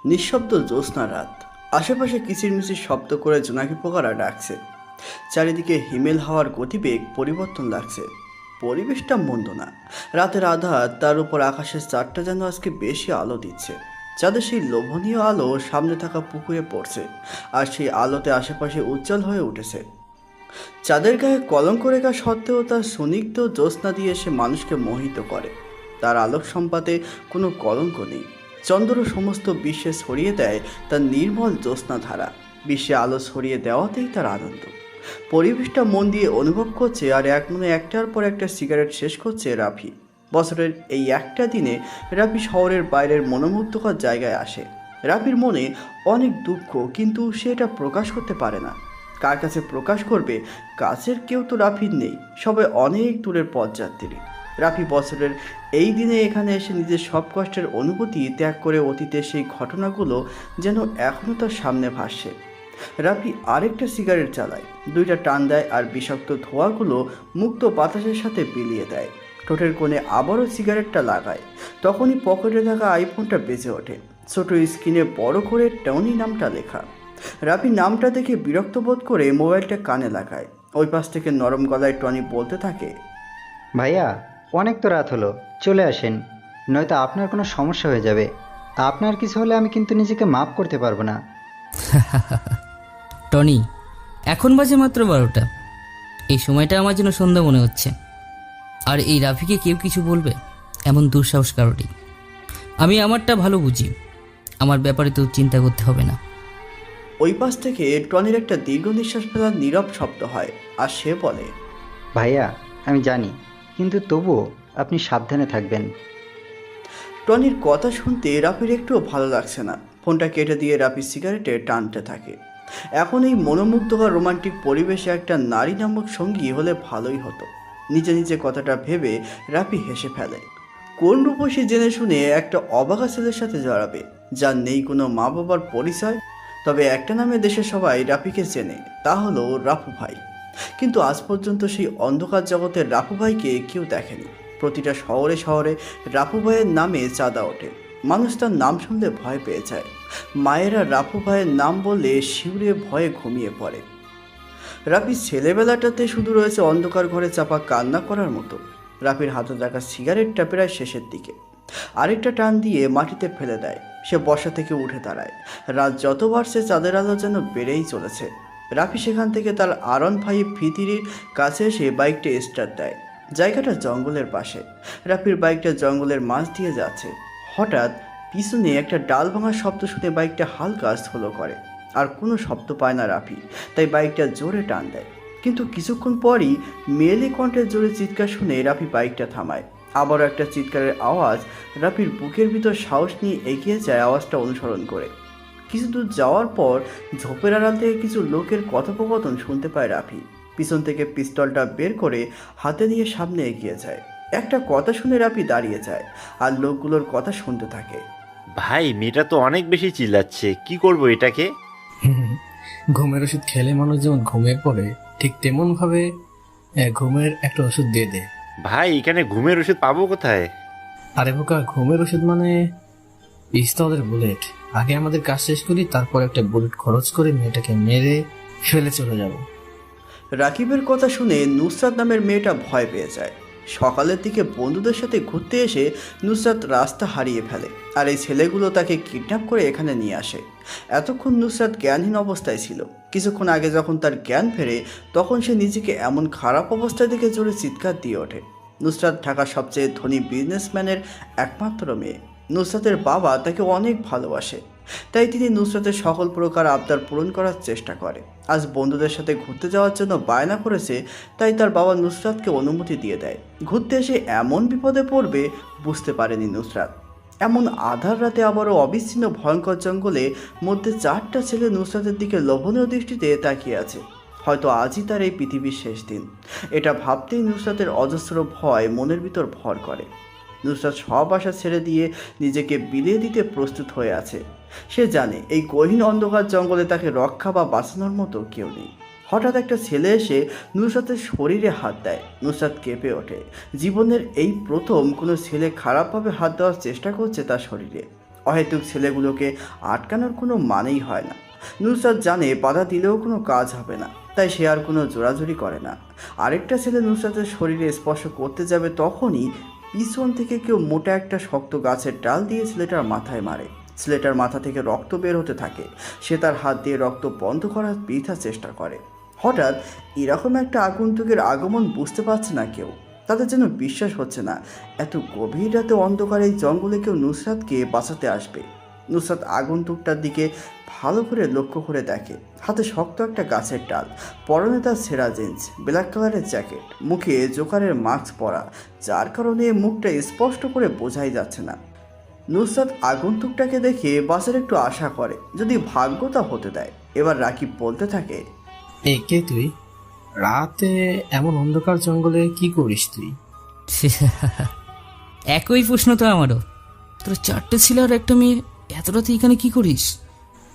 নিঃশব্দ জ্যোৎস্না রাত। আশেপাশে কিচিরমিচির শব্দ করে জোনাকি পোকারা ডাকছে। চারিদিকে হিমেল হাওয়ার গতিবেগ পরিবর্তন লাগছে। পরিবেশটা মন্দ না। রাতের আধার, তার উপর আকাশের চারটা যেন আজকে বেশি আলো দিচ্ছে। চাঁদের সেই লোভনীয় আলো সামনে থাকা পুকুরে পড়ছে, আর সেই আলোতে আশেপাশে উজ্জ্বল হয়ে উঠেছে। চাঁদের গায়ে কলঙ্ক রেখা সত্ত্বেও তার সুনিগ্ধ জ্যোৎস্না দিয়ে সে মানুষকে মোহিত করে। তার আলোক সম্পাতে কোনো কলঙ্ক নেই। চন্দ্র সমস্ত বিশ্বে ছড়িয়ে দেয় তার নির্মল জ্যোৎস্না ধারা। বিশ্বে আলো ছড়িয়ে দেওয়াতেই তার আনন্দ। পরিবেশটা মন দিয়ে অনুভব করছে, আর এক মনে একটার পর একটা সিগারেট শেষ করছে রাফি। বছরের এই একটা দিনে রাফি শহরের বাইরের মনোমুগ্ধকর জায়গায় আসে। রাফির মনে অনেক দুঃখ, কিন্তু সে এটা প্রকাশ করতে পারে না। কার কাছে প্রকাশ করবে? কাছের কেউ তো রাফির নেই, সবাই অনেক দূরের পথযাত্রী। রাফি বছরের এই দিনে এখানে এসে নিজের সব কষ্টের অনুভূতি ত্যাগ করে অতীতের সেই ঘটনাগুলো যেন এখনও তার সামনে ভাসছে। রাফি আরেকটা সিগারেট চালায়, দুইটা টান দেয়, আর বিষাক্ত ধোঁয়াগুলো মুক্ত বাতাসের সাথে বিলিয়ে দেয়। ঠোঁটের কোণে আবারও সিগারেটটা লাগায়। তখনই পকেটে থাকা আইফোনটা বেজে ওঠে। ছোট স্ক্রিনে বড় করে টনি নামটা লেখা। রাফি নামটা দেখে বিরক্ত বোধ করে মোবাইলটা কানে লাগায়। ওই পাশ থেকে নরম গলায় টনি বলতে থাকে, ভাইয়া, অনেক তো রাত হলো, চলে আসেন, নয়তো আপনার কোনো সমস্যা হয়ে যাবে। আপনার কিছু হলে আমি কিন্তু নিজেকে মাফ করতে পারবো না। টনি, এখন বাজে মাত্র 12টা। এই সময়টা আমার জন্য সন্ধ্যা মনে হচ্ছে। আর এই রাফিকে কেউ কিছু বলবে এমন দুঃসাহস কারোরই। আমি আমারটা ভালো বুঝি, আমার ব্যাপারে তো চিন্তা করতে হবে না। ওই পাশ থেকে টনির একটা দীর্ঘ নিঃশ্বাস ফেলার নীরব শব্দ হয়, আর সে বলে, ভাইয়া, আমি জানি, কিন্তু তবুও আপনি সাবধানে থাকবেন। টনির কথা শুনতে রাফির একটুও ভালো লাগছে না। ফোনটা কেটে দিয়ে রাফি সিগারেটে টানতে থাকে। এখন এই মনোমুগ্ধকর রোমান্টিক পরিবেশে একটা নারী নামক সঙ্গী হলে ভালোই হতো। নিজে নিজে কথাটা ভেবে রাফি হেসে ফেলে। কোন রূপসী জেনে শুনে একটা অবাগা ছেলের সাথে জড়াবে, যার নেই কোনো মা বাবার পরিচয়। তবে একটা নামে দেশের সবাই রাফিকে চেনে, তা হলো রাফু ভাই। কিন্তু আজ পর্যন্ত সেই অন্ধকার জগতের রাফু ভাইকে কেউ দেখেনি। প্রতিটা শহরে শহরে রাফু ভাইয়ের নামে চাঁদা ওঠে। মানুষ তার নাম শুনলে ভয় পেয়ে যায়। মায়েরা রাফু ভাইয়ের নাম বললে শিউরে ভয়ে ঘুমিয়ে পড়ে। রাফির ছেলেবেলাটাতে শুধু রয়েছে অন্ধকার ঘরে চাপা কান্না করার মতো। রাফির হাতে থাকা সিগারেটটা প্রায় শেষের দিকে। আরেকটা টান দিয়ে মাটিতে ফেলে দেয়। সে বসা থেকে উঠে দাঁড়ায়। রাত যত বাড়ছে চাঁদের আলো যেন বেড়েই চলেছে। রাফি সেখান থেকে তার R15 ফিতিরির কাছে এসে বাইকটা স্টার্ট দেয়। জায়গাটা জঙ্গলের পাশে। রাফির বাইকটা জঙ্গলের মাঝ দিয়ে যাচ্ছে। হঠাৎ পিছনে একটা ডাল ভাঙার শব্দ শুনে বাইকটা হালকা স্লো করে। আর কোনো শব্দ পায় না রাফি, তাই বাইকটা জোরে টান দেয়। কিন্তু কিছুক্ষণ পরই মেয়েলি কণ্ঠের জোরে চিৎকার শুনে রাফি বাইকটা থামায়। আবারও একটা চিৎকারের আওয়াজ। রাফির বুকের ভিতর সাহস নিয়ে এগিয়ে যায় আওয়াজটা অনুসরণ করে। কিছু দূর যাওয়ার পর ঝোপের আড়াল থেকে কিছু লোকের কথোপকথন শুনতে পায় রাফি। পিছন থেকে পিস্তলটা বের করে হাতে নিয়ে সামনে এগিয়ে যায়। একটা কথা শুনে রাফি দাঁড়িয়ে যায়, আর লোকগুলোর কথা শুনতে থাকে। ভাই, মেয়েটা তো অনেক বেশি চিল্লাচ্ছে, কি করব এটাকে? হুম, ঘুমের ওষুধ খেলে মানুষ যেমন ঘুমিয়ে পড়ে, ঠিক তেমন ভাবে ঘুমের একটা ওষুধ দিয়ে দে। ভাই, এখানে ঘুমের ওষুধ পাবো কোথায়? আরে বোকা, ঘুমের ওষুধ মানে পিস্তলের বুলেট। আগে আমাদের কাজ শেষ করি, তারপর একটা বুলেট খরচ করে মেয়েটাকে মেরে ফেলে চলে যাব। রাকিবের কথা শুনে নুসরাত নামের মেয়েটা ভয় পেয়ে যায়। সকালের দিকে বন্ধুদের সাথে ঘুরতে এসে নুসরাত রাস্তা হারিয়ে ফেলে, আর এই ছেলেগুলো তাকে কিডন্যাপ করে এখানে নিয়ে আসে। এতক্ষণ নুসরাত জ্ঞানহীন অবস্থায় ছিল। কিছুক্ষণ আগে যখন তার জ্ঞান ফেরে, তখন সে নিজেকে এমন খারাপ অবস্থায় দেখে জোরে চিৎকার দিয়ে ওঠে। নুসরাত ঢাকার সবচেয়ে ধনী বিজনেসম্যানের একমাত্র মেয়ে। নুসরাতের বাবা তাকে অনেক ভালোবাসে, তাই তিনি নুসরাতের সকল প্রকার আবদার পূরণ করার চেষ্টা করে। আজ বন্ধুদের সাথে ঘুরতে যাওয়ার জন্য বায়না করেছে, তাই তার বাবা নুসরাতকে অনুমতি দিয়ে দেয়। ঘুরতে এসে এমন বিপদে পড়বে বুঝতে পারেনি নুসরাত। এমন আধার রাতে আবারও অবিচ্ছিন্ন ভয়ঙ্কর জঙ্গলে মধ্যে চারটা ছেলে নুসরাতের দিকে লোভনীয় দৃষ্টিতে তাকিয়ে আছে। হয়তো আজই তার এই পৃথিবীর শেষ দিন। এটা ভাবতেই নুসরাতের অজস্র ভয় মনের ভিতর ভর করে। নুসরাত সব আশা ছেড়ে দিয়ে নিজেকে বিলিয়ে দিতে প্রস্তুত হয়ে আছে। সে জানে এই গহীন অন্ধকার জঙ্গলে তাকে রক্ষা বা বাঁচানোর মতো কেউ নেই। হঠাৎ একটা ছেলে এসে নুসরাতের শরীরে হাত দেয়। নুসরাত কেঁপে ওঠে। জীবনের এই প্রথম কোনো ছেলে খারাপভাবে হাত দেওয়ার চেষ্টা করছে তার শরীরে। অহেতুক ছেলেগুলোকে আটকানোর কোনো মানেই হয় না। নুসরাত জানে বাধা দিলেও কোনো কাজ হবে না, তাই সে আর কোনো জোরাজুরি করে না। আরেকটা ছেলে নুসরাতের শরীরে স্পর্শ করতে যাবে, তখনই পিছন থেকে কেউ মোটা একটা শক্ত গাছের ডাল দিয়ে ছেলেটার মাথায় মারে। ছেলেটার মাথা থেকে রক্ত বের হতে থাকে। সে তার হাত দিয়ে রক্ত বন্ধ করার বৃথা চেষ্টা করে। হঠাৎ এরকম একটা আগন্তুকের আগমন বুঝতে পারছে না কেউ। তাদের যেন বিশ্বাস হচ্ছে না এত গভীর রাতে অন্ধকার এই জঙ্গলে কেউ নুসরাতকে বাঁচাতে আসবে। নুসরাত আগন্তুকটার দিকে ভালো করে লক্ষ্য করে দেখে। হাতে শক্ত একটা গাছের ডাল, পরনে তার ছেঁড়া জিন্স, ব্ল্যাক কালারের জ্যাকেট, মুখে জোকারের মাস্ক পরা, যার কারণে মুখটা স্পষ্ট করে বোঝাই যাচ্ছে না। নুসরাত আগন্তুকটাকে দেখে বাসের একটু আশা করে, যদি ভাগ্যতা হতে দেয়। এবার রাকিব বলতে থাকে, এই কে তুই? রাতে এমন অন্ধকার জঙ্গলে কি করিস তুই? একই প্রশ্ন তো আমারও। তোর 4টে ছেলে আর একটা মেয়ে, এত রাতে এখানে কি করিস?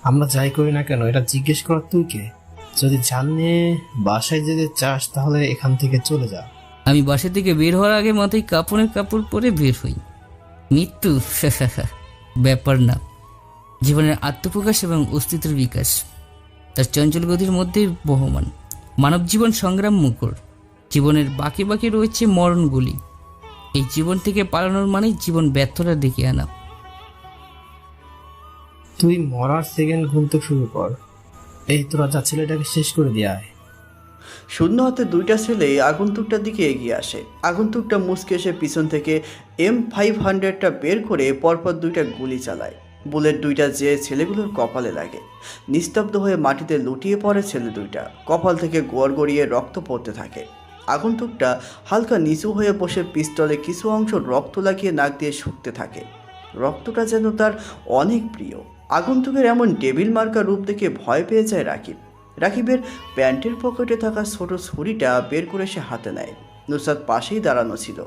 আমরা যাই করি না কেন এটা জিজ্ঞেস করার তুই কে? যদি জানিয়ে বাসায় যেতে চাস তাহলে এখান থেকে চলে যা। আমি বাসা থেকে বের হওয়ার আগে মাথায় কাপড়ের কাপড় পরে বের হই। মৃত্যু ব্যাপার না, জীবনের আত্মপ্রকাশ এবং অস্তিত্বের বিকাশ তার চঞ্চল গতির মধ্যেই বহমান। মানব জীবন সংগ্রাম মুখর। জীবনের বাকি বাকি রয়েছে মরণগুলি। এই জীবন থেকে পালানোর মানেই জীবন ব্যর্থতা ডেকে আনা। তুই মরার সেকেন্ড গুনতে শুরু কর। এই তোরা যা ছেলেটাকে শেষ করে দিয়ে আয়। শূন্য হাতে দুইটা ছেলে আগন্তুকটার দিকে এগিয়ে আসে। আগন্তুকটা মুচকে এসে পিছন থেকে M500টা বের করে পরপর দুইটা গুলি চালায়। বুলেট দুইটা যে ছেলেগুলোর কপালে লাগে। নিস্তব্ধ হয়ে মাটিতে লুটিয়ে পড়ে ছেলে দুইটা। কপাল থেকে গড়গড়িয়ে রক্ত পড়তে থাকে। আগন্তুকটা হালকা নিচু হয়ে বসে পিস্তলে কিছু অংশ রক্ত লাগিয়ে নাক দিয়ে শুকতে থাকে। রক্তটা যেন তার অনেক প্রিয়। আগন্তুকের এমন টেবিল মার্কা রূপ দেখে ভয় পেয়ে যায় রাকিব। রাকিবের প্যান্টের পকেটে থাকা ছোট ছুরিটা বের করে সে হাতে নেয়। নুসরাত পাশেই দাঁড়ানো ছিল,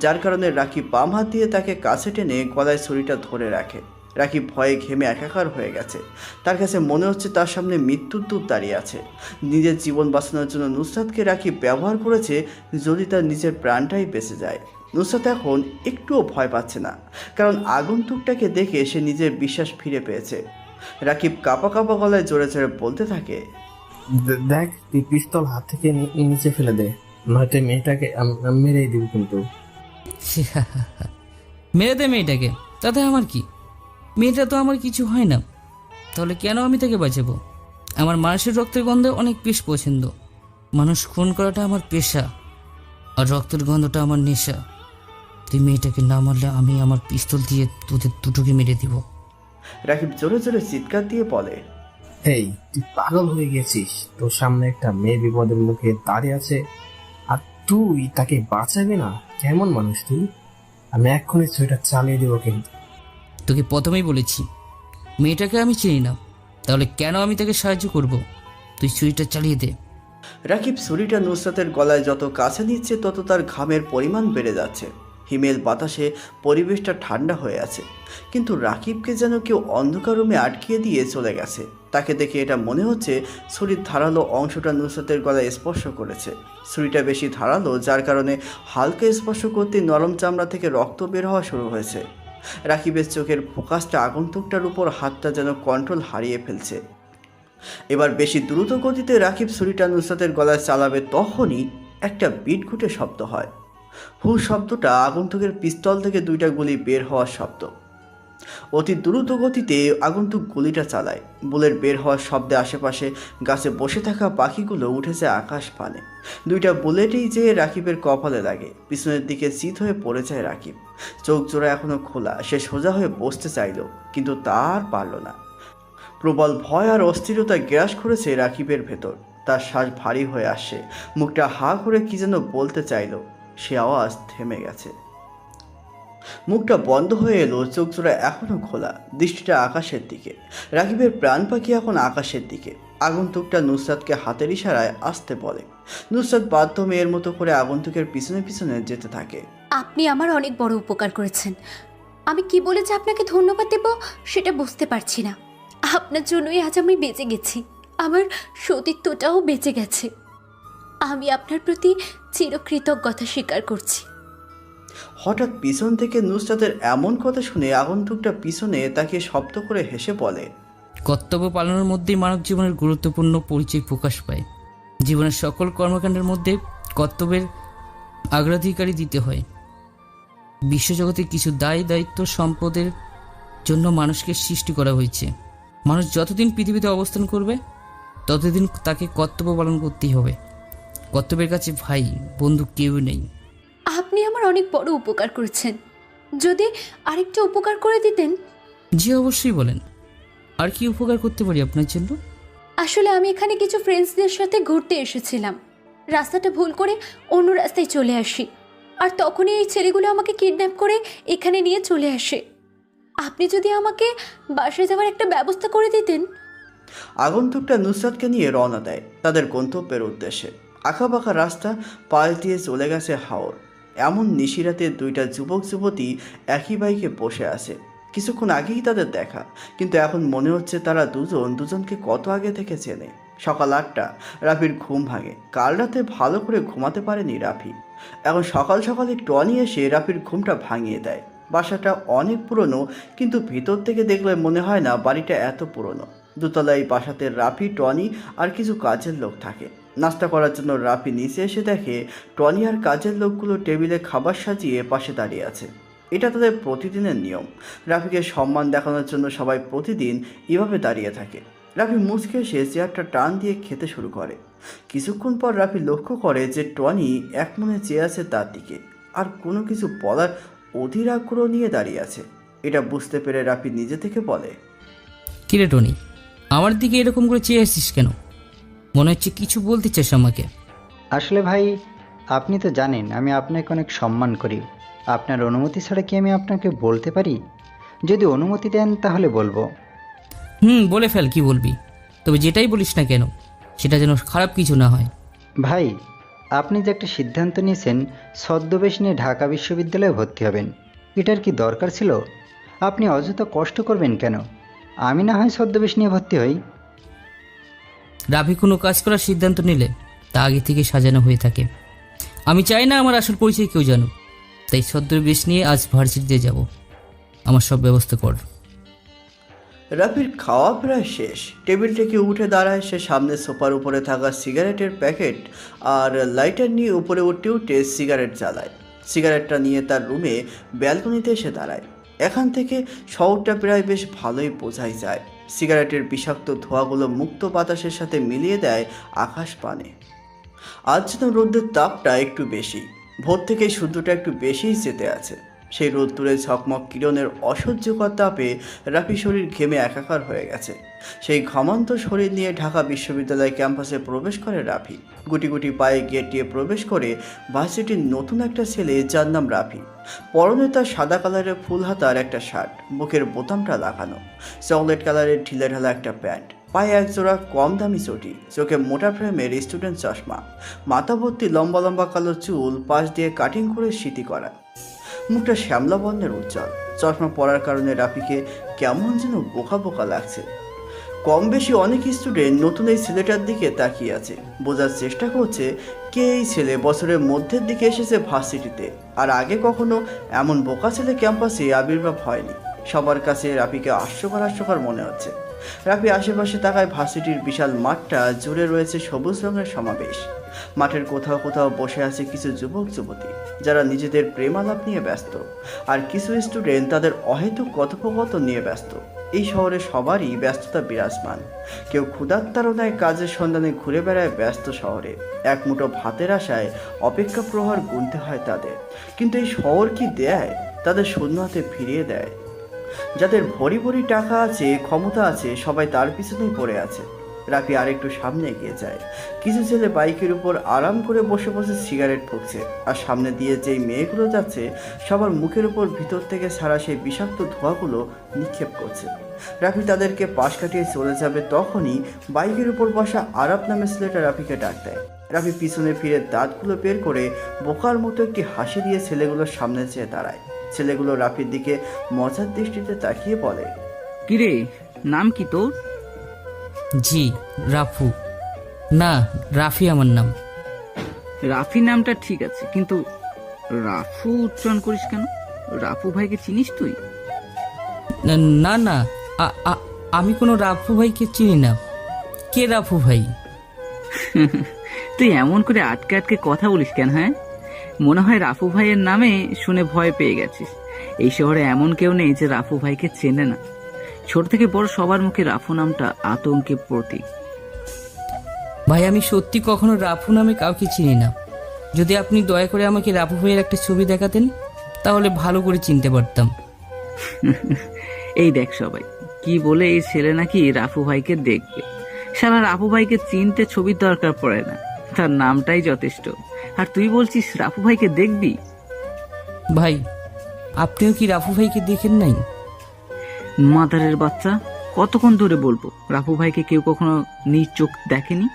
যার কারণে রাকিব বাম হাত দিয়ে তাকে কাছে টেনে গলায় ছুরিটা ধরে রাখে। রাকিব ভয়ে ঘেমে একাকার হয়ে গেছে। তার কাছে মনে হচ্ছে তার সামনে মৃত্যুর দূত দাঁড়িয়ে আছে। নিজের জীবন বাঁচানোর জন্য নুসরাতকে রাকিব ব্যবহার করেছে, যদি তার নিজের প্রাণটাই বেঁচে যায়। নুসরাত এখন একটুও ভয় পাচ্ছে না, কারণ আগন্তুকটাকে দেখে সে নিজের বিশ্বাস ফিরে পেয়েছে। রাকিব কাঁপা কাঁপা গলায় জোরে জোরে বলতে থাকে, দেখ তুই পিস্তল হাত থেকে নিচে ফেলে দে, নয়তো মেয়েটাকে মেরেই দিবি কিন্তু। মেরে দে মেয়েটাকে, তাতে আমার কি? মেয়েটা তো আমার কিছু হয় না, তাহলে কেন আমি তাকে বাঁচাবো? আমার মানুষের রক্তের গন্ধে অনেক বেশ পছন্দ। মানুষ খুন করাটা আমার পেশা, আর রক্তের গন্ধটা আমার নেশা। তুই মেয়েটাকে না মারলে আমি আমার পিস্তল দিয়ে তোদের দুটোকে মেরে দিব। রাকিব জোরে জোরে চিৎকার দিয়ে বলে, এই তুই পাগল হয়ে গেছিস? তোর সামনে একটা মেয়ে বিপদের মুখে দাঁড়িয়ে আছে আর তুই তাকে বাঁচাবি না? কেমন মানুষ তুই? আমি এক্ষুনি ছুরিটা চালিয়ে দিব কিন্তু। তোকে প্রথমেই বলেছি মেয়েটাকে আমি চিনি না, তাহলে কেন আমি তাকে সাহায্য করব? তুই ছুরিটা চালিয়ে দে। রাকিব ছুরিটা নুসরাতের গলায় যত কাছে নিচ্ছে তত তার ঘামের পরিমাণ বেড়ে যাচ্ছে। হিমেল বাতাসে পরিবেশটা ঠান্ডা হয়ে আছে, কিন্তু রাকিবকে যেন কেউ অন্ধকার রুমে আটকিয়ে দিয়ে চলে গেছে। তাকে দেখে এটা মনে হচ্ছে ছুরির ধারালো অংশটা নুসরাতের গলায় স্পর্শ করেছে। ছুরিটা বেশি ধারালো, যার কারণে হালকা স্পর্শ করতে নরম চামড়া থেকে রক্ত বের হওয়া শুরু হয়েছে। রাকিবের চোখের ফোকাসটা আগন্তুকটার উপর হাতটা যেন কন্ট্রোল হারিয়ে ফেলছে। এবার বেশি দ্রুত গতিতে রাকিব ছুরিটা নুসরাতের গলায় চালাবে, তখনই একটা বিটঘুটে শব্দ হয়। হু শব্দটা আগন্তুকের পিস্তল থেকে দুইটা গুলি বের হওয়ার শব্দ। অতি দ্রুত গতিতে আগন্তুক গুলিটা চালায়। বুলেট বের হওয়ার শব্দে আশেপাশে গাছে বসে থাকা পাখিগুলো উঠেছে আকাশ পানে। দুইটা বুলেটই যে রাকিবের কপালে লাগে। পিছনের দিকে চিত হয়ে পড়ে যায় রাকিব। চোখ জোড়া এখনো খোলা। সে সোজা হয়ে বসতে চাইল, কিন্তু তার পারল না। প্রবল ভয় আর অস্থিরতা গ্রাস করেছে রাকিবের ভেতর। তার শ্বাস ভারী হয়ে আসছে। মুখটা হা করে কি যেন বলতে চাইল, সে আওয়াজ থেমে গেছে। মুখটা বন্ধ হয়ে এলো, চোখ জোড়া এখনো খোলা, দৃষ্টিটা আকাশের দিকে। রাকিবের প্রাণ পাখি এখন আকাশের দিকে। আগন্তুকটা নুসরাতকে হাতের ইশারায় আসতে বলে। নুসরাত বাধ্য মেয়ের মতো করে আগন্তুকের পিছনে পিছনে যেতে থাকে। আপনি আমার অনেক বড় উপকার করেছেন। আমি কি বলে যে আপনাকে ধন্যবাদ দেব সেটা বুঝতে পারছি না। আপনার জন্যই আজ আমি বেঁচে গেছি। আমার সতীত্বটাও বেঁচে গেছে। আমি আপনার প্রতি চিরকৃতজ্ঞতা স্বীকার করছি। হঠাৎ পিছন থেকে নুসরাতের এমন কথা শুনে আগন্তুকটা পিছনে তাকে শব্দ করে হেসে বলে, কর্তব্য পালনের মধ্যেই মানব জীবনের গুরুত্বপূর্ণ পরিচয় প্রকাশ পায়। জীবনের সকল কর্মকাণ্ডের মধ্যে কর্তব্যের অগ্রাধিকারই দিতে হয়। বিশ্বজগতে কিছু দায়িত্ব সম্পদের জন্য মানুষকে সৃষ্টি করা হয়েছে। মানুষ যতদিন পৃথিবীতে অবস্থান করবে ততদিন তাকে কর্তব্য পালন করতেই হবে। কর্তব্যের কাছে ভাই বন্ধু কেউ নেই। আপনি আমার অনেক বড় উপকার করেছেন। যদি আরেকটা উপকার করে দিতেন। জি অবশ্যই, বলেন আর কি উপকার করতে পারি আপনার জন্য? আসলে আমি এখানে কিছু ফ্রেন্ডসদের সাথে ঘুরতে এসেছিলাম। রাস্তাটা ভুল করে অন্য রাস্তায় চলে আসি, আর তখনই এই ছেলেগুলো আমাকে কিডন্যাপ করে এখানে নিয়ে চলে আসে। আপনি যদি আমাকে বাসায় যাওয়ার একটা ব্যবস্থা করে দিতেন। আগন্তুকটা নুসরাতকে নিয়ে রওনা দেয় তাদের গন্তব্যের উদ্দেশ্যে। আঁকাবাঁকা রাস্তা পাশ দিয়ে চলে গেছে হাওর। এমন নিশিরাতে দুইটা যুবক যুবতী একই বাইকে বসে আছে। কিছুক্ষণ আগেই তাদের দেখা, কিন্তু এখন মনে হচ্ছে তারা দুজনকে কত আগে থেকে চেনে। সকাল 8টা, রাফির ঘুম ভাঙে। কাল রাতে ভালো করে ঘুমাতে পারেনি রাফি। এখন সকাল সকালে টনি এসে রাফির ঘুমটা ভাঙিয়ে দেয়। বাসাটা অনেক পুরনো, কিন্তু ভিতর থেকে দেখলে মনে হয় না বাড়িটা এত পুরনো। দোতলায় বাসাতে রাফি, টনি আর কিছু কাজের লোক থাকে। নাস্তা করার জন্য রাফি নিচে এসে দেখে টনি আর কাজের লোকগুলো টেবিলে খাবার সাজিয়ে পাশে দাঁড়িয়ে আছে। এটা তাদের প্রতিদিনের নিয়ম। রাফিকে সম্মান দেখানোর জন্য সবাই প্রতিদিন এভাবে দাঁড়িয়ে থাকে। রাফি মুচকে এসে চেয়ারটা টান দিয়ে খেতে শুরু করে। কিছুক্ষণ পর রাফি লক্ষ্য করে যে টনি এক মনে চেয়ে আছে তার দিকে, আর কোনো কিছু বলার অধীর আগ্রহ নিয়ে দাঁড়িয়ে আছে। এটা বুঝতে পেরে রাফি নিজে থেকে বলে, কিরে টনি, আমার দিকে এরকম করে চেয়ে আসিস কেন? মনে হচ্ছে কিছু বলতে চাস আমাকে। আসলে ভাই, আপনি তো জানেন আমি আপনাকে অনেক সম্মান করি। আপনার অনুমতি ছাড়া কি আমি আপনাকে বলতে পারি? যদি অনুমতি দেন তাহলে বলবো। বলে ফেল, কি বলবি? তবে যেটাই বলিস না কেন সেটা যেন খারাপ কিছু না হয়। ভাই, আপনি যে একটা সিদ্ধান্ত নিয়েছেন ছদ্মবেশ নিয়ে ঢাকা বিশ্ববিদ্যালয়ে ভর্তি হবেন, এটার কি দরকার ছিল? আপনি অযথা কষ্ট করবেন কেন? আমি না হয় ছদ্মবেশ নিয়ে ভর্তি হই। রাফি কোনো কাজ করার সিদ্ধান্ত নিলে তা আগে থেকে সাজানো হয়ে থাকে। আমি চাই না আমার আসল পরিচয় কেউ জানুক, তাই ছদ্মবেশ নিয়ে আজ ভার্সিটিতে যাব। আমার সব ব্যবস্থা কর। রাফির খাওয়া প্রায় শেষ। টেবিল থেকে উঠে দাঁড়ায় সে। সামনে সোফার উপরে থাকা সিগারেটের প্যাকেট আর লাইটার নিয়ে উপরে উঠে সিগারেট জ্বালায়। সিগারেটটা নিয়ে তার রুমে ব্যালকনিতে এসে দাঁড়ায়। এখান থেকে শহরটা প্রায় বেশ ভালোই বোঝাই যায়। সিগারেটের বিষাক্ত ধোঁয়াগুলো মুক্ত বাতাসের সাথে মিলিয়ে দেয় আকাশ পানে। আজ যেন রোদের তাপটা একটু বেশি। ভোর থেকে সূর্যটা একটু বেশিই যেতে আছে। সেই রোদ্দুরে ঝকমক কিরণের অসহ্যকর তাপে রাফি শরীর ঘেমে একাকার হয়ে গেছে। সেই ঘামান্ত শরীর নিয়ে ঢাকা বিশ্ববিদ্যালয় ক্যাম্পাসে প্রবেশ করে রাফি। গুটি গুটি পায়ে গেট দিয়ে প্রবেশ করে ভার্সিটির নতুন একটা ছেলে, যার নাম রাফি। পরনে তার সাদা কালারের ফুল হাতার একটা শার্ট, বুকের বোতামটা লাগানো, চকলেট কালারের ঢিলেঢালা একটা প্যান্ট, পায়ে একজোড়া কম দামি চটি, চোখে মোটা ফ্রেমের স্টুডেন্ট চশমা, মাথা ভর্তি লম্বা লম্বা কালো চুল পাশ দিয়ে কাটিং করে সিটি করা, মুখটা শ্যামলা বর্ণের উজ্জ্বল। চশমা পরার কারণে রাফিকে কেমন যেন বোকা বোকা লাগছে। কম বেশি অনেক স্টুডেন্ট নতুন এই ছেলেটার দিকে তাকিয়ে আছে, বোঝার চেষ্টা করছে কে এই ছেলে। বছরের মধ্যের দিকে এসেছে ভার্সিটিতে, আর আগে কখনো এমন বোকা ছেলে ক্যাম্পাসে আবির্ভাব হয়নি। সবার কাছে রাফিকে হাস্যকর মনে হচ্ছে। রাফি আশেপাশে তাকায়। ভার্সিটির বিশাল মাঠটা জুড়ে রয়েছে সবুজ রঙের সমাবেশ। মাঠের কোথাও কোথাও বসে আছে কিছু যুবক যুবতী, যারা নিজেদের প্রেমালাপ নিয়ে ব্যস্ত, আর কিছু স্টুডেন্ট তাদের অহেতুক কথোপকথন নিয়ে ব্যস্ত। এই শহরে সবারই ব্যস্ততা বিরাজমান। কেউ ক্ষুধার তাড়নায় কাজের সন্ধানে ঘুরে বেড়ায় ব্যস্ত শহরে। এক মুঠো ভাতের আশায় অপেক্ষা প্রহর গুনতে হয় তাদের। কিন্তু এই শহর কি দেয়? তাদের শূন্য হাতে ফিরিয়ে দেয়। যাদের ভরি ভরি টাকা আছে, ক্ষমতা আছে, সবাই তার পিছনেই পড়ে আছে। রাফি আরেকটু সামনে এগিয়ে যায়। কিছু ছেলে বাইকের উপর আরাম করে বসে বসে সিগারেট ফুঁকছে, আর সামনে দিয়ে যেই মেয়েগুলো যাচ্ছে সবার মুখের উপর ভিতর থেকে ছাড়া সেই বিষাক্ত ধোঁয়াগুলো নিক্ষেপ করছে। রাফি তাদেরকে পাশ কাটিয়ে চলে যাবে, তখনই বাইকের উপর বসা আরাপ নামে ছেলেটা রাফিকে ডাক দেয়। রাফি পিছনে ফিরে দাঁতগুলো বের করে বোকার মতো একটি হাসি দিয়ে ছেলেগুলোর সামনে চেয়ে দাঁড়ায়। ছেলেগুলো রাফির দিকে মজার দৃষ্টিতে তাকিয়ে বলে, কিরে, নাম কি তোর? জি, রাফু। না, রাফি আমার নাম। রাফি নামটা ঠিক আছে, কিন্তু রাফু উচ্চারণ করিস কেন? রাফু ভাইকে চিনিস তুই? না না, আমি কোনো রাফু ভাইকে চিনি না। কে রাফু ভাই? তুই এমন করে আটকে আটকে কথা বলিস কেন? হ্যাঁ, মনে হয় রাফু ভাইয়ের নামে শুনে ভয় পেয়ে গেছিস। এই শহরে এমন কেউ নেই যে রাফু ভাইকে চেনে না। ছোট থেকে বড় সবার মুখে রাফু নামটা আতঙ্কের প্রতীক। ভাই, আমি সত্যি কখনো রাফু নামে কাউকে চিনি না। যদি আপনি দয়া করে আমাকে রাফু ভাইয়ের একটা ছবি দেখাতেন, তাহলে ভালো করে চিনতে পারতাম। এই দেখ সবাই কি বলে, এই ছেলে নাকি রাফু ভাইকে দেখবে। সারা রাফু ভাইকে চিনতে ছবির দরকার পড়ে না, তার নামটাই যথেষ্ট। আর তুই বলছিস রাফু ভাইকে দেখবি? ভাই, আপনিও কি রাফু ভাইকে দেখেন নাই? মাদারের বাচ্চা, কতক্ষণ ধরে বলবো রাফু ভাইকে কেউ কখনো নিজ চোখ দেখেনি?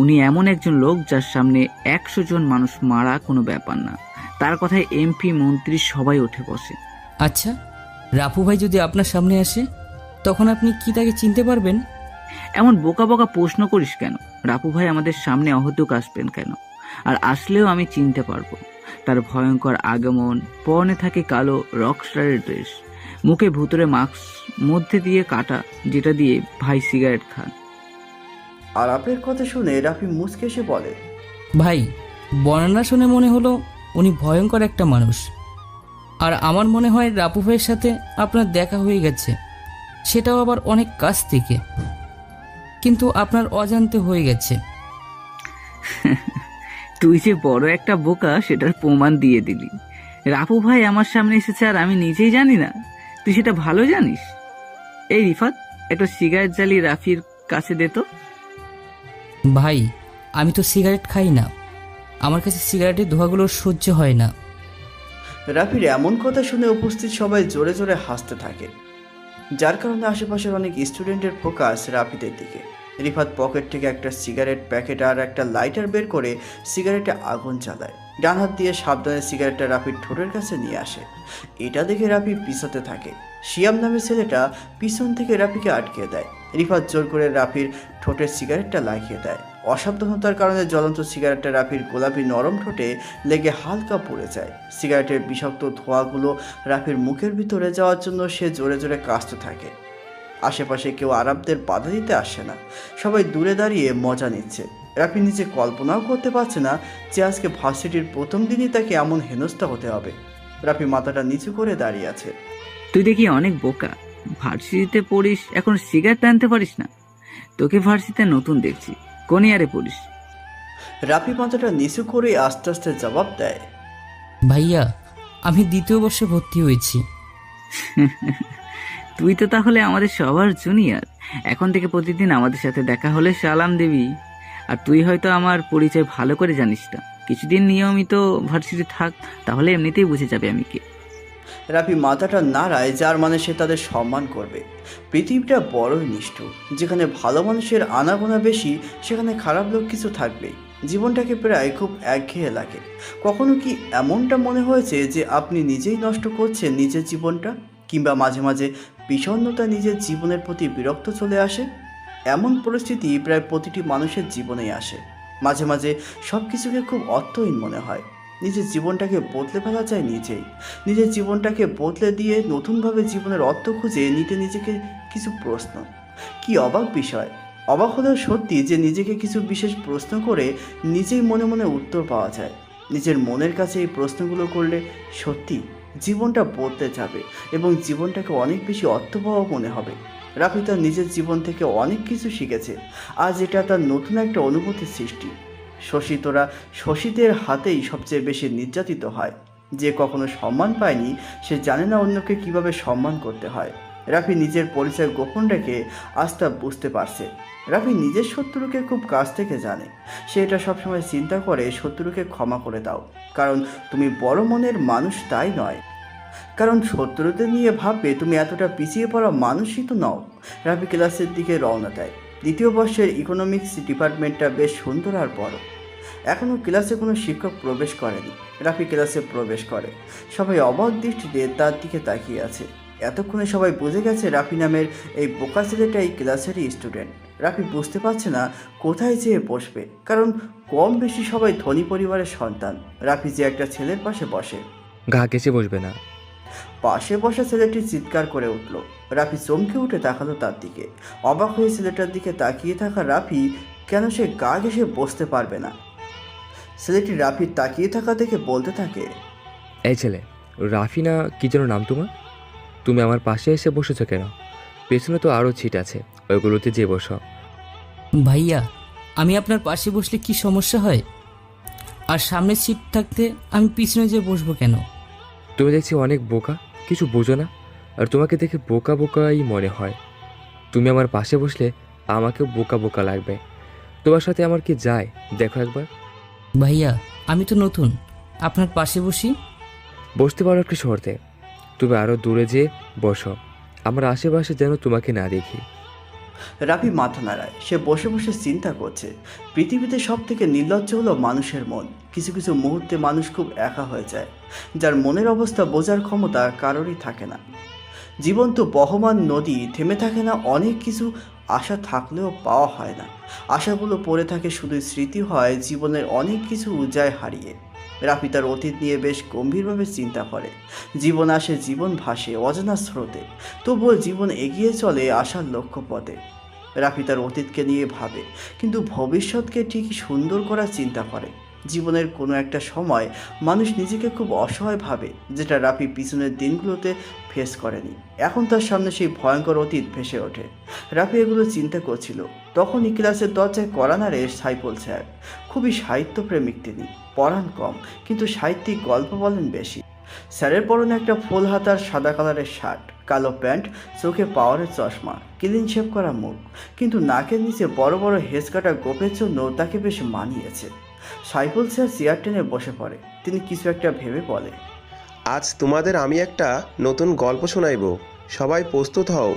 উনি এমন একজন লোক যার সামনে 100 জন মানুষ মারা কোনো ব্যাপার না। তার কথায় এমপি মন্ত্রী সবাই উঠে বসে। আচ্ছা, রাফু ভাই যদি আপনার সামনে আসে, তখন আপনি কি তাকে চিনতে পারবেন? এমন বোকা বোকা প্রশ্ন করিস কেন? রাফু ভাই আমাদের সামনে অহতুক আসবেন কেন? আর আসলেও আমি চিনতে পারবো। তার ভয়ঙ্কর আগমন, পরনে থাকে কালো রকস্টারের ড্রেস, মুখে ভুতুরে মাস্ক, মধ্যে দিয়ে কাটা যেটা দিয়ে ভাই সিগারেট খান। আরাপের কথা শুনে রাফি মুচকে এসে বলে, ভাই, বর্ণনা শুনে মনে হলো উনি ভয়ঙ্কর একটা মানুষ। আর আমার মনে হয় রাফু ভাইয়ের সাথে আপনার দেখা হয়ে গেছে, সেটাও আবার অনেক কাছ থেকে, কিন্তু আপনার অজান্তে হয়ে গেছে। তুই যে বড় একটা বোকা সেটার প্রমাণ দিয়ে দিলি। রাফু ভাই আমার সামনে এসেছে আর আমি নিজেই জানি না? তুই সেটা ভালো জানিস। এই রিফাত, একটা সিগারেট জ্বালিয়ে রাফির কাছে দে তো। ভাই, আমি তো সিগারেট খাই না, আমার কাছে সিগারেটের ধোঁয়াগুলো সহ্য হয় না। রাফির এমন কথা শুনে উপস্থিত সবাই জোরে জোরে হাসতে থাকে, যার কারণে আশেপাশের অনেক স্টুডেন্টের ফোকাস রাফিদের দিকে। রিফাত পকেট থেকে একটা সিগারেট প্যাকেট আর একটা লাইটার বের করে সিগারেটে আগুন জ্বালায়। ডান হাত দিয়ে সাবধানে সিগারেটটা রাফির ঠোঁটের কাছে নিয়ে আসে। এটা দেখে রাফি পিছাতে থাকে। শিয়াম নামের ছেলেটা পিছন থেকে রাফিকে আটকে দেয়। রিফাত জোর করে রাফির ঠোঁটের সিগারেটটা লাগিয়ে দেয়। অসাবধানতার কারণে জ্বলন্ত সিগারেটটা রাফির গোলাপি নরম ঠোঁটে লেগে হালকা পড়ে যায়। সিগারেটের বিষাক্ত ধোঁয়াগুলো রাফির মুখের ভিতরে যাওয়ার জন্য সে জোরে জোরে কাশতে থাকে। আশেপাশে কেউ আরাবদের বাধা দিতে আসে না, সবাই দূরে দাঁড়িয়ে মজা নিচ্ছে। রাফি নিজে কল্পনাও করতে পারছে না যে আজকে ভার্সিটির প্রথম দিনই তাকে এমন হেনস্থা হতে হবে। রাফি মাথাটা নিচু করে দাঁড়িয়ে আছে। তুই দেখি অনেক বোকা, ভার্সিটিতে পড়িস, এখন সিগারেট টানতে পারিস না? তোকে ভার্সিটিতে নতুন দেখছি, কোন ইয়ারে পড়িস? রাফি মাথাটা নিচু করে আস্তে আস্তে জবাব দেয়, ভাইয়া, আমি 2য় বর্ষে ভর্তি হয়েছি। তুই তো তাহলে আমাদের সবার জুনিয়র। এখন থেকে প্রতিদিন আমাদের সাথে দেখা হলে সালাম দিবি। আর তুই হয়তো আমার পরিচয় ভালো করে জানিস না, কিছুদিন নিয়মিত ভার্সিটি থাক, তাহলে এমনিতেই বুঝে যাবে আমি কে। রাফি মাথাটা নাড়ায়, যার মানে সে তাদের সম্মান করবে। পৃথিবীটা বড়ই নিষ্ঠুর, যেখানে ভালো মানুষের আনাগোনা বেশি সেখানে খারাপ লোক কিছু থাকবেই। জীবনটাকে প্রায় খুব একঘেয়ে লাগে। কখনো কি এমনটা মনে হয়েছে যে আপনি নিজেই নষ্ট করছেন নিজের জীবনটা? কিংবা মাঝে মাঝে বিষণ্ণতা নিজের জীবনের প্রতি বিরক্ত চলে আসে? এমন পরিস্থিতি প্রায় প্রতিটি মানুষের জীবনেই আসে। মাঝে মাঝে সব কিছুকে খুব অর্থহীন মনে হয়। নিজের জীবনটাকে বদলে ফেলা যায় নিজেই। নিজের জীবনটাকে বদলে দিয়ে নতুনভাবে জীবনের অর্থ খুঁজে নিতে নিজেকে কিছু প্রশ্ন। কি অবাক বিষয়! অবাক হলেও সত্যি যে নিজেকে কিছু বিশেষ প্রশ্ন করে নিজেই মনে মনে উত্তর পাওয়া যায়। নিজের মনের কাছে এই প্রশ্নগুলো করলে সত্যি জীবনটা বদলে যাবে এবং জীবনটাকে অনেক বেশি অর্থবহ মনে হবে। রাফি তার নিজের জীবন থেকে অনেক কিছু শিখেছে। আজ এটা তার নতুন একটা অনুভূতির সৃষ্টি। শোষিতের হাতেই সবচেয়ে বেশি নির্যাতিত হয়। যে কখনো সম্মান পায়নি সে জানে না অন্যকে কিভাবে সম্মান করতে হয়। রাফি নিজের পরিচয় গোপন রেখে আজ তা বুঝতে পারছে। রাফি নিজের শত্রুকে খুব কাছ থেকে জানে। সে এটা সবসময় চিন্তা করে শত্রুকে ক্ষমা করে দাও, কারণ তুমি বড় মনের মানুষ তাই নয়, কারণ শত্রুদের নিয়ে ভাববে তুমি এতটা পিছিয়ে পড়া মানুষই তো নও। রাফি ক্লাসের দিকে রওনা দেয়। 2য় বর্ষের ইকোনমিক্স ডিপার্টমেন্টটা বেশ সুন্দর আর বড়। এখনও ক্লাসে কোনো শিক্ষক প্রবেশ করেনি। রাফি ক্লাসে প্রবেশ করে। সবাই অবাক দৃষ্টিতে তার দিকে তাকিয়ে আছে। এতক্ষণে সবাই বুঝে গেছে রাফি নামের এই বোকা ছেলেটা এই ক্লাসেরই স্টুডেন্ট। রাফি বুঝতে পারছে না কোথায় যেয়ে বসবে, কারণ কম বেশি সবাই ধনী পরিবারের সন্তান। রাফি যে একটা ছেলের পাশে বসে, গা ঘেঁষে বসবে না। পাশে বসা ছেলেটি চিৎকার করে উঠল। রাফি চমকে উঠে তাকালো তার দিকে। অবাক হয়ে ছেলেটার দিকে তাকিয়ে থাকা রাফি কেন সে গা ঘেঁষে বসতে পারবে না। ছেলেটি রাফির তাকিয়ে থাকা দেখে বলতে থাকে, এই ছেলে, রাফি না কি যেন নাম তোমার? তুমি আমার পাশে এসে বসেছো কেন? পেছনে তো আরও সিট আছে, ওইগুলোতে যেয়ে বসো। ভাইয়া, আমি আপনার পাশে বসলে কি সমস্যা হয়? আর সামনের সিট থাকতে আমি পিছনে যেয়ে বসবো কেন? তুমি দেখছি অনেক বোকা, কিছু বোঝো না। আর তোমাকে দেখে বোকা বোকাই মনে হয়। তুমি আমার পাশে বসলে আমাকেও বোকা বোকা লাগবে। তোমার সাথে আমার কি যায় দেখো একবার। ভাইয়া, আমি তো নতুন, আপনার পাশে বসি। বসতে পারো একটু শর্তে, তুমি আরও দূরে যেয়ে বসো, আমার আশেপাশে যেন তোমাকে না দেখি। রাফি মাথা নাড়ায়। সে বসে বসে চিন্তা করছে, পৃথিবীতে সব থেকে নির্লজ্জ হলো মানুষের মন। কিছু কিছু মুহূর্তে মানুষ খুব একা হয়ে যায়, যার মনের অবস্থা বোঝার ক্ষমতা কারোরই থাকে না। জীবন তো বহমান নদী, থেমে থাকে না। অনেক কিছু আশা থাকলেও পাওয়া হয় না। আশাগুলো পড়ে থাকে, শুধু স্মৃতি হয়। জীবনের অনেক কিছু যায় হারিয়ে। রাফি তার অতীত নিয়ে বেশ গম্ভীরভাবে চিন্তা করে। জীবন আসে, জীবন ভাসে অজানা স্রোতে, তবুও জীবন এগিয়ে চলে আশার লক্ষ্য পথে। রাফি তার অতীতকে নিয়ে ভাবে, কিন্তু ভবিষ্যৎকে ঠিক সুন্দর করার চিন্তা করে। জীবনের কোনো একটা সময় মানুষ নিজেকে খুব অসহায় ভাবে, যেটা রাফি পিছনের দিনগুলোতে ফেস করেনি। এখন তার সামনে সেই ভয়ঙ্কর অতীত ভেসে ওঠে। রাফি এগুলো চিন্তা করছিল, তখনই ক্লাসের দরজায় কড়া নাড়ে সাইফুল স্যার। খুবই সাহিত্যপ্রেমিক তিনি, পড়ান কম, কিন্তু সাহিত্যিক গল্প বলেন বেশি। স্যারের পরনে একটা ফুল হাতার সাদা কালারের শার্ট, কালো প্যান্ট, চোখে পাওয়ারের চশমা, ক্লিন শেভ করা মুখ, কিন্তু নাকের নিচে বড় বড় হেঁচ কাটা গোপের জন্য তাকে বেশ মানিয়েছে। সাইফুল স্যার চেয়ার টেনে বসে পড়ে। তিনি কিছু একটা ভেবে বলে, আজ তোমাদের আমি একটা নতুন গল্প শোনাইব, সবাই প্রস্তুত হও।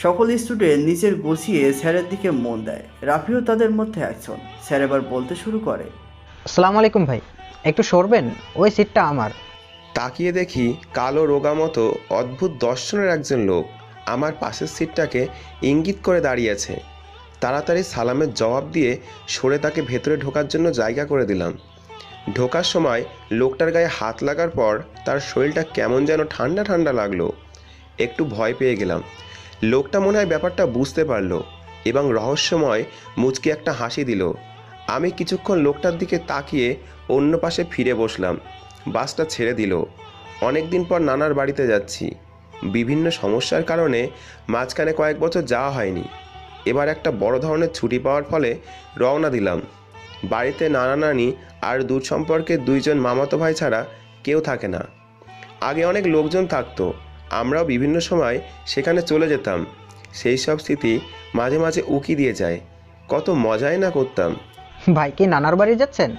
সকল স্টুডেন্ট নিজের গুছিয়ে স্যারের দিকে মন দেয়। রাফিও তাদের মধ্যে একজন। স্যার এবার বলতে শুরু করে, আসসালামু আলাইকুম ভাই, একটু সরবেন, ওই সিটটা আমার। তাকিয়ে দেখি কালো রোগা মতো অদ্ভুত দর্শনের একজন লোক আমার পাশের সিটটাকে ইঙ্গিত করে দাঁড়িয়েছে। তাড়াতাড়ি সালামের জবাব দিয়ে সরে তাকে ভেতরে ঢোকার জন্য জায়গা করে দিলাম। ঢোকার সময় লোকটার গায়ে হাত লাগার পর তার শরীরটা কেমন যেন ঠান্ডা ঠান্ডা লাগলো। একটু ভয় পেয়ে গেলাম। লোকটা মনে হয় ব্যাপারটা বুঝতে পারলো এবং রহস্যময় মুচকি একটা হাসি দিল। আমি কিছুক্ষণ লোকটার দিকে তাকিয়ে অন্য পাশে ফিরে বসলাম। বাসটা ছেড়ে দিল। অনেক দিন পর নানার বাড়িতে যাচ্ছি। বিভিন্ন সমস্যার কারণে মাঝখানে কয়েক বছর যাওয়া হয়নি। এবার একটা বড় ধরনের ছুটি পাওয়ার ফলে রওনা দিলাম। বাড়িতে নানা নানি আর দূর সম্পর্কে দুইজন মামাতো ভাই ছাড়া কেউ থাকে না। আগে অনেক লোকজন থাকতো, আমরাও বিভিন্ন সময় সেখানে চলে যেতাম। সেই সব স্মৃতি মাঝে মাঝে উকি দিয়ে যায়। কত মজাই না করতাম। ভাই কি নানার বাড়ি যাচ্ছেন?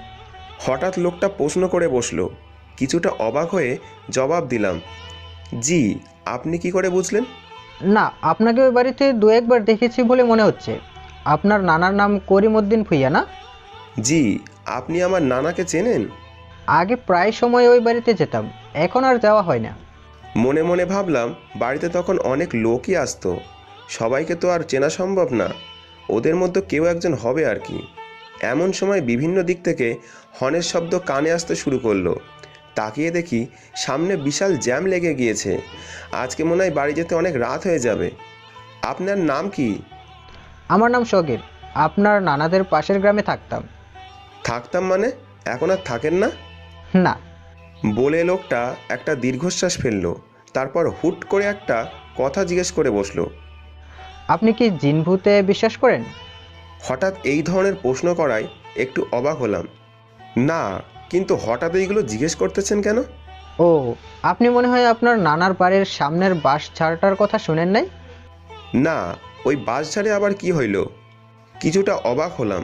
হঠাৎ লোকটা প্রশ্ন করে বসলো। কিছুটা অবাক হয়ে জবাব দিলাম, জি। আপনি কি করে বুঝলেন? না, আপনাকে ওই বাড়িতে দু একবার দেখেছি বলে মনে হচ্ছে। আপনার নানার নাম করিমউদ্দিন ভূঁইয়া না? জি। আপনি আমার নানাকে চেনেন? আগে প্রায় সময় ওই বাড়িতে যেতাম, এখন আর যাওয়া হয় না। মনে মনে ভাবলাম, বাড়িতে তখন অনেক লোকই আসতো, সবাইকে তো আর চেনা সম্ভব না। ওদের মধ্যে কেউ একজন হবে আর কি। এমন সময় বিভিন্ন দিক থেকে হর্নের শব্দ কানে আসতে শুরু করলো। তাকিয়ে দেখি সামনে বিশাল জ্যাম লেগে গিয়েছে। আজকে মনে হয় বাড়ি যেতে অনেক রাত হয়ে যাবে। আপনার নাম কি? আমার নাম সগীর, আপনার নানাদের পাশের গ্রামে থাকতাম। থাকতাম মানে এখন আর থাকেন না? না। বলে লোকটা একটা দীর্ঘশ্বাস ফেললো। তারপর হুট করে একটা কথা জিজ্ঞেস করে বসলো। আপনি কি জিন ভূতে বিশ্বাস করেন? হঠাৎ এই ধরনের প্রশ্ন করায় একটু অবাক হলাম। না, কিন্তু হঠাৎ এইগুলো জিজ্ঞেস করতেছেন কেন? ও, আপনি মনে হয় আপনার নানার বাড়ির সামনের বাঁশ ঝাড়টার কথা শুনেন নাই? না, ওই বাস ঝাড়ে আবার কি হইল? কিছুটা অবাক হলাম।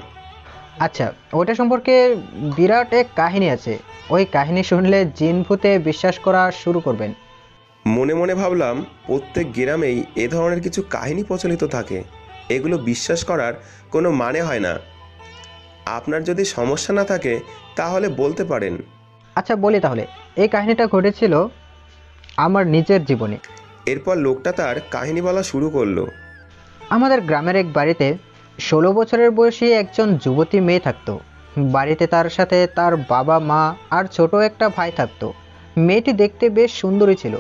আচ্ছা, ওটা সম্পর্কে বিরাট এক কাহিনী আছে। ওই কাহিনী শুনলে জিন ভূতে বিশ্বাস করা শুরু করবেন। মনে মনে ভাবলাম, প্রত্যেক গ্রামেই এ ধরনের কিছু কাহিনী প্রচলিত থাকে, এগুলো বিশ্বাস করার কোনো মানে হয় না। আপনার যদি সমস্যা না থাকে তাহলে বলতে পারেন। আচ্ছা বলি তাহলে। এই কাহিনীটা ঘটেছিল আমার নিজের জীবনে। এরপর লোকটা তার কাহিনী বলা শুরু করলো। আমাদের গ্রামের এক বাড়িতে 16 বছরের বয়সী একজন যুবতী মেয়ে থাকতো। বাড়িতে তার সাথে তার বাবা মা আর ছোট একটা ভাই থাকতো। মেয়েটি দেখতে বেশ সুন্দরী ছিল,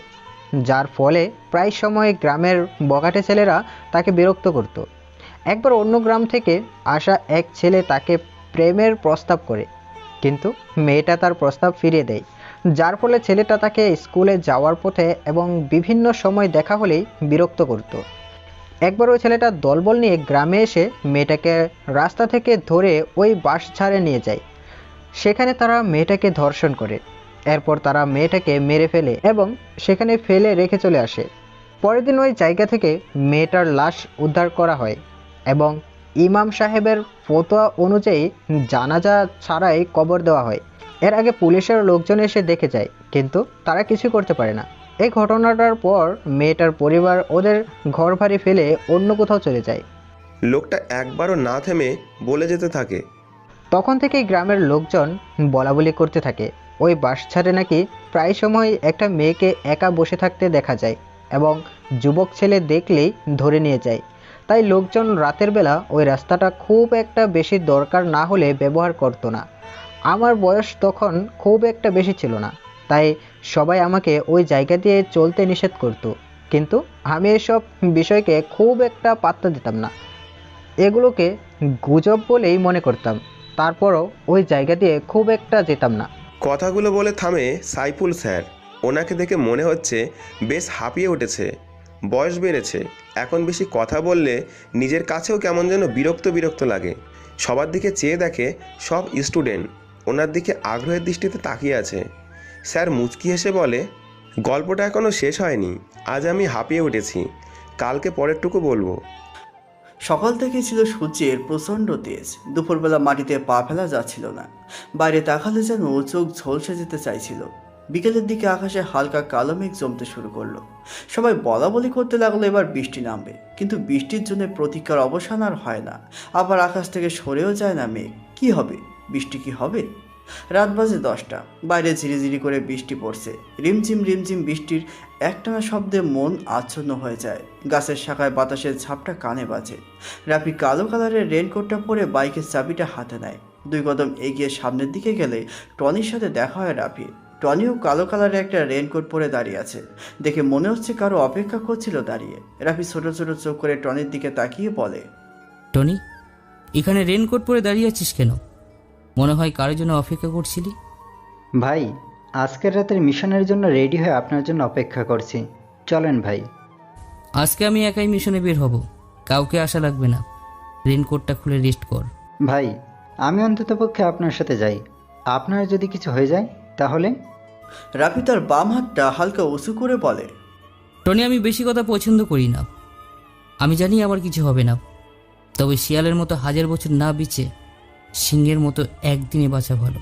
যার ফলে প্রায় সময় গ্রামের বখাটে ছেলেরা তাকে বিরক্ত করত। একবার অন্য গ্রাম থেকে আসা এক ছেলে তাকে প্রেমের প্রস্তাব করে, কিন্তু মেয়েটা তার প্রস্তাব ফিরিয়ে দেয়, যার ফলে ছেলেটা তাকে স্কুলে যাওয়ার পথে এবং বিভিন্ন সময় দেখা হলেই বিরক্ত করত। একবার ওই ছেলেটা দলবল নিয়ে গ্রামে এসে মেয়েটাকে রাস্তা থেকে ধরে ওই বাঁশঝাড়ে নিয়ে যায়। সেখানে তারা মেয়েটাকে ধর্ষণ করে। এরপর তারা মেয়েটাকে মেরে ফেলে এবং সেখানে ফেলে রেখে চলে আসে। পরের দিন ওই জায়গা থেকে মেয়েটার লাশ উদ্ধার করা হয় এবং ইমাম সাহেবের ফতোয়া অনুযায়ী জানাজা ছাড়াই কবর দেওয়া হয়। এর আগে পুলিশের লোকজন এসে দেখে যায়, কিন্তু তারা কিছু করতে পারে না। এই ঘটনাটার পর মেয়েটার পরিবার ওদের ঘর বাড়ি ফেলে অন্য কোথাও চলে যায়। লোকটা একবারও না থেমে বলে যেতে থাকে। তখন থেকেই গ্রামের লোকজন বলাবলি করতে থাকে ওই বাঁশঝাড়ে নাকি প্রায় সময় একটা মেয়েকে একা বসে থাকতে দেখা যায় এবং যুবক ছেলে দেখলেই ধরে নিয়ে যায়। তাই লোকজন রাতের বেলা ওই রাস্তাটা খুব একটা বেশি দরকার না হলে ব্যবহার করতো না। আমার বয়স তখন খুব একটা বেশি ছিল না, তাই সবাই আমাকে ওই জায়গা দিয়ে চলতে নিষেধ করতো, কিন্তু আমি এসব বিষয়কে খুব একটা পাত্তা দিতাম না। এগুলোকে গুজব বলেই মনে করতাম। তারপরও ওই জায়গা দিয়ে খুব একটা যেতাম না। কথাগুলো বলে থামে সাইফুল স্যার। ওনাকে দেখে মনে হচ্ছে বেশ হাঁপিয়ে উঠেছে, বয়স বেড়েছে। এখন বেশি কথা বললে নিজের কাছেও কেমন যেন বিরক্ত বিরক্ত লাগে। সবার দিকে চেয়ে দেখে সব স্টুডেন্ট ওনার দিকে আগ্রহের দৃষ্টিতে তাকিয়ে আছে। স্যার মুচকি হেসে বলে, গল্পটা এখনও শেষ হয়নি। আজ আমি হাঁপিয়ে উঠেছি, কালকে পরেরটুকু বলবো। সকাল থেকে ছিল সূর্যের প্রচণ্ড তেজ। দুপুরবেলা মাটিতে পা ফেলা যাচ্ছিল না। বাইরে তাকালে যেন চোখ ঝলসে যেতে চাইছিল। বিকেলের দিকে আকাশে হালকা কালো মেঘ জমতে শুরু করলো। সবাই বলা বলি করতে লাগলো এবার বৃষ্টি নামবে, কিন্তু বৃষ্টির জন্য প্রতীক্ষার অবসান আর হয় না। আবার আকাশ থেকে সরেও যায় না মেঘ। কি হবে? বৃষ্টি কি হবে? রাত বাজে 10টা। বাইরে ঝিরিঝিরি করে বৃষ্টি পড়ছে। রিমঝিম রিমঝিম বৃষ্টির একটানা শব্দে মন আচ্ছন্ন হয়ে যায়। গাছের শাখায় বাতাসের ঝাপটা কানে বাজে। রাফি কালো কালারের রেনকোটটা পরে বাইকের চাবিটা হাতে নেয়। 2 কদম এগিয়ে সামনের দিকে গেলে টনির সাথে দেখা হয় রাফি। টনিও কালো কালারের একটা রেনকোট পরে দাঁড়িয়ে আছে। দেখে মনে হচ্ছে কারো অপেক্ষা করছিল দাঁড়িয়ে। রাফি ছোট ছোট চোখ করে টনির দিকে তাকিয়ে বলে, টনি, এখানে রেনকোট পরে দাঁড়িয়ে আছিস কেন? মনে হয় কারোর জন্য অপেক্ষা করছিলি। ভাই, আজকের রাতের মিশনের জন্য রেডি হয়ে আপনার জন্য অপেক্ষা করছি। চলেন ভাই। আজকে আমি একাই মিশনে বের হব, কাউকে আসা লাগবে না। রেনকোটটা খুলে রেস্ট কর। ভাই, আমি অন্ততপক্ষে আপনার সাথে যাই। আপনার যদি কিছু হয়ে যায় তাহলে? রাফি তার বাম হাতটা হালকা উঁচু করে বলে, টনি, আমি বেশি কথা পছন্দ করি না। আমি জানি আমার কিছু হবে না, তবে শিয়ালের মতো 1000 বছর না বেঁচে সিংহের মতো একদিনে বাঁচা ভালো।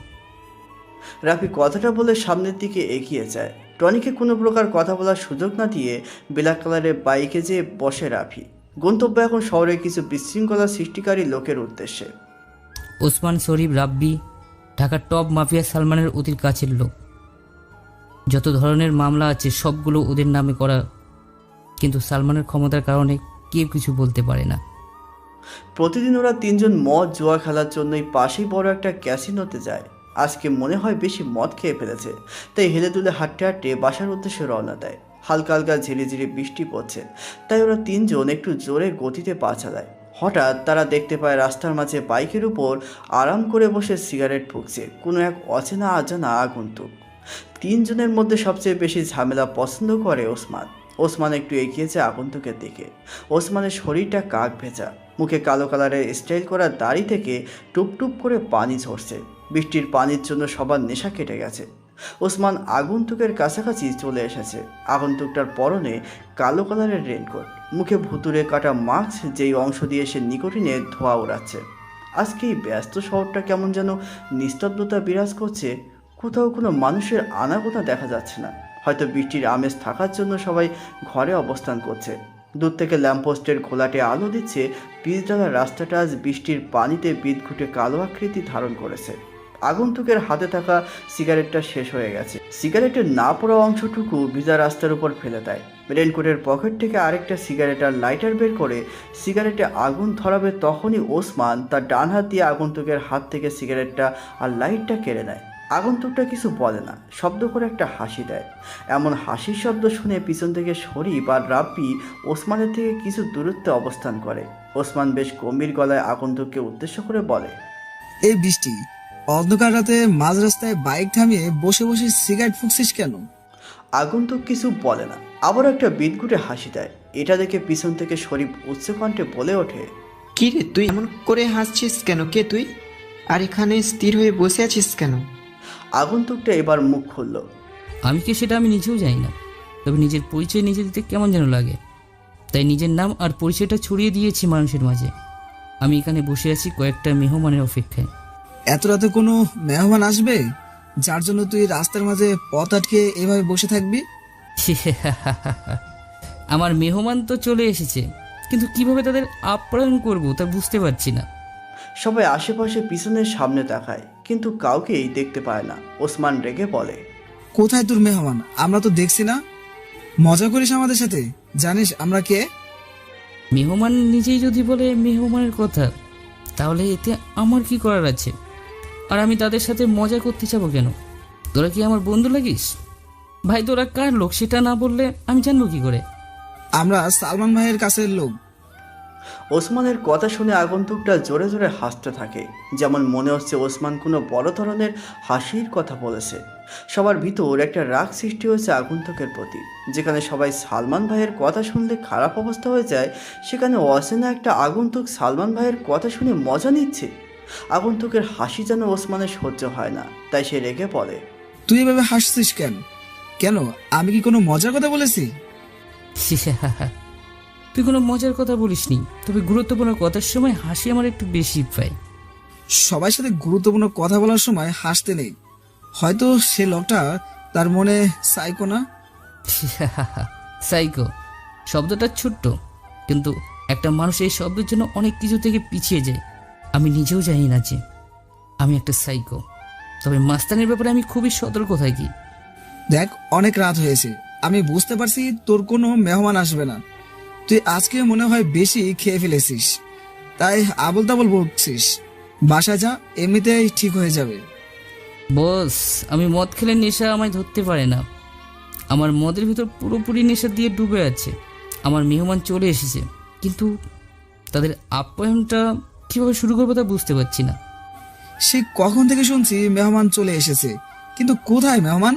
রাফি কথাটা বলে সামনের দিকে এগিয়ে যায়। টনিকে কোনো প্রকার কথা বলার সুযোগ না দিয়ে ব্ল্যাক কালারের বাইকে যেয়ে বসে রাফি। গন্তব্য এখন শহরে কিছু বিশৃঙ্খলা সৃষ্টিকারী লোকের উদ্দেশ্যে। ওসমান শরীফ রাব্বি ঢাকার টপ মাফিয়া সালমানের অতির কাছের লোক। যত ধরনের মামলা আছে সবগুলো ওদের নামে করা, কিন্তু সালমানের ক্ষমতার কারণে কেউ কিছু বলতে পারে না। প্রতিদিন ওরা 3 জন মদ জুয়া খেলার জন্যই পাশেই বড় একটা ক্যাসিনোতে যায়। আজকে মনে হয় বেশি মদ খেয়ে ফেলেছে, তাই হেলে দুলে হাঁটতে হাঁটতে বাসার উদ্দেশ্যে রওনা দেয়। হালকা হালকা ঝিরিঝিরি বৃষ্টি পড়ছে, তাই ওরা 3 জন একটু জোরে গতিতে পা চালায়। হঠাৎ তারা দেখতে পায় রাস্তার মাঝে বাইকের উপর আরাম করে বসে সিগারেট ফুঁকছে কোনো এক অচেনা অজানা আগন্তুক। 3 জনের মধ্যে সবচেয়ে বেশি ঝামেলা পছন্দ করে ওসমান। ওসমান একটু এগিয়ে যায় আগন্তুকের দিকে। ওসমানের শরীরটা কাক ভেজা, মুখে কালো কালারের স্টাইল করা দাড়ি থেকে টুপটুপ করে পানি ঝরছে। বৃষ্টির পানির জন্য সবার নেশা কেটে গেছে। ওসমান আগন্তুকের কাছাকাছি চলে এসেছে। আগন্তুকটার পরনে কালো কালারের রেনকোট, মুখে ভুতুরে কাটা মাস্ক, যেই অংশ দিয়ে সে নিকোটিনে ধোঁয়া ওড়াচ্ছে। আজকে এই ব্যস্ত শহরটা কেমন যেন নিস্তব্ধতা বিরাজ করছে। কোথাও কোনো মানুষের আনাগোনা দেখা যাচ্ছে না। হয়তো বৃষ্টির আমেজ থাকার জন্য সবাই ঘরে অবস্থান করছে। দূর থেকে ল্যাম্পপোস্টের ঘোলাটে আলো দিচ্ছে। পিচঢালা রাস্তাটা আজ বৃষ্টির পানিতে বিদঘুটে কালো আকৃতি ধারণ করেছে। আগন্তুকের হাতে থাকা সিগারেটটা শেষ হয়ে গেছে। সিগারেটের না পড়া অংশটুকু ভিজা রাস্তার উপর ফেলে দেয়। রেনকোটের পকেট থেকে আরেকটা সিগারেট আর লাইটার বের করে সিগারেটে আগুন ধরাবে, তখনই ওসমান তার ডান হাত দিয়ে আগন্তুকের হাত থেকে সিগারেটটা আর লাইটটা কেড়ে নেয়। আগন্তুকটা কিছু বলে না, শব্দ করে একটা হাসি দেয়। এমন হাসির শব্দ শুনে পিছন থেকে শরীফ আর রাব্বি ওসমানের থেকে কিছু দূরত্বে অবস্থান করে। ওসমান বেশ গম্ভীর গলায় আগন্তুককে উদ্দেশ্য করে বলে, এই বৃষ্টি, অন্ধকার রাতে মাঝ রাস্তায় বাইক থামিয়ে বসে বসে সিগারেট ফুঁকছিস কেন? আগন্তুক কিছু বলে না, আবার একটা বিদঘুটে হাসি দেয়। এটা দেখে পিছন থেকে শরীফ উচ্চ কণ্ঠে বলে ওঠে, কি রে তুই এমন করে হাসছিস কেন? কে তুই? আর এখানে স্থির হয়ে বসে আছিস কেন? আগন্তুকটা এবার মুখ খুলল। আমি কি সেটা আমি নিজেও জানি না, তবে নিজের পরিচয় নিজে দিতে কেমন যেন লাগে, তাই নিজের নাম আর পরিচয়টা ছড়িয়ে দিয়েছি মানুষের মাঝে। আমি এখানে বসে আছি কয়েকটা মেহমানের অপেক্ষায়। এত রাতে কোনো মেহমান আসবে যার জন্য তুই রাস্তার মাঝে পথ আটকে এভাবে বসে থাকবি? আমার মেহমান তো চলে এসেছে, কিন্তু কিভাবে তাদের আপ্যায়ন করব তা বুঝতে পারছি না। সবাই আশেপাশে পিছনের সামনে তাকায়, কিন্তু কাউকেই দেখতে পায় না। ওসমান রেগে বলে, কোথায় তোর মেহমান? আমরা তো দেখছি না। মজা করিস আমাদের সাথে? জানিস আমরা কে? মেহমান নিজেই যদি বলে মেহমানের কথা, তাহলে এতে আমার কি করার আছে? আর আমি তাদের সাথে মজা করতে যাবো কেন? তোরা কি আমার বন্ধু লাগিস? ভাই তোরা কার লোক সেটা না বললে আমি জানবো কি করে? আমরা সালমান ভাইয়ের কাছের লোক। ওসমানের কথা শুনে আগন্তুকটা জোরে জোরে হাসতে থাকে, যেমন মনে হচ্ছে ওসমান কোনো বড় ধরনের হাসির কথা বলেছে। সবার ভিতর একটা রাগ সৃষ্টি হয়েছে আগন্তুকের প্রতি। যেখানে সবাই সালমান ভাইয়ের কথা শুনলে খারাপ অবস্থা হয়ে যায়, সেখানে অচেনা একটা আগন্তুক সালমান ভাইয়ের কথা শুনে মজা নিচ্ছে। আগন্তুকের হাসি যেন ওসমানের সহ্য হয় না, তাই সে রেগে পড়ে, তুই এভাবে হাসছিস কেন? কেন, আমি কি কোনো মজার কথা বলেছি? তুই কোনো মজার কথা বলিসনি, তবে গুরুত্বপূর্ণ কথার সময় হাসি আমার একটু বেশি পায়। সবার সাথে গুরুত্বপূর্ণ কথা বলার সময় হাসতে নেই। হয়তো সে লোকটা তার মনে সাইকো না। সাইকো শব্দটা ছোট্ট, কিন্তু একটা মানুষ এই শব্দের জন্য অনেক কিছু থেকে পিছিয়ে যায়। আমি নিজেও জানি না যে আমি একটা সাইকো, তবে মাস্তানের ব্যাপারে আমি খুবই সতর্ক থাকি। দেখ, অনেক রাত হয়েছে, আমি বুঝতে পারছি তোর কোনো মেহমান আসবে না। তুই আজকে মনে হয় বেশি খেয়ে ফেলেছিস, তাই আবল তাবল বলছিস। বাসা যা, এমনিতেই ঠিক হয়ে যাবে। বস, আমি মদ খেলে নেশা আমায় ধরতে পারে না। আমার মদের ভিতর পুরোপুরি নেশা দিয়ে ডুবে আছে। আমার মেহমান চলে এসেছে, কিন্তু তাদের আপ্যায়নটা কীভাবে শুরু করবো তা বুঝতে পারছি না। সে কখন থেকে শুনছি মেহমান চলে এসেছে, কিন্তু কোথায় মেহমান?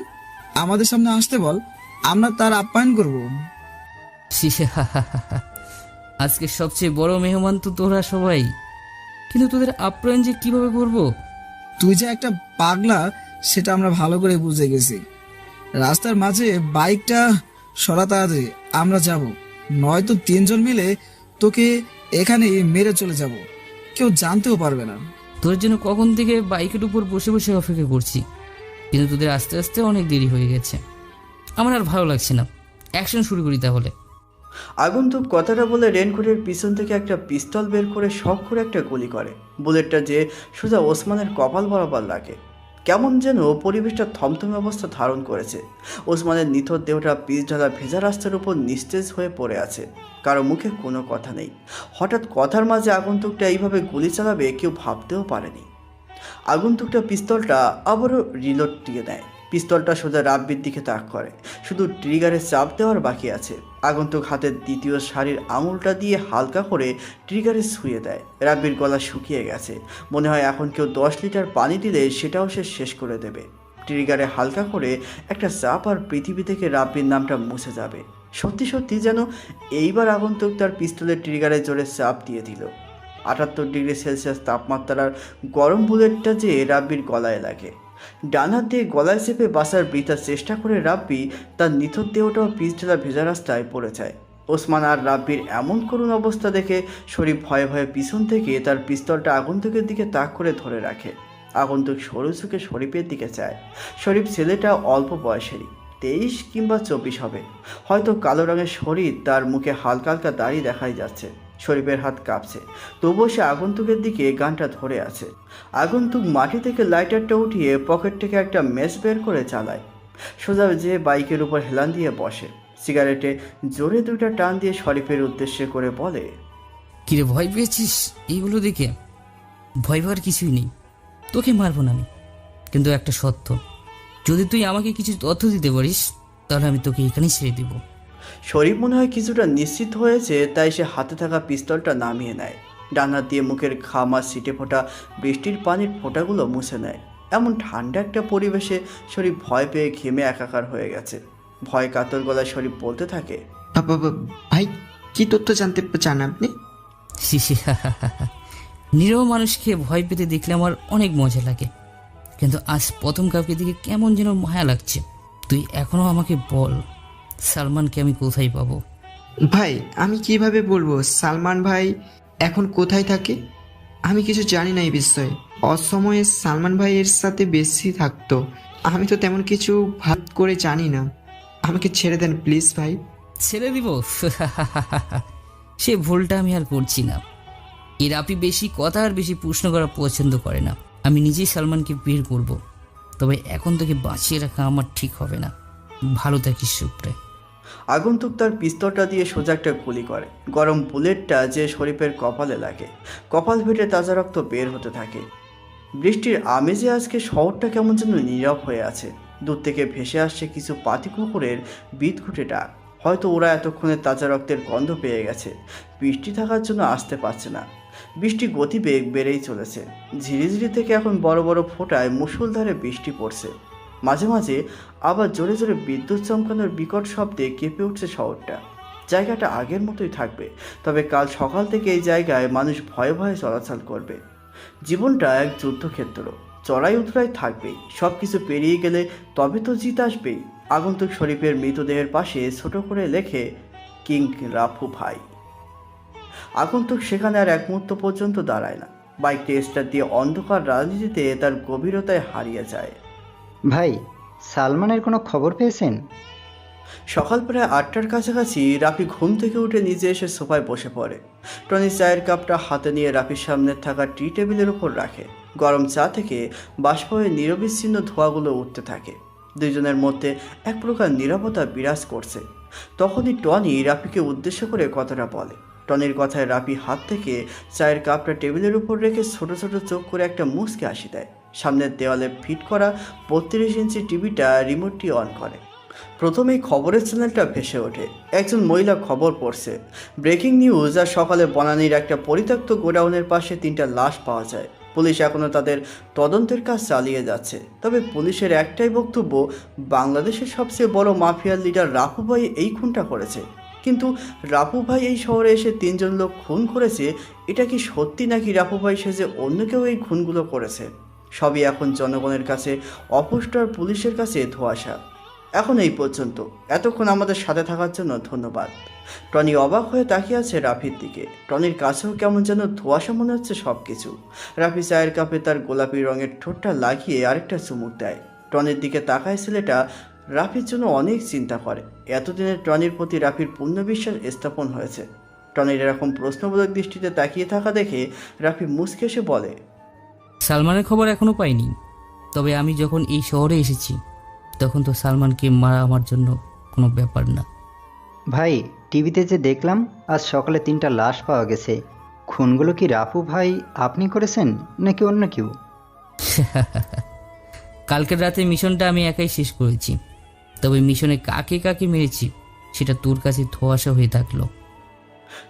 আমাদের সামনে আসতে বল, আমরা তার আপ্যায়ন করব। আজকে সবচেয়ে বড় মেহমান তো তোরা সবাই, কিন্তু তোদের আপ্যায়ন যে কিভাবে করব? তুই যে একটা পাগলা সেটা আমরা ভালো করে বুঝে গেছি। রাস্তার মাঝে বাইকটা সরা তাড়াতাড়ি, আমরা যাব, নয়তো তিনজন মিলে তোকে এখানে মেরে চলে যাব, কেউ জানতেও পারবে না। তোর জন্য কখন থেকে বাইকের উপর বসে বসে অপেক্ষা করছি, কিন্তু তোদের আস্তে আস্তে অনেক দেরি হয়ে গেছে। আমার আর ভালো লাগছে না, অ্যাকশন শুরু করি তাহলে। আগন্তুক কথাটা বলে রেনকোটের পিছন থেকে একটা পিস্তল বের করে শখ করে একটা গুলি করে। বুলেটটা যে সোজা ওসমানের কপাল বরাবর লাগে। কেমন যেন পরিবেশটা থমথমে অবস্থা ধারণ করেছে। ওসমানের নিথর দেহটা পিচ ঢালা ভেজা রাস্তার উপর নিস্তেজ হয়ে পড়ে আছে, কারো মুখে কোনো কথা নেই। হঠাৎ কথার মাঝে আগন্তুকটা এইভাবে গুলি চালাবে কেউ ভাবতেও পারেনি। আগন্তুকটা পিস্তলটা আবারও রিলোড দিয়ে দেয়। পিস্তলটা সোজা রাব্বির দিকে তাক করে, শুধু ট্রিগারে চাপ দেওয়ার বাকি আছে। আগন্তুক হাতের দ্বিতীয় শাড়ির আঙুলটা দিয়ে হালকা করে ট্রিগারে ছুঁয়ে দেয়। রাব্বির গলা শুকিয়ে গেছে, মনে হয় এখন কেউ 10 লিটার পানি দিলে সেটাও সে শেষ করে দেবে। ট্রিগারে হালকা করে একটা চাপ আর পৃথিবী থেকে রাব্বির নামটা মুছে যাবে। সত্যি সত্যি যেন এইবার আগন্তুক তার পিস্তলের ট্রিগারে জোরে চাপ দিয়ে দিল। 78 ডিগ্রি সেলসিয়াস তাপমাত্রার গরম বুলেটটা যে রাব্বির গলায় লাগে। ডান হাত দিয়ে গলায় চেপে বাঁচার বৃথা চেষ্টা করে রাব্বি তার নিথর দেহটাও পিচ ঢালা ভেজা রাস্তায় পড়ে যায়। ওসমান আর রাব্বির এমন করুণ অবস্থা দেখে শরীফ ভয়ে ভয়ে পিছন থেকে তার পিস্তলটা আগন্তুকের দিকে তাক করে ধরে রাখে। আগন্তুক সরু চোখে শরীফের দিকে চায়। শরীফ ছেলেটা অল্প বয়সেরই, 23 কিংবা 24 হবে হয়তো। কালো রঙের শরীর, তার মুখে হালকা হালকা দাড়ি দেখাই যাচ্ছে। শরীফের হাত কাঁপছে, তবুও সে আগন্তুকের দিকে গানটা ধরে আছে। আগন্তুক মাটি থেকে লাইটারটা উঠিয়ে পকেট থেকে একটা ম্যাচ বের করে চালায়। সোজা যে বাইকের উপর হেলান দিয়ে বসে, সিগারেটে জোরে দুটা টান দিয়ে শরীফের উদ্দেশ্যে করে বলে, কিরে ভয় পেয়েছিস এইগুলো দেখে? ভয় পাওয়ার কিছুই নেই, তোকে মারবো না আমি, কিন্তু একটা সত্য, যদি তুই আমাকে কিছু তথ্য দিতে পারিস তাহলে আমি তোকে এখানেই ছেড়ে দিব। শরীফ মনে হয় কিছুটা নিশ্চিত হয়েছে, তাই সে হাতে থাকা পিস্তলটা নামিয়ে নেয়। ডান হাত দিয়ে মুখের খামা ছিটে ফোটা বৃষ্টির পানির ফোঁটাগুলো মুছে নেয়। এমন ঠান্ডা একটা পরিবেশে শরীফ ভয় পেয়ে ঘেমে একাকার হয়ে গেছে। ভয় কাতর গলায় শরীফ বলতে থাকে, ভাই কি তথ্য জানতে চান আপনি? নিরহ মানুষকে ভয় পেতে দেখলে আমার অনেক মজা লাগে, কিন্তু আজ প্রথম কাউকে দেখে কেমন যেন মায়া লাগছে। তুই এখনো আমাকে বল, সালমানকে আমি কোথায় পাবো? ভাই আমি কিভাবে বলবো সালমান ভাই এখন কোথায় থাকে? আমি কিছু জানি না এই বিষয়ে। অসময়ে সালমান ভাই এর সাথে বেশি থাকতো, আমি তো তেমন কিছু ভাব করে জানি না। আমাকে ছেড়ে দেন প্লিজ ভাই। ছেড়ে দিব? সে ভুলটা আমি আর করছি না। এর আপনি বেশি কথা আর বেশি প্রশ্ন করা পছন্দ করে না। আমি নিজেই সালমানকে বের করব, তবে এখন তোকে বাঁচিয়ে রাখা আমার ঠিক হবে না। ভালো থাকিস শুক্রে। আগন্তুক তার পিস্তলটা দিয়ে সোজা একটা গুলি করে। গরম বুলেটটা যে শরীফের কপালে লাগে, কপাল ফেটে তাজা রক্ত বের হতে থাকে। বৃষ্টির আমেজে আজকে শহরটা কেমন যেন নীরব হয়ে আছে। দূর থেকে ভেসে আসছে কিছু পাতি কুকুরের বিদঘুটে ডাক। হয়তো ওরা এতক্ষণে তাজা রক্তের গন্ধ পেয়ে গেছে, বৃষ্টি থাকার জন্য আসতে পারছে না। বৃষ্টি গতিবেগ বেড়েই চলেছে। ঝিরিঝিরি থেকে এখন বড় বড় ফোঁটায় মুষলধারে বৃষ্টি পড়ছে। মাঝে মাঝে আবার জোরে জোরে বিদ্যুৎ চমকানোর বিকট শব্দে কেঁপে উঠছে শহরটা। জায়গাটা আগের মতোই থাকবে, তবে কাল সকাল থেকে এই জায়গায় মানুষ ভয়ে ভয়ে চলাচল করবে। জীবনটা এক যুদ্ধক্ষেত্র, চড়াই উতরাই থাকবেই। সব কিছু পেরিয়ে গেলে তবে তো জিত আসবেই। আগন্তুক শরীফের মৃতদেহের পাশে ছোট করে লেখে, কিং রাফু ভাই। আগন্তুক সেখানে আর এক মুহূর্ত পর্যন্ত দাঁড়ায় না। বাইকটি স্টার্ট দিয়ে অন্ধকার রাজনীতিতে তার গভীরতায় হারিয়ে যায়। ভাই, সালমানের কোনো খবর পেয়েছেন? সকাল প্রায় 8টার কাছাকাছি রাফি ঘুম থেকে উঠে নিজে এসে সোফায় বসে পড়ে। টনি চায়ের কাপটা হাতে নিয়ে রাফির সামনে থাকা টি টেবিলের উপর রাখে। গরম চা থেকে বাষ্প হয়ে নিরবিচ্ছিন্ন ধোঁয়াগুলো উঠতে থাকে। দুইজনের মধ্যে এক প্রকার নীরবতা বিরাজ করছে। তখনই টনি রাফিকে উদ্দেশ্য করে কথাটা বলে। টনির কথায় রাফি হাত থেকে চায়ের কাপটা টেবিলের উপর রেখে ছোট ছোট চোখ করে একটা মুচকি হাসি দেয়। সামনের দেওয়ালে ফিট করা 32 ইঞ্চি টিভিটা রিমোটটি অন করে। প্রথমেই খবরের চ্যানেলটা ভেসে ওঠে। একজন মহিলা খবর পড়ছে, ব্রেকিং নিউজ। আর সকালে বনানীর একটা পরিত্যক্ত গোডাউনের পাশে 3টা লাশ পাওয়া যায়। পুলিশ এখনও তাদের তদন্তের কাজ চালিয়ে যাচ্ছে। তবে পুলিশের একটাই বক্তব্য, বাংলাদেশের সবচেয়ে বড় মাফিয়ার লিডার রাফু ভাই এই খুনটা করেছে। কিন্তু রাফু ভাই এই শহরে এসে 3 জন লোক খুন করেছে, এটা কি সত্যি নাকি রাফু ভাই সেজে অন্য কেউ এই খুনগুলো করেছে? সবই এখন জনগণের কাছে অপুষ্ট আর পুলিশের কাছে ধোঁয়াশা। এখন এই পর্যন্ত। এতক্ষণ আমাদের সাথে থাকার জন্য ধন্যবাদ। টনি অবাক হয়ে তাকিয়ে আছে রাফির দিকে। টনির কাছেও কেমন যেন ধোঁয়াশা মনে হচ্ছে সব কিছু। রাফি চায়ের কাপে তার গোলাপি রঙের ঠোঁটটা লাগিয়ে আরেকটা চুমুক দেয়। টনির দিকে তাকায় ছেলেটা রাফির জন্য অনেক চিন্তা করে। এতদিনের টনির প্রতি রাফির পূর্ণ বিশ্বাস স্থাপন হয়েছে। টনির এরকম প্রশ্নবোধক দৃষ্টিতে তাকিয়ে থাকা দেখে রাফি মুচকে এসে বলে, সালমানের খবর এখনো পাইনি, তবে আমি যখন এই শহরে এসেছি তখন তো সালমানকে মারা আমার জন্য কোনো ব্যাপার না। ভাই, টিভিতে যে দেখলাম আজ সকালে 3টা লাশ পাওয়া গেছে, খুনগুলো কি রাফু ভাই আপনি করেছেন নাকি অন্য কেউ? কালকের রাতে মিশনটা আমি একাই শেষ করেছি, তবে মিশনে কাকে কাকে মেরেছি সেটা তোর কাছে ধোঁয়াশা হয়ে থাকলো।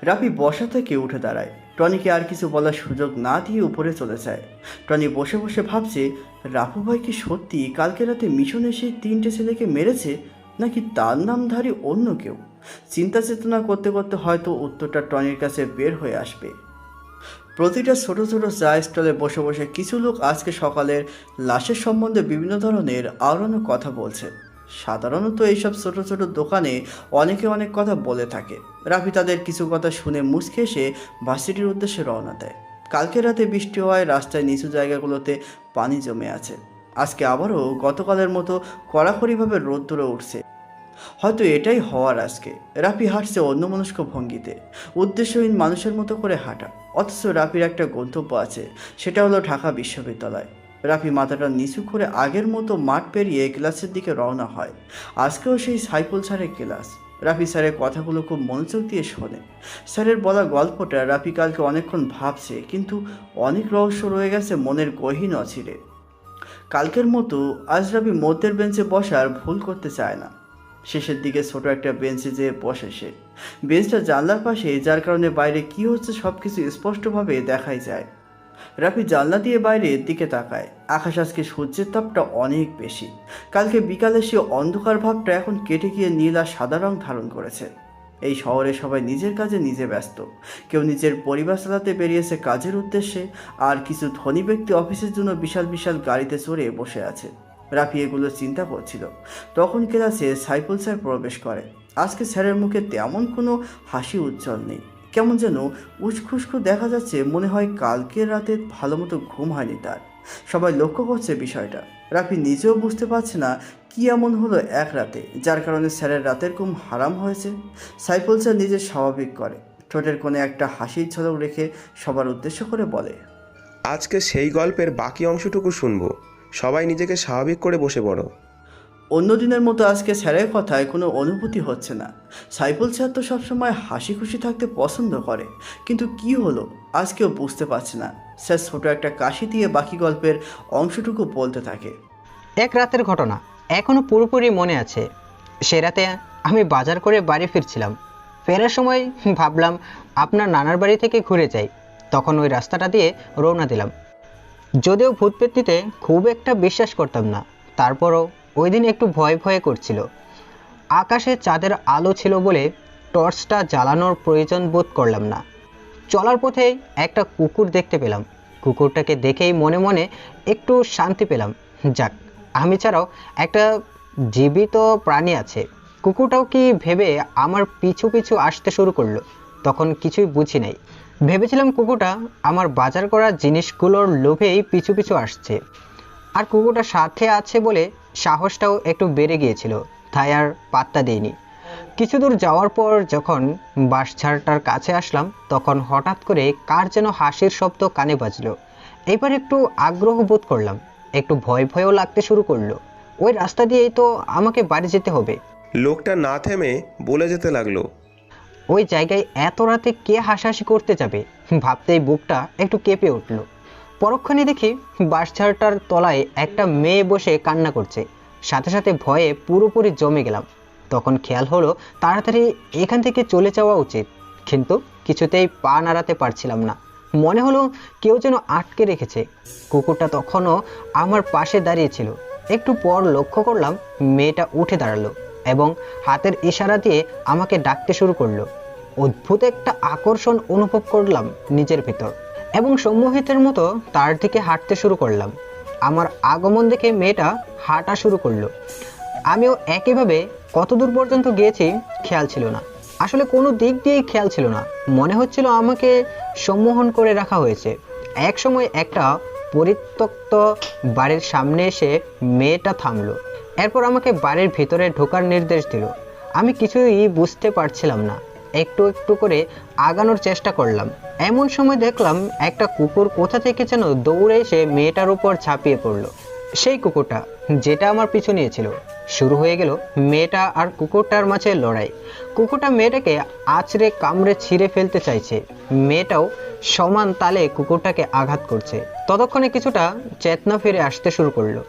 রাফি বসা থেকে উঠে দাঁড়ায়। টনিকে আর কিছু বলার সুযোগ না দিয়ে উপরে চলে যায়। টনি বসে বসে ভাবছে, রাফু ভাই কি সত্যি কালকে রাতে মিশনে সেই 3টে ছেলেকে মেরেছে, নাকি তার নামধারী অন্য কেউ? চিন্তা চেতনা করতে করতে হয়তো উত্তরটা টনির কাছে বের হয়ে আসবে। প্রতিটা ছোট ছোট চা স্টলে বসে বসে কিছু লোক আজকে সকালের লাশের সম্বন্ধে বিভিন্ন ধরনের আওড়ানো কথা বলছে। সাধারণত এইসব ছোট ছোট দোকানে অনেকে অনেক কথা বলে থাকে। রাফি তাদের কিছু কথা শুনে মুচকে এসে ভার্সিটির উদ্দেশ্যে রওনা দেয়। কালকে রাতে বৃষ্টি হওয়ায় রাস্তায় নিচু জায়গাগুলোতে পানি জমে আছে। আজকে আবারও গতকালের মতো কড়াকড়িভাবে রোদ্দুরে উঠছে। হয়তো এটাই হওয়ার আজকে। রাফি হাঁটছে অন্যমনস্ক ভঙ্গিতে, উদ্দেশ্যহীন মানুষের মতো করে হাঁটা। অথচ রাফির একটা গন্তব্য আছে, সেটা হলো ঢাকা বিশ্ববিদ্যালয়। রাফি মাথাটা নিচু করে আগের মতো মাঠ পেরিয়ে ক্লাসের দিকে রওনা হয়। আজকেও সেই সাইফুল স্যারের ক্লাস। রাফি স্যারের কথাগুলো খুব মনোযোগ দিয়ে শোনে। স্যারের বলা গল্পটা রাফি কালকে অনেকক্ষণ ভাবছে, কিন্তু অনেক রহস্য রয়ে গেছে মনের গহীন অচিরে। কালকের মতো আজ রাফি মধ্যের বেঞ্চে বসার ভুল করতে চায় না। শেষের দিকে ছোট একটা বেঞ্চে যেয়ে বসে সে। বেঞ্চটা জানলার পাশে, যার কারণে বাইরে কি হচ্ছে সব কিছু স্পষ্টভাবে দেখাই যায়। রাফি জানলা দিয়ে বাইরের দিকে তাকায়। আকাশ আজকে সূর্যের তাপটা অনেক বেশি। কালকে বিকালে সে অন্ধকার ভাবটা এখন কেটে গিয়ে নীল আর সাদা রং ধারণ করেছে। এই শহরে সবাই নিজের কাজে নিজে ব্যস্ত। কেউ নিজের পরিবার চালাতে বেরিয়েছে কাজের উদ্দেশ্যে, আর কিছু ধনী ব্যক্তি অফিসের জন্য বিশাল বিশাল গাড়িতে চড়ে বসে আছে। রাফি এগুলো চিন্তা করছিল, তখন ক্লাসে সাইফুল স্যার প্রবেশ করে। আজকে স্যারের মুখে তেমন কোনো হাসি উজ্জ্বল নেই, কেমন যেন উস্খুস্কু দেখা যাচ্ছে। মনে হয় কালকের রাতে ভালো মতো ঘুম হয়নি তার। সবাই লক্ষ্য করছে বিষয়টা। রাফি নিজেও বুঝতে পারছে না কি এমন হলো এক রাতে, যার কারণে স্যারের রাতের ঘুম হারাম হয়েছে। সাইফুল স্যার নিজের স্বাভাবিক করে, ঠোঁটের কোণে একটা হাসির ঝলক রেখে সবার উদ্দেশ্য করে বলে, আজকে সেই গল্পের বাকি অংশটুকু শুনবো। সবাই নিজেকে স্বাভাবিক করে বসে পড়ো। অন্যদিনের মতো আজকে স্যারের কথায় কোনো অনুভূতি হচ্ছে না। সাইফুল স্যার তো সবসময় হাসি খুশি থাকতে পছন্দ করে, কিন্তু কি হলো আজকেও বুঝতে পারছে না। স্যার ছোট একটা কাশি দিয়ে বাকি গল্পের অংশটুকু বলতে থাকে। এক রাতের ঘটনা এখনো পুরোপুরি মনে আছে। সে রাতে আমি বাজার করে বাড়ি ফিরছিলাম। ফেরার সময় ভাবলাম আপনার নানার বাড়ি থেকে ঘুরে যাই। তখন ওই রাস্তাটা দিয়ে রওনা দিলাম। যদিও ভূত পেত্নিতে খুব একটা বিশ্বাস করতাম না, তারপরও ওই দিন একটু ভয় ভয় করছিল। আকাশে চাঁদের আলো ছিল বলে টর্চটা জ্বালানোর প্রয়োজন বোধ করলাম না। চলার পথে একটা কুকুর দেখতে পেলাম। কুকুরটাকে দেখেই মনে মনে একটু শান্তি পেলাম। যাক, আমি ছাড়াও একটা জীবিত প্রাণী আছে। কুকুরটাও কি ভেবে আমার পিছু পিছু আসতে শুরু করলো। তখন কিছুই বুঝি নাই, ভেবেছিলাম কুকুরটা আমার বাজার করা জিনিসগুলোর লোভেই পিছু পিছু আসছে। আর কুকুরটা সাথে আছে বলে সাহসটাও একটু বেড়ে গিয়েছিল, তাই আর পাত্তা দেইনি। কিছু দূর যাওয়ার পর যখন বাঁশঝাড়টার কাছে আসলাম, তখন হঠাৎ করে কার যেন হাসির শব্দ কানে বাজলো। এবার একটু আগ্রহ বোধ করলাম, একটু ভয় ভয়ও লাগতে শুরু করলো। ওই রাস্তা দিয়েই তো আমাকে বাড়ি যেতে হবে। লোকটা না থেমে বলে যেতে লাগলো, ওই জায়গায় এত রাতে কে হাসাহাসি করতে যাবে? ভাবতেই বুকটা একটু কেঁপে উঠল। পরক্ষণে দেখি বাঁশঝাড়টার তলায় একটা মেয়ে বসে কান্না করছে। সাথে সাথে ভয়ে পুরোপুরি জমে গেলাম। তখন খেয়াল হলো তাড়াতাড়ি এখান থেকে চলে যাওয়া উচিত, কিন্তু কিছুতেই পা নাড়াতে পারছিলাম না। মনে হলো কেউ যেন আটকে রেখেছে। কুকুরটা তখনও আমার পাশে দাঁড়িয়েছিল। একটু পর লক্ষ্য করলাম মেয়েটা উঠে দাঁড়ালো এবং হাতের ইশারা দিয়ে আমাকে ডাকতে শুরু করলো। অদ্ভুত একটা আকর্ষণ অনুভব করলাম নিজের ভিতর এবং সম্মোহিতের মতো তার দিকে হাঁটতে শুরু করলাম। আমার আগমন দেখে মেয়েটা হাঁটা শুরু করলো। আমিও একইভাবে কত দূর পর্যন্ত গিয়েছি খেয়াল ছিল না। আসলে কোনো দিক দিয়েই খেয়াল ছিল না। মনে হচ্ছিল আমাকে সম্মোহন করে রাখা হয়েছে। এক সময় একটা পরিত্যক্ত বাড়ির সামনে এসে মেয়েটা থামলো। এরপর আমাকে বাড়ির ভিতরে ঢোকার নির্দেশ দিল। আমি কিছুই বুঝতে পারছিলাম না। একটু একটু করে আগানোর চেষ্টা করলাম। এমন সময় দেখলাম একটা কুকুর কোথা থেকে যেন দৌড়ে এসে মেয়েটার উপর ঝাঁপিয়ে পড়লো। সেই কুকুরটা যেটা আমার পিছু নিয়েছিল। শুরু হয়ে গেল মেয়েটা আর কুকুরটার মাঝে লড়াই। কুকুরটা মেয়েটাকে আঁচড়ে কামড়ে ছিঁড়ে ফেলতে চাইছে, মেয়েটাও সমান তালে কুকুরটাকে আঘাত করছে। ততক্ষণে কিছুটা চেতনা ফিরে আসতে শুরু করলো।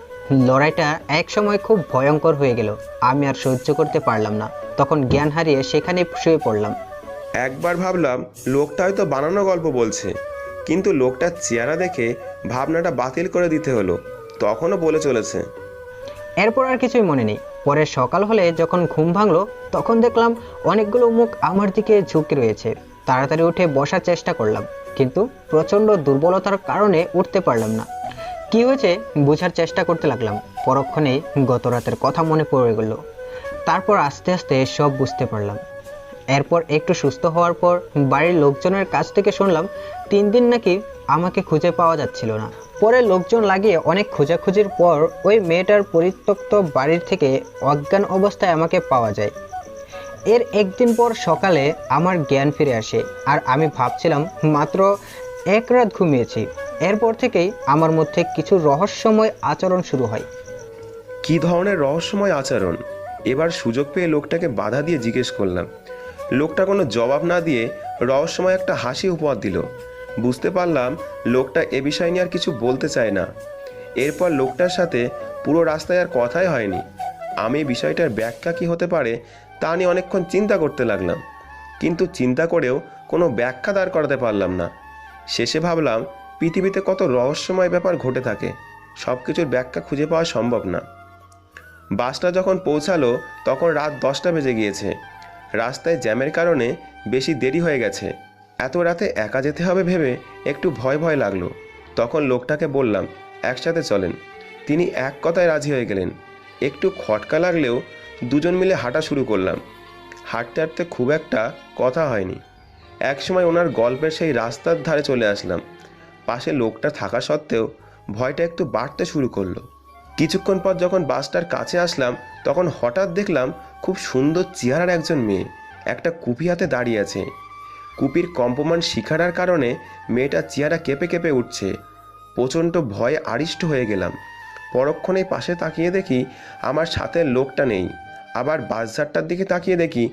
লড়াইটা এক সময় খুব ভয়ঙ্কর হয়ে গেল। আমি আর সহ্য করতে পারলাম না। তখন জ্ঞান হারিয়ে সেখানে শুয়ে পড়লাম। একবার ভাবলাম লোকটা হয়তো বানানো গল্প বলছে, কিন্তু লোকটার চেহারা দেখে ভাবনাটা বাতিল করে দিতে হলো। তখনও বলে চলেছে। এরপর আর কিছুই মনে নেই। পরে সকাল হলে যখন ঘুম ভাঙলো, তখন দেখলাম অনেকগুলো মুখ আমার দিকে ঝুঁকে রয়েছে। তাড়াতাড়ি উঠে বসার চেষ্টা করলাম, কিন্তু প্রচণ্ড দুর্বলতার কারণে উঠতে পারলাম না। কি হয়েছে বোঝার চেষ্টা করতে লাগলাম। পরক্ষণেই গত রাতের কথা মনে পড়ে গেল। তারপর আস্তে আস্তে সব বুঝতে পারলাম। এরপর একটু সুস্থ হওয়ার পর বাড়ির লোকজনের কাছ থেকে শুনলাম 3 দিন নাকি আমাকে খুঁজে পাওয়া যাচ্ছিল না। পরে লোকজন লাগিয়ে অনেক খোঁজাখুঁজির পর ওই মেয়েটার পরিত্যক্ত বাড়ির থেকে অজ্ঞান অবস্থায় আমাকে পাওয়া যায়। এর একদিন পর সকালে আমার জ্ঞান ফিরে আসে আর আমি ভাবছিলাম মাত্র 1 রাত ঘুমিয়েছি। এরপর থেকেই আমার মধ্যে কিছু রহস্যময় আচরণ শুরু হয়। কী ধরনের রহস্যময় আচরণ? এবার সুযোগ পেয়ে লোকটাকে বাধা দিয়ে জিজ্ঞেস করলাম। লোকটা কোনো জবাব না দিয়ে রহস্যময় একটা হাসি উপহার দিল। বুঝতে পারলাম লোকটা এ বিষয় নিয়ে আর কিছু বলতে চায় না। এরপর লোকটার সাথে পুরো রাস্তায় আর কথাই হয়নি। আমি বিষয়টার ব্যাখ্যা কী হতে পারে তা নিয়ে অনেকক্ষণ চিন্তা করতে লাগলাম, কিন্তু চিন্তা করেও কোনো ব্যাখ্যা দাঁড় করাতে পারলাম না। শেষে ভাবলাম পৃথিবীতে কত রহস্যময় ব্যাপার ঘটে থাকে, সব কিছুর ব্যাখ্যা খুঁজে পাওয়া সম্ভব না। বাসটা যখন পৌঁছালো তখন রাত 10টা বেজে গিয়েছে। রাস্তায় জ্যামের কারণে বেশি দেরি হয়ে গেছে। এত রাতে একা যেতে হবে ভেবে একটু ভয় ভয় লাগলো। তখন লোকটাকে বললাম একসাথে চলেন। তিনি এক কথায় রাজি হয়ে গেলেন। একটু খটকা লাগলেও দুজন মিলে হাঁটা শুরু করলাম। হাঁটতে হাঁটতে খুব একটা কথা হয়নি। একসময় ওনার গল্পের সেই রাস্তার ধারে চলে আসলাম। পাশে লোকটা থাকা সত্ত্বেও ভয়টা একটু বাড়তে শুরু করলো। কিছুক্ষণ পর যখন বাসটার কাছে আসলাম তখন হঠাৎ দেখলাম খুব সুন্দর চেহারার একজন মেয়ে একটা কুপি হাতে দাঁড়িয়ে আছে। কুপির কম্পমান শিখার কারণে মেয়েটার চেহারা কেঁপে কেঁপে উঠছে। প্রচণ্ড ভয়ে আড়িষ্ট হয়ে গেলাম। পরক্ষণেই পাশে তাকিয়ে দেখি আমার সাথে লোকটা নেই। আবার বাসঝাটটার দিকে তাকিয়ে দেখি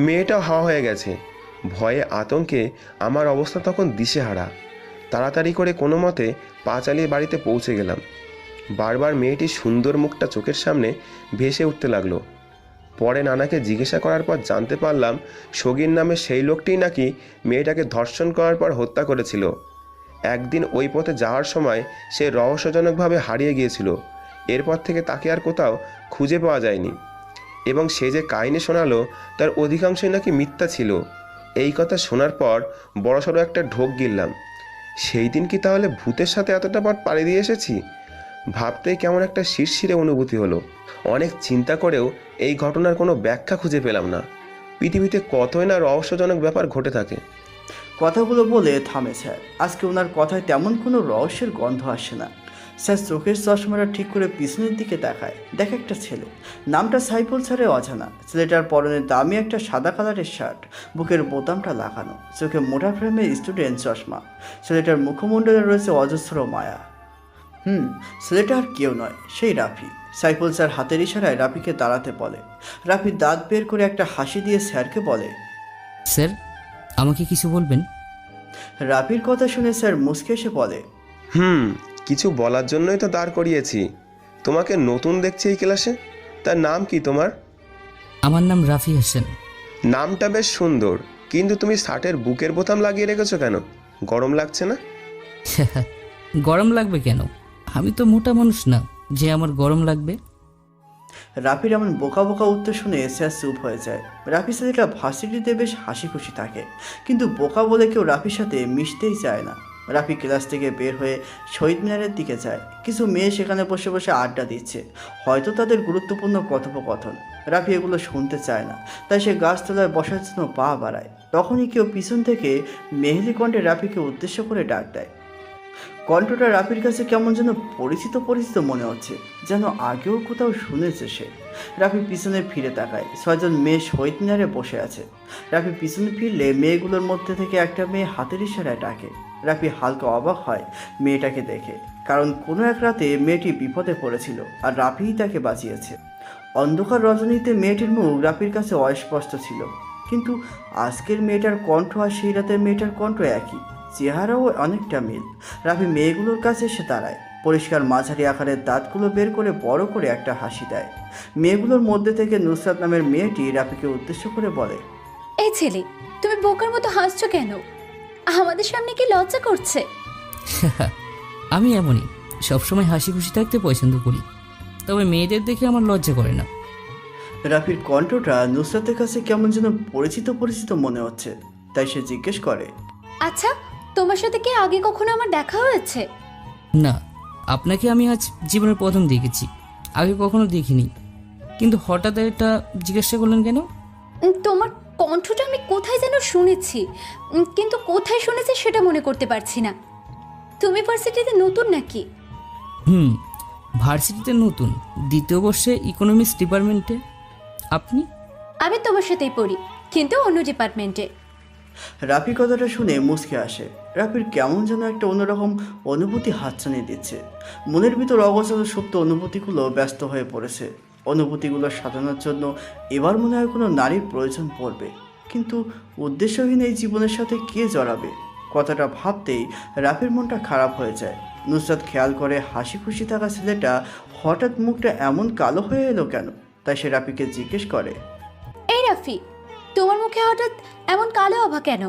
মেয়েটাও হাওয়া হয়ে গেছে। ভয়ে আতঙ্কে আমার অবস্থা তখন দিশেহারা। তাড়াতাড়ি করে কোনো মতে পা চালিয়ে বাড়িতে পৌঁছে গেলাম। বারবার মেয়েটির সুন্দর মুখটা চোখের সামনে ভেসে উঠতে লাগলো। পরে নানাকে জিজ্ঞাসা করার পর জানতে পারলাম সগীর নামে সেই লোকটিই নাকি মেয়েটাকে ধর্ষণ করার পর হত্যা করেছিল। একদিন ওই পথে যাওয়ার সময় সে রহস্যজনকভাবে হারিয়ে গিয়েছিল। এরপর থেকে তাকে আর কোথাও খুঁজে পাওয়া যায়নি, এবং সে যে কাহিনী শোনালো তার অধিকাংশই নাকি মিথ্যা ছিল। এই কথা শোনার পর বড়সড় একটা ঢোক গিললাম। সেই দিন কি তাহলে ভূতের সাথে এতটা পথ পাড়ি দিয়ে এসেছি? ভাবতেই কেমন একটা শিরশিরে অনুভূতি হলো। অনেক চিন্তা করেও এই ঘটনার কোনো ব্যাখ্যা খুঁজে পেলাম না। পৃথিবীতে কতই না রহস্যজনক ব্যাপার ঘটে থাকে। কথাগুলো বলে থামে স্যার। আজকে ওনার কথায় তেমন কোনো রহস্যের গন্ধ আসে না। স্যার চোখের চশমাটা ঠিক করে পিছনের দিকে তাকায়, দেখে একটা ছেলে। নামটা সাইফুল স্যারের অজানা। ছেলেটার পরনে দামি একটা সাদা কালারের শার্ট, বুকের বোতামটা লাগানো, চোখে মোটা ফ্রেমের স্টুডেন্ট চশমা। ছেলেটার মুখমণ্ডলে রয়েছে অজস্র মায়া। ছেলেটা আর কেউ নয়, সেই রাফি। সাইফুল স্যার হাতের ইশারায় রাফিকে দাঁড়াতে বলে। রাফি দাঁত বের করে একটা হাসি দিয়ে স্যারকে বলে, স্যার আমাকে কিছু বলবেন? রাফির কথা শুনে স্যার মুচকে এসে বলে, কিছু বলার জন্যই তো দাঁড় করিয়েছি। তোমাকে নতুন দেখছি এই ক্লাসে। তার নাম কি তোমার? আমার নাম রাফি হোসেন। নামটা বেশ সুন্দর, কিন্তু তুমি শার্টের বুকের বোতাম লাগিয়ে রেখেছো কেন? গরম লাগছে না? গরম লাগবে কেন? আমি তো মোটা মানুষ না যে আমার গরম লাগবে। রাফির এমন বোকা বোকা উত্তর শুনে স্যার চুপ হয়ে যায়। রাফি ছেলেটা ভার্সিটিতে বেশ হাসি খুশি থাকে, কিন্তু বোকা বলে কেউ রাফির সাথে মিশতেই চায় না। রাফি ক্লাস থেকে বের হয়ে শহীদ মিনারের দিকে যায়। কিছু মেয়ে সেখানে বসে বসে আড্ডা দিচ্ছে, হয়তো তাদের গুরুত্বপূর্ণ কথোপকথন। রাফি এগুলো শুনতে চায় না, তাই সে গাছতলায় বসার জন্য পা বাড়ায়। তখনই কেউ পিছন থেকে মেহেলি কণ্ঠে রাফিকে উদ্দেশ্য করে ডাক দেয়। কণ্ঠটা রাফির কাছে কেমন যেন পরিচিত পরিচিত মনে হচ্ছে, যেন আগেও কোথাও শুনেছে সে। রাফি পিছনে ফিরে তাকায়। 6 জন মেয়ে শহীদ মিনারে বসে আছে। রাফি পিছনে ফিরলে মেয়েগুলোর মধ্যে থেকে একটা মেয়ে হাতের ইশারায় ডাকে। রাফি হালকা অবাক হয় মেয়েটাকে দেখে, কারণ কোনো এক রাতে মেয়েটি বিপদে পড়েছিল আর রাফিই তাকে বাঁচিয়েছে। অন্ধকার রজনীতে মেয়েটির মুখ রাফির কাছে অস্পষ্ট ছিল, কিন্তু আজকের মেয়েটার কণ্ঠ আর সেই রাতের মেয়েটার কণ্ঠ একই, চেহারাও অনেকটা মিল। রাফি মেয়েগুলোর কাছে এসে দাঁড়ায়। পরিষ্কার মাঝারি আকারের দাঁতগুলো বের করে বড় করে একটা হাসি দেয়। মেয়েগুলোর মধ্যে থেকে নুসরাত নামের মেয়েটি রাফিকে উদ্দেশ্য করে বলে, এই ছেলে, তুমি বোকার মতো হাসছো কেন? আমাদের সামনে কি লজ্জা করছে? আমি এমনই, সবসময় হাসি খুশি থাকতে পছন্দ করি, তবে মেয়েদের দেখে আমার লজ্জা করে না। রাফির কণ্ঠটা নুসরাতের কাছে কেমন যেন পরিচিত পরিচিত মনে হচ্ছে, তাই সে জিজ্ঞেস করে, আচ্ছা, তোমার সাথে কি আগে কখনো আমার দেখা হয়েছে? না, আপনাকে আমি আজ জীবনের প্রথম দেখেছি, আগে কখনো দেখিনি। কিন্তু হঠাৎ এটা জিজ্ঞাসা করলেন কেন? তোমার কণ্ঠটা আমি কোথায় যেন শুনেছি, কিন্তু কোথায় শুনেছি সেটা মনে করতে পারছি না। তুমি ভার্সিটিতে নতুন নাকি? ভার্সিটিতে নতুন, 2য় বর্ষে ইকোনমিক্স ডিপার্টমেন্টে। আপনি? আমি তোমার সাথেই পড়ি, কিন্তু অন্য ডিপার্টমেন্টে। রাফি কথাটা শুনে মুচকে আসে। রাফির কেমন যেন একটা অন্যরকম অনুভূতি হাতছানি দিচ্ছে। মনের ভিতর অগোচর সুপ্ত অনুভূতিগুলো ব্যস্ত হয়ে পড়েছে। অনুভূতিগুলো সাজানোর জন্য এবার মনে হয় কোনো নারীর প্রয়োজন পড়বে, কিন্তু উদ্দেশ্যহীন এই জীবনের সাথে কে জড়াবে? কথাটা ভাবতেই রাফির মনটা খারাপ হয়ে যায়। নুসরাত খেয়াল করে হাসি খুশি থাকা ছেলেটা হঠাৎ মুখটা এমন কালো হয়ে এলো কেন। তাই সে রাফিকে জিজ্ঞেস করে, এই রাফি, তোমার মুখে হঠাৎ এমন কালো আভা কেন?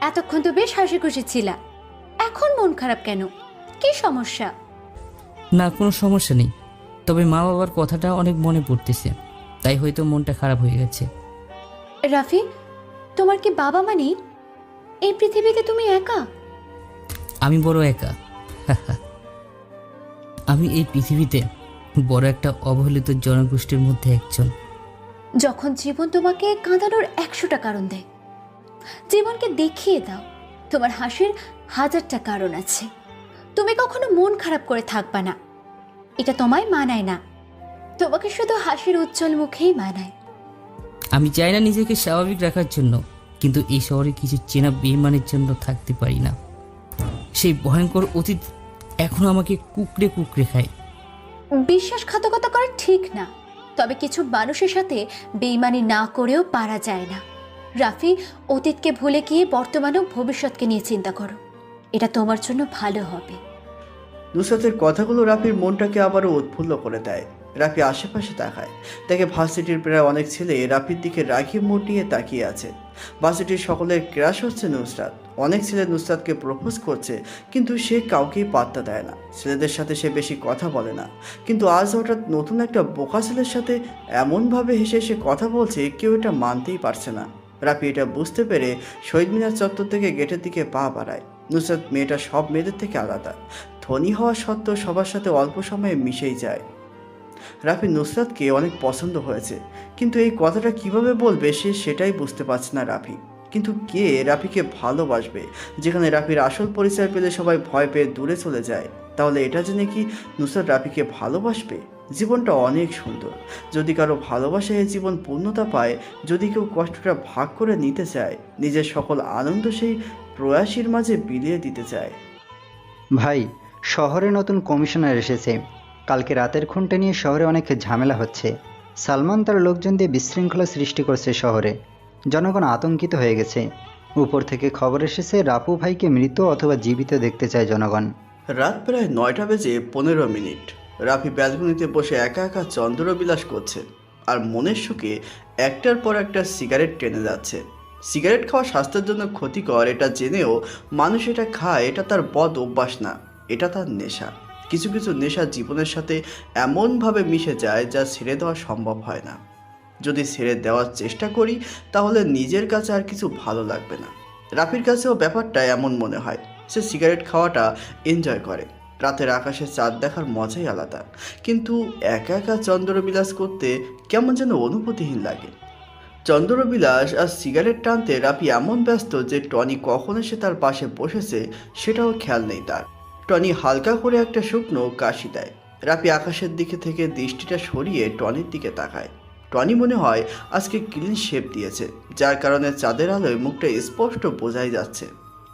এতক্ষণ তো বেশ হাসি খুশি ছিলা, এখন মন খারাপ কেন? কি সমস্যা? না, কোনো সমস্যা নেই, তবে মা বাবার কথাটা অনেক মনে পড়তেছে, তাই হয়তো মনটা খারাপ হয়ে গেছে। রাফি, তোমার কি বাবা মা নেই? এই পৃথিবীতে তুমি একা? আমি বড় একা। আমি এই পৃথিবীতে বড় একটা অবহেলিত জনগোষ্ঠীর মধ্যে একজন। যখন জীবন তোমাকে কাঁদানোর 100টা কারণ দেয়, জীবনকে দেখিয়ে দাও তোমার হাসির 1000টা কারণ আছে। তুমি কখনো মন খারাপ করে থাকবা না, এটা তোমায় মানায় না। তোমাকে শুধু হাসির উজ্জ্বল মুখেই মানায়। আমি চাই না নিজেকে স্বাভাবিক রাখার জন্য, কিন্তু এই শহরে কিছু চেনা বেইমানের জন্য থাকতে পারি না। সেই ভয়ঙ্কর অতীত এখনো আমাকে কুকড়ে কুকড়ে খায়। বিশ্বাসঘাতকতা করা ঠিক না, তবে কিছু মানুষের সাথে বেইমানি না করেও পারা যায় না। রাফি, অতীতকে ভুলে গিয়ে বর্তমান ও ভবিষ্যৎকে নিয়ে চিন্তা করো, এটা তোমার জন্য ভালো হবে। নুসরাতের কথাগুলো রাফির মনটাকে আবারও উৎফুল্ল করে দেয়। রাফি আশেপাশে তাকায়, দেখে ভার্সিটির প্রায় অনেক ছেলে রাফির দিকে রাগি মুড নিয়ে তাকিয়ে আছে। ভার্সিটির সকলের ক্রাশ হচ্ছে নুসরাত। অনেক ছেলে নুসরাতকে প্রপোজ করছে, কিন্তু সে কাউকেই পাত্তা দেয় না। ছেলেদের সাথে সে বেশি কথা বলে না, কিন্তু আজ হঠাৎ নতুন একটা বোকা ছেলের সাথে এমনভাবে হেসে হেসে কথা বলছে, কেউ এটা মানতেই পারছে না। রাফি এটা বুঝতে পেরে শহীদ মিনার চত্বর থেকে গেটের দিকে পা বাড়ায়। নুসরাত মেয়েটা সব মেয়েদের থেকে আলাদা, ধনী হওয়া সত্ত্বেও সবার সাথে অল্প সময়ে মিশেই যায়। রাফি নুসরাতকে অনেক পছন্দ হয়েছে, কিন্তু এই কথাটা কিভাবে বলবে সে সেটাই বুঝতে পারছে না রাফি। কিন্তু কে রাফিকে ভালোবাসবে? যেখানে রাফির আসল পরিচয় পেলে সবাই ভয় পেয়ে দূরে চলে যায়, তাহলে এটা জেনে কি নুসরাত রাফিকে ভালোবাসবে? জীবনটা অনেক সুন্দর, যদি কারো ভালোবাসা এই জীবন পূর্ণতা পায়, যদি কেউ কষ্টটা ভাগ করে নিতে চায়, নিজের সকল আনন্দ সেই প্রয়াসীর মাঝে বিলিয়ে দিতে চায়। ভাই, শহরে নতুন কমিশনার এসেছে। কালকে রাতের খুনটা নিয়ে শহরে অনেক ঝামেলা হচ্ছে। সালমান তার লোকজন দিয়ে বিশৃঙ্খলা সৃষ্টি করছে শহরে। জনগণ আতঙ্কিত হয়ে গেছে। উপর থেকে খবর এসেছে রাপু ভাইকে মৃত অথবা জীবিত দেখতে চায় জনগণ। রাত প্রায় 9:15। রাফি ব্যালকনিতে বসে একা একা চন্দ্রবিলাস করছে, আর মনের সুখে একটার পর একটা সিগারেট টেনে যাচ্ছে। সিগারেট খাওয়া স্বাস্থ্যের জন্য ক্ষতিকর এটা জেনেও মানুষ এটা খায়। এটা তার বদ অভ্যাস না, এটা তার নেশা। কিছু কিছু নেশা জীবনের সাথে এমনভাবে মিশে যায় যা ছেড়ে দেওয়া সম্ভব হয় না। যদি ছেড়ে দেওয়ার চেষ্টা করি তাহলে নিজের কাছে আর কিছু ভালো লাগবে না। রাফির কাছেও ব্যাপারটা এমন মনে হয়। সে সিগারেট খাওয়াটা এনজয় করে। রাতের আকাশে চাঁদ দেখার মজাই আলাদা, কিন্তু একা একা চন্দ্রবিলাস করতে কেমন যেন অনুভূতিহীন লাগে। চন্দ্রবিলাস আর সিগারেট টানতে রাফি এমন ব্যস্ত যে টনি কখন এসে তার পাশে বসেছে সেটাও খেয়াল নেই তার। টনি হালকা করে একটা শুকনো কাশি দেয়। রাফি আকাশের দিকে থেকে দৃষ্টিটা সরিয়ে টনির দিকে তাকায়। টনি মনে হয় আজকে ক্লিন শেপ দিয়েছে, যার কারণে চাঁদের আলোয় মুখটা স্পষ্ট বোঝাই যাচ্ছে।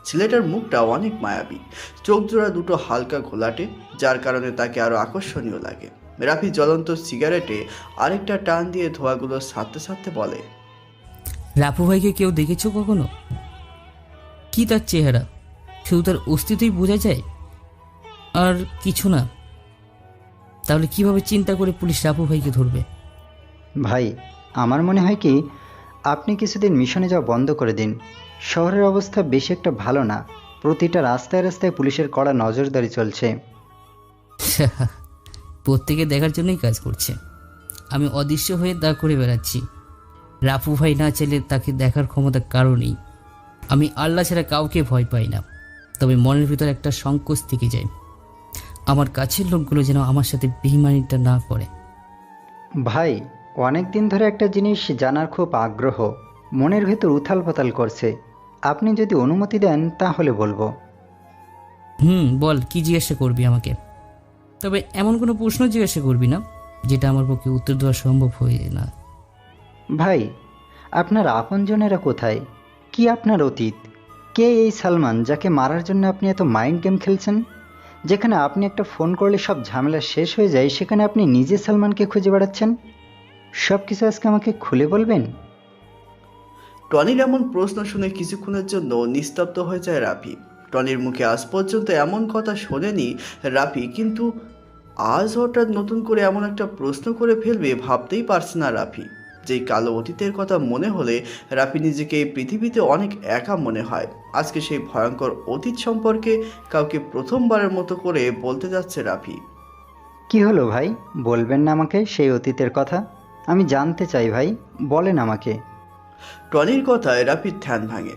ছেলেটার মুখটা অনেক মায়াবী, চোখ জোড়া দুটো হালকা ঘোলাটে, যার কারণে তাকে আরো আকর্ষণীয় লাগে। রাফি জ্বলন্ত সিগারেটে আরেকটা টান দিয়ে ধোঁয়াগুলো ছাড়তে ছাড়তে বলে, রাপু ভাইকে কেউ দেখেছো কখনো? কি তার চেহারা? শুধু তার অস্তিত্বই বোঝা যায়, আর কিছু না। তাহলে কিভাবে চিন্তা করে পুলিশ রাপু ভাইকে ধরবে? ভাই, আমার মনে হয় কি আপনি কিছুদিন মিশনে যাওয়া বন্ধ করে দিন। শহরের অবস্থা বেশি একটা ভালো না। প্রতিটা রাস্তায় রাস্তায় পুলিশের কড়া নজরদারি চলছে। প্রত্যেকে দেখার জন্যই কাজ করছে। আমি অদৃশ্য হয়ে দাঁড় করে বেড়াচ্ছি। রাপু ভাই না চাইলে তাকে দেখার ক্ষমতা কারো নেই। আমি আল্লাহ ছাড়া কাউকে ভয় পাই না, তবে মনের ভিতর একটা সংকোচ থেকে যায়। আমার কাছের লোকগুলো যেন আমার সাথে বেইমানিটা না করে। ভাই, অনেক দিন ধরে একটা জিনিস জানার খুব আগ্রহ। মনের ভেতর উথাল পাতাল করছে। আপনি যদি অনুমতি দেন তাহলে বলবো। বল, কি জিজ্ঞাসা করবি আমাকে? তবে এমন কোনো প্রশ্ন জিজ্ঞাসা করবি না যেটা আমার পক্ষে উত্তর দেওয়া সম্ভব হয়ে না। ভাই, আপনার আপনজনেরা কোথায়? কি আপনার অতীত? কে এই সালমান যাকে মারার জন্য আপনি এত মাইন্ড গেম খেলছেন? যেখানে আপনি একটা ফোন করলে সব ঝামেলা শেষ হয়ে যায়, সেখানে আপনি নিজে সালমানকে খুঁজে বেড়াচ্ছেন। সব কিছু আজকে আমাকে খুলে বলবেন? টনির এমন প্রশ্ন শুনে কিছুক্ষণের জন্য নিস্তব্ধ হয়ে যায় রাফি। টনির মুখে আজ পর্যন্ত এমন কথা শোনেনি রাফি, কিন্তু আজ হঠাৎ নতুন করে এমন একটা প্রশ্ন করে ফেলবে ভাবতেই পারছে না রাফি। যেই কালো অতীতের কথা মনে হলে রাফি নিজেকে এই পৃথিবীতে অনেক একা মনে হয়। আজকে সেই ভয়ঙ্কর অতীত সম্পর্কে কাউকে প্রথমবারের মতো করে বলতে যাচ্ছে রাফি। কি হলো ভাই, বলবেন না আমাকে সেই অতীতের কথা? আমি জানতে চাই ভাই, বলেন আমাকে। টনির কথায় রাফির ধ্যান ভাঙে।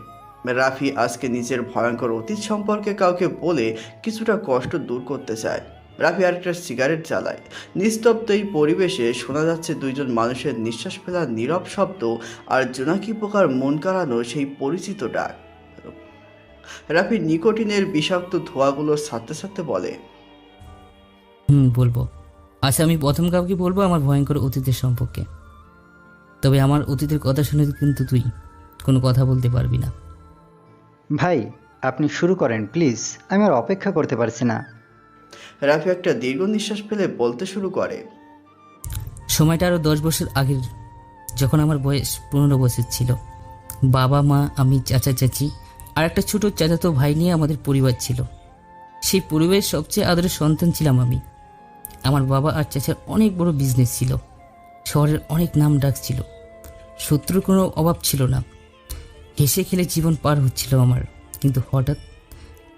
রাফি আজকে নিজের ভয়ঙ্কর অতীত সম্পর্কে কাউকে বলে কিছুটা কষ্ট দূর করতে চায়। রাফি আরেকটা সিগারেট জ্বালায়। নিস্তব্ধ এই পরিবেশে শোনা যাচ্ছে দুইজন মানুষের নিঃশ্বাস ফেলার নীরব শব্দ আর জোনাকি পোকার মন কাড়ানো সেই পরিচিত ডাক। রাফি নিকোটিনের বিষাক্ত ধোঁয়াগুলো ছাড়তে ছাড়তে বলে, বলবো। আচ্ছা, আমি প্রথম কাউকে বলবো আমার ভয়ঙ্কর অতীতের সম্পর্কে। তবে আমার অতীতের কথা শুনে কিন্তু তুই কোনো কথা বলতে পারবি না। ভাই, আপনি শুরু করেন প্লিজ, আমি আর অপেক্ষা করতে পারছি না। রাফি একটা দীর্ঘ নিঃশ্বাস ফেলে বলতে শুরু করে, সময়টা আরও 10 বছর আগের, যখন আমার বয়স 15 বছর ছিল। বাবা মা, আমি, চাচা চাচি আর একটা ছোট চাচাতো ভাই নিয়ে আমাদের পরিবার ছিল। সেই পরিবারের সবচেয়ে আদরের সন্তান ছিলাম আমি। আমার বাবা আর চাচার অনেক বড় বিজনেস ছিল, শহরের অনেক নাম ডাক ছিল, শত্রুর কোনো অভাব ছিল না। হেসে খেলে জীবন পার হচ্ছিল আমার। কিন্তু হঠাৎ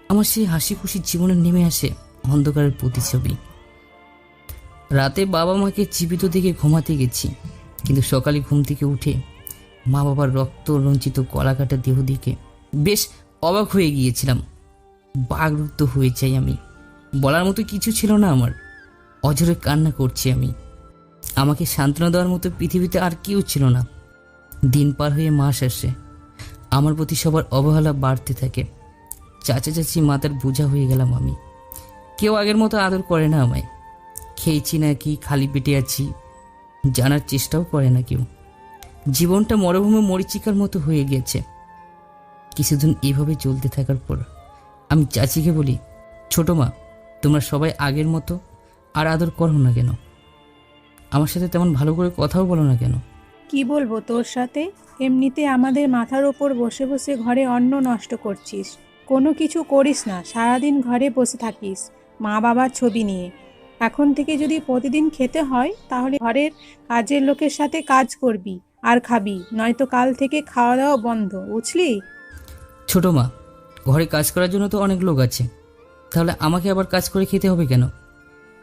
আমার সেই হাসি খুশি জীবনে নেমে আসে অন্ধকারের প্রতিছবি। রাতে বাবা মাকে জীবিত দেখে ঘুমাতে গেছি, কিন্তু সকালে ঘুম থেকে উঠে মা বাবার রক্ত রঞ্চিত গলাকাটা দেহ দিকে বেশ অবাক হয়ে গিয়েছিলাম। বাগরুদ্ধ হয়ে যাই আমি। বলার মতো কিছু ছিল না আমার। অঝরে কান্না করছি আমি। আমাকে সান্ত্বনা দেওয়ার মতো পৃথিবীতে আর কেউ ছিল না। দিন পার হয়ে মাস আসে। আমার প্রতি সবার অবহেলা বাড়তে থাকে। চাচা চাচি মাথার বোঝা হয়ে গেলাম আমি। কেউ আগের মতো আদর করে না আমায়। খেয়েছি না কি, খালি পেটে আছি জানার চেষ্টাও করে না কেউ। জীবনটা মরুভূমি মরিচিকার মতো হয়ে গেছে। কিছুদিন এভাবে চলতে থাকার পর আমি চাচিকে বলি, ছোট মা, তোমরা সবাই আগের মতো আর আদর করো না কেন? আমার সাথে তেমন ভালো করে কথাও বলো না কেন? কি বলবো তোর সাথে? এমনিতে আমাদের মাথার ওপর বসে বসে ঘরে অন্ন নষ্ট করছিস, কোনো কিছু করিস না, সারাদিন ঘরে বসে থাকিস মা বাবার ছবি নিয়ে। এখন থেকে যদি প্রতিদিন খেতে হয় তাহলে ঘরের কাজের লোকের সাথে কাজ করবি আর খাবি, নয়তো কাল থেকে খাওয়া দাওয়া বন্ধ, বুঝলি? ছোট মা, ঘরে কাজ করার জন্য তো অনেক লোক আছে, তাহলে আমাকে আবার কাজ করে খেতে হবে কেন?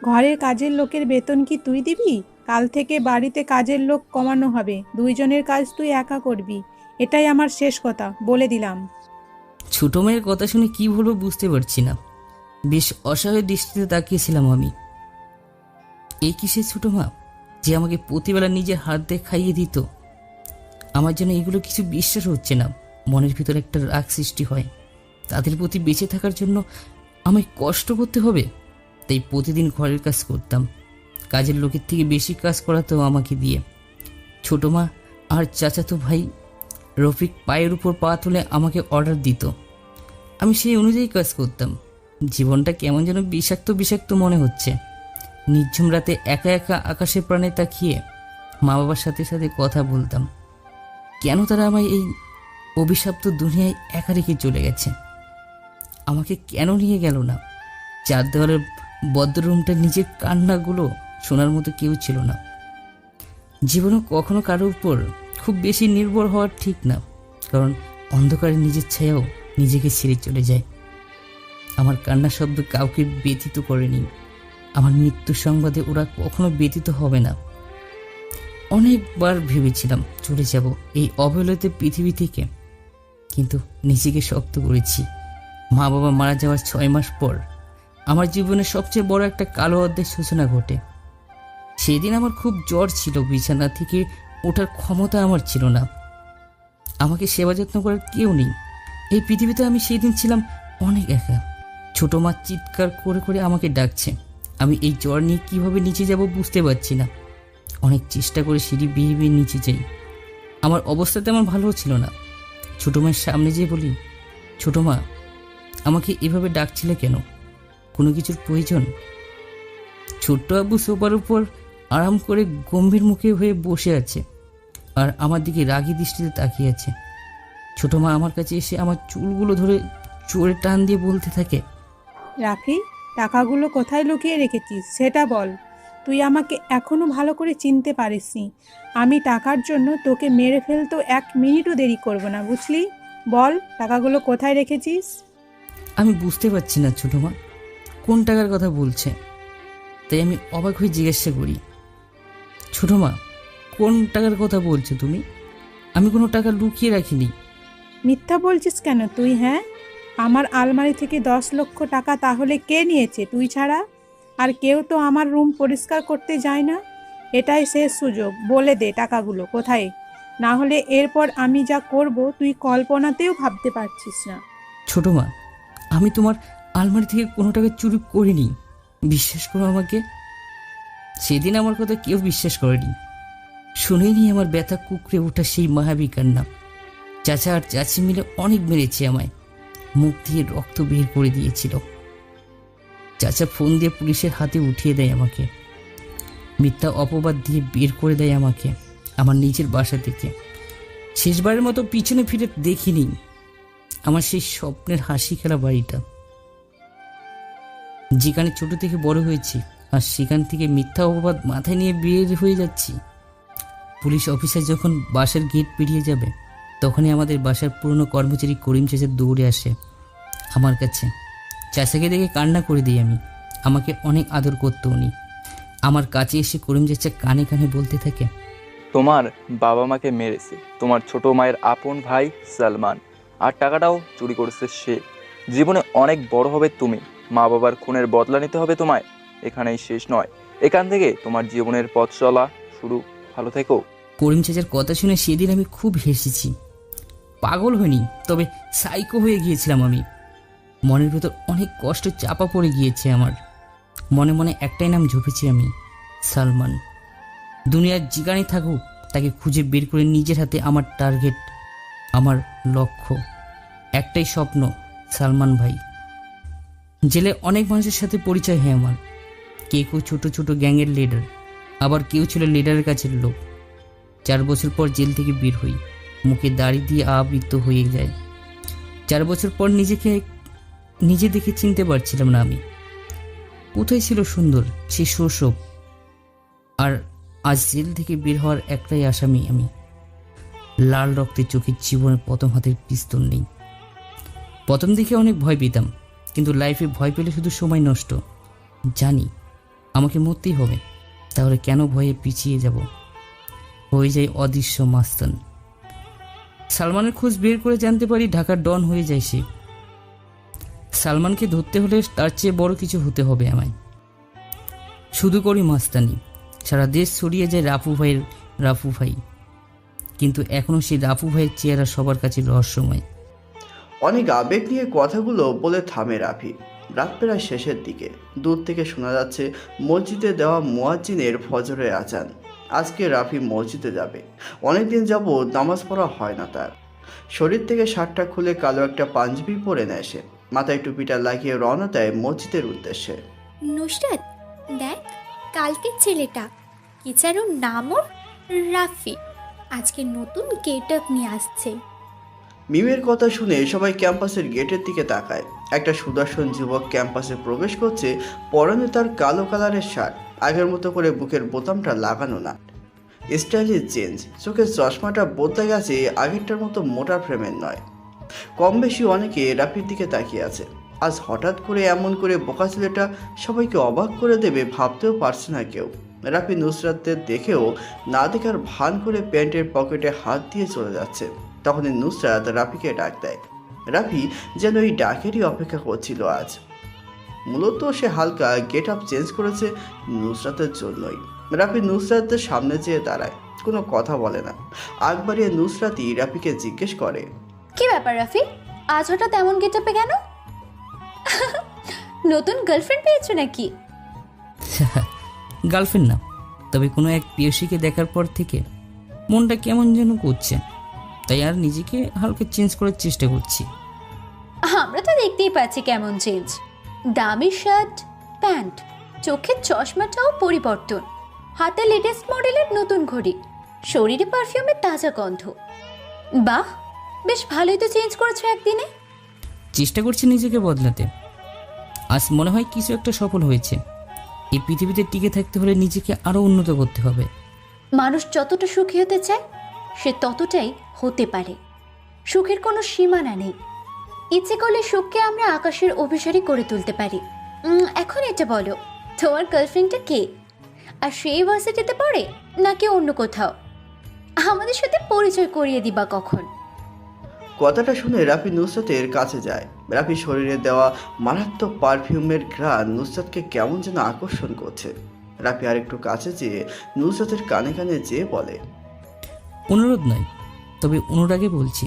ঘরের কাজের লোকের বেতন কি তুই দিবি? কাল থেকে বাড়িতে কাজের লোক কমানো হবে, 2 জনের কাজ তুই একা করবি। এটাই আমার শেষ কথা, বলে দিলাম। ছোট মেয়ের কথা শুনে কি হলো বুঝতে পারছি না। বেশ অসহায় দৃষ্টিতে তাকিয়েছিলাম আমি। এই কি সে ছোট মা যে আমাকে প্রতিবেলা নিজের হাত দিয়ে খাইয়ে দিত? আমার জন্য এগুলো কিছু বিশ্বাস হচ্ছে না। মনের ভিতরে একটা রাগ সৃষ্টি হয়। তাদের প্রতি বেঁচে থাকার জন্য আমায় কষ্ট করতে হবে। তাই প্রতিদিন ঘরের কাজ করতাম। কাজের লোকের থেকে বেশি কাজ করাতো আমাকে দিয়ে। ছোট মা আর চাচাতো ভাই রফিক পায়ের উপর পা তুলে আমাকে অর্ডার দিত, আমি সেই অনুযায়ী কাজ করতাম। জীবনটা কেমন যেন বিষাক্ত বিষাক্ত মনে হচ্ছে। নির্ঝুম রাতে একা একা আকাশের প্রাণে তাকিয়ে মা বাবার সাথে সাথে কথা বলতাম। কেন তারা আমায় এই অভিশপ্ত দুনিয়ায় একা রেখে চলে গেছে? আমাকে কেন নিয়ে গেল না? 4 দেওয়ালের বদ্ধ রুমটা নিজের কান্নাগুলো শোনার মতো কেউ ছিল না। জীবনে কখনো কারোর উপর খুব বেশি নির্ভর হওয়া ঠিক না, কারণ অন্ধকারে নিজের ছায়াও নিজেকে ছেড়ে চলে যায়। আমার কান্নার শব্দ কাউকে ব্যথিত করেনি। আমার মৃত্যুর সংবাদে ওরা কখনো ব্যথিত হবে না। অনেকবার ভেবেছিলাম চলে যাব এই অবহেলিত পৃথিবী থেকে, কিন্তু নিজেকে শক্ত করেছি। মা বাবা মারা যাওয়ার 6 মাস পর আমার জীবনের সবচেয়ে বড় একটা কালো অধ্যায়ের সূচনা ঘটে। সেই দিন আমার খুব জ্বর ছিল, বিছানা থেকে ওঠার ক্ষমতা আমার ছিল না। আমাকে সেবা যত্ন করার কেউ নেই। এই পৃথিবীতে আমি সেই দিন ছিলাম অনেক একা। ছোটো মা চিৎকার করে করে আমাকে ডাকছে। আমি এই জ্বর নিয়ে কীভাবে নিচে যাব বুঝতে পারছি না। অনেক চেষ্টা করে সিঁড়ি বেয়ে বেয়ে নিচে যাই। আমার অবস্থা তেমন ভালো ছিল না। ছোটো মায়ের সামনে যেয়ে বলি, ছোটো মা, আমাকে এভাবে ডাকছিলে কেন? কোনো কিছুর প্রয়োজন? ছোট্ট আব্বু সোফার উপর আরাম করে গম্ভীর মুখে হয়ে বসে আছে আর আমার দিকে রাগী দৃষ্টিতে তাকিয়ে আছে। ছোটো মা আমার কাছে এসে আমার চুলগুলো ধরে জোরে টান দিয়ে বলতে থাকে, রাফি, টাকাগুলো কোথায় লুকিয়ে রেখেছিস সেটা বল। তুই আমাকে এখনো ভালো করে চিনতে পারিসনি। আমি টাকার জন্য তোকে মেরে ফেলতেও 1 মিনিটও দেরি করব না, বুঝলি? বল, টাকাগুলো কোথায় রেখেছিস? আমি বুঝতে পারছি না ছোটো মা কোন টাকার কথা বলছে। তাই আমি অবাক হয়ে জিজ্ঞাসা করি, ছোটো মা, কোন টাকার কথা বলছো তুমি? আমি কোনো টাকা লুকিয়ে রাখিনি। মিথ্যা বলছিস কেন তুই? হ্যাঁ, আমার আলমারি থেকে 10 লক্ষ টাকা তাহলে কে নিয়েছে তুই ছাড়া? আর কেউ তো আমার রুম পরিষ্কার করতে যায় না। এটাই শেষ সুযোগ, বলে দে টাকাগুলো কোথায়, না হলে এরপর আমি যা করব তুই কল্পনাতেও ভাবতে পারছিস না। ছোটো মা, আমি তোমার আলমারি থেকে কোনো টাকা চুরি করিনি, বিশ্বাস করো আমাকে। সেদিন আমার কথা কেউ বিশ্বাস করেনি। শুনেনি আমার ব্যথা কুকড়ে ওঠা সেই মায়াবী কান্না। চাচা আর চাচি মিলে অনেক মেরেছে আমায়, মুখ দিয়ে রক্ত বের করে দিয়েছিল। চাচা ফোন দিয়ে পুলিশের হাতে উঠিয়ে দেয় আমাকে, মিথ্যা অপবাদ দিয়ে বের করে দেয় আমাকে আমার নিজের বাসা থেকে। শেষবারের মতো পিছনে ফিরে দেখিনি আমার সেই স্বপ্নের হাসি খেলা বাড়িটা, যেখানে ছোট থেকে বড় হয়েছি, আর সেখান থেকে মিথ্যা অপবাদ মাথায় নিয়ে বের হয়ে যাচ্ছি। পুলিশ অফিসার যখন বাসার গেট পেরিয়ে যাবে, তখনই আমাদের বাসার পুরনো কর্মচারী করিম চাচা দৌড়ে আসে আমার কাছে। চাচাকে দেখে কান্না করে দিই আমি। আমাকে অনেক আদর করতো উনি। আমার কাছে এসে করিম চাচা কানে কানে বলতে থাকে, তোমার বাবা মাকে মেরেছে তোমার ছোট মায়ের আপন ভাই সালমান, আর টাকাটাও চুরি করেছে সে। জীবনে অনেক বড় হবে তুমি, মা বাবার খুনের বদলা নিতে হবে তোমায়। এখানেই শেষ নয়, এখান থেকে তোমার জীবনের পথ চলা শুরু। ভালো থেকো। করিম চাচার কথা শুনে সেদিন আমি খুব হেসেছি। পাগল হইনি, তবে সাইকো হয়ে গিয়েছিলাম আমি। মনের ভেতর অনেক কষ্ট চাপা পড়ে গিয়েছে আমার। মনে মনে একটাই নাম ঝুঁকেছি আমি, সালমান। দুনিয়ার যেখানেই থাকুক তাকে খুঁজে বের করে নিজের হাতে আমার টার্গেট, আমার লক্ষ্য, একটাই স্বপ্ন, সালমান ভাই। জেলে অনেক মানুষের সাথে পরিচয় হয় আমার। কেউ ছোট ছোট গ্যাংয়ের লিডার, আবার কেউ ছিল লিডারের কাছের লোক। 4 বছর পর জেল থেকে বের হই, মুখে দাড়ি দিয়ে আবৃত হয়ে যায়। 4 বছর পর নিজে দেখে চিনতে পারছিলাম না আমি। কোথায় ছিল সুন্দর সে শৈশব? আর আজ জেল থেকে বের হওয়ার একটাই আসামি আমি। লাল রক্তের চোখে জীবনের প্রথম হাতের পিস্তল নেই। প্রথম দিকে অনেক ভয় পেতাম, কিন্তু লাইফে ভয় পেলে শুধু সময় নষ্ট। জানি আমাকে মরতেই হবে, তাহলে কেন ভয়ে পিছিয়ে যাব? হয়ে যায় অদৃশ্য মাস্তান। সালমানের খোঁজ বের করে জানতে পারি ঢাকার ডন হয়ে যায় সে। সালমানকে ধরতে হলে তার চেয়ে বড় কিছু হতে হবে আমায়। শুধু করি মাস্তানি, সারা দেশ ছড়িয়ে যায় রাফু ভাই। কিন্তু এখনও সেই রাফু ভাইয়ের চেহারা সবার কাছে রহস্যময়। অনেক আবেগ নিয়ে কথাগুলো বলে থামে রাফি। রাত প্রায় শেষের দিকে দূর থেকে শোনা যাচ্ছে মসজিদে দেওয়া মুয়াজ্জিনের ফজরের আজান। আজকে রাফি মসজিদে যাবে। অনেকদিন যাবত নামাজ পড়া হয় না তার। শরীর থেকে শার্টটা খুলে কালো একটা পাঞ্জাবি পরে নেয় সে। মাথায় টুপিটা লাগিয়ে রওনা দেয় মসজিদের উদ্দেশ্যে। নুসরাত, দেখ, কালকের ছেলেটা, কি যেন নাম ওর, রাফি, আজকে নতুন গেট আপ নিয়ে আসছে। মিমের কথা শুনে সবাই ক্যাম্পাসের গেটের দিকে তাকায়। একটা সুদর্শন যুবক ক্যাম্পাসে প্রবেশ করছে। পরনে তার কালো কালারের শার্ট, আগের মতো করে বুকের বোতামটা লাগানো না, স্টাইলিশ চেঞ্জ। চোখের চশমাটা বদলে গেছে, আগেরটার মতো মোটা ফ্রেমের নয়। কম বেশি অনেকে রাফির দিকে তাকিয়ে আছে। আজ হঠাৎ করে এমন করে বোকা ছেলেটা সবাইকে অবাক করে দেবে ভাবতেও পারছে না কেউ। রাফি নুসরাতদের দেখেও না দেখার ভান করে প্যান্টের পকেটে হাত দিয়ে চলে যাচ্ছে। তখনই নুসরাত রাফিকে ডাক দেয়। রাফি যেন এই ডাকেরই অপেক্ষা করছিল আজ। মূলত সে হালকা গেট আপ চেঞ্জ করেছে নুসরাতের জন্যই। রাফি নুসরাতের সামনে যেয়ে দাঁড়ায়। কোনো কথা বলে না। আগ বাড়িয়ে নুসরাতই রাফিকে জিজ্ঞেস করে, কি ব্যাপার রাফি, আজ হঠাৎ এমন গেটআপে কেন? নতুন গার্লফ্রেন্ড পেয়েছো নাকি? গার্লফ্রেন্ড না, তবে কোনো এক প্রিয়সীকে দেখার পর থেকে মনটা কেমন যেন করছে, তাই আর নিজেকে হালকা চেঞ্জ করার চেষ্টা করছি। আমরা তো দেখতেই পাচ্ছি কেমন চেঞ্জ। দামি শার্ট, প্যান্ট, চোখের চশমাটাও পরিবর্তন, হাতে লেটেস্ট মডেলের নতুন ঘড়ি, শরীরে পারফিউমের তাজা গন্ধ। বাহ, বেশ ভালোই তো চেঞ্জ করেছো একদিনে। চেষ্টা করছি নিজেকে বদলাতে। আজ মনে হয় কিছু একটা সফল হয়েছে। এই পৃথিবীতে টিকে থাকতে হলে নিজেকে আরও উন্নত করতে হবে। মানুষ যতটা সুখী হতে চায় সে ততটাই হতে পারে। সুখের কোনো সীমানা নেই। ইচ্ছে করলে সুখকে আমরা আকাশের অভিসারী করে তুলতে পারি। এখন এটা বলো, তোমার গার্লফ্রেন্ডটা কে? আর সেই ভার্সিটিতে পড়ে নাকি অন্য কোথাও? আমাদের সাথে পরিচয় করিয়ে দিবা কখন? কথাটা শুনে রাফি নুসরাতের কাছে যায়। রাফি শরীরে দেওয়া মারাত্মক পারফিউমের ঘ্রাণ নুসরাতকে কেমন যেন আকর্ষণ করছে। রাফি আরেকটু কাছে যেয়ে নুসরাতের কানে কানে যেয়ে বলে, অনুরোধ নয়, তবে অনুরাগে বলছি,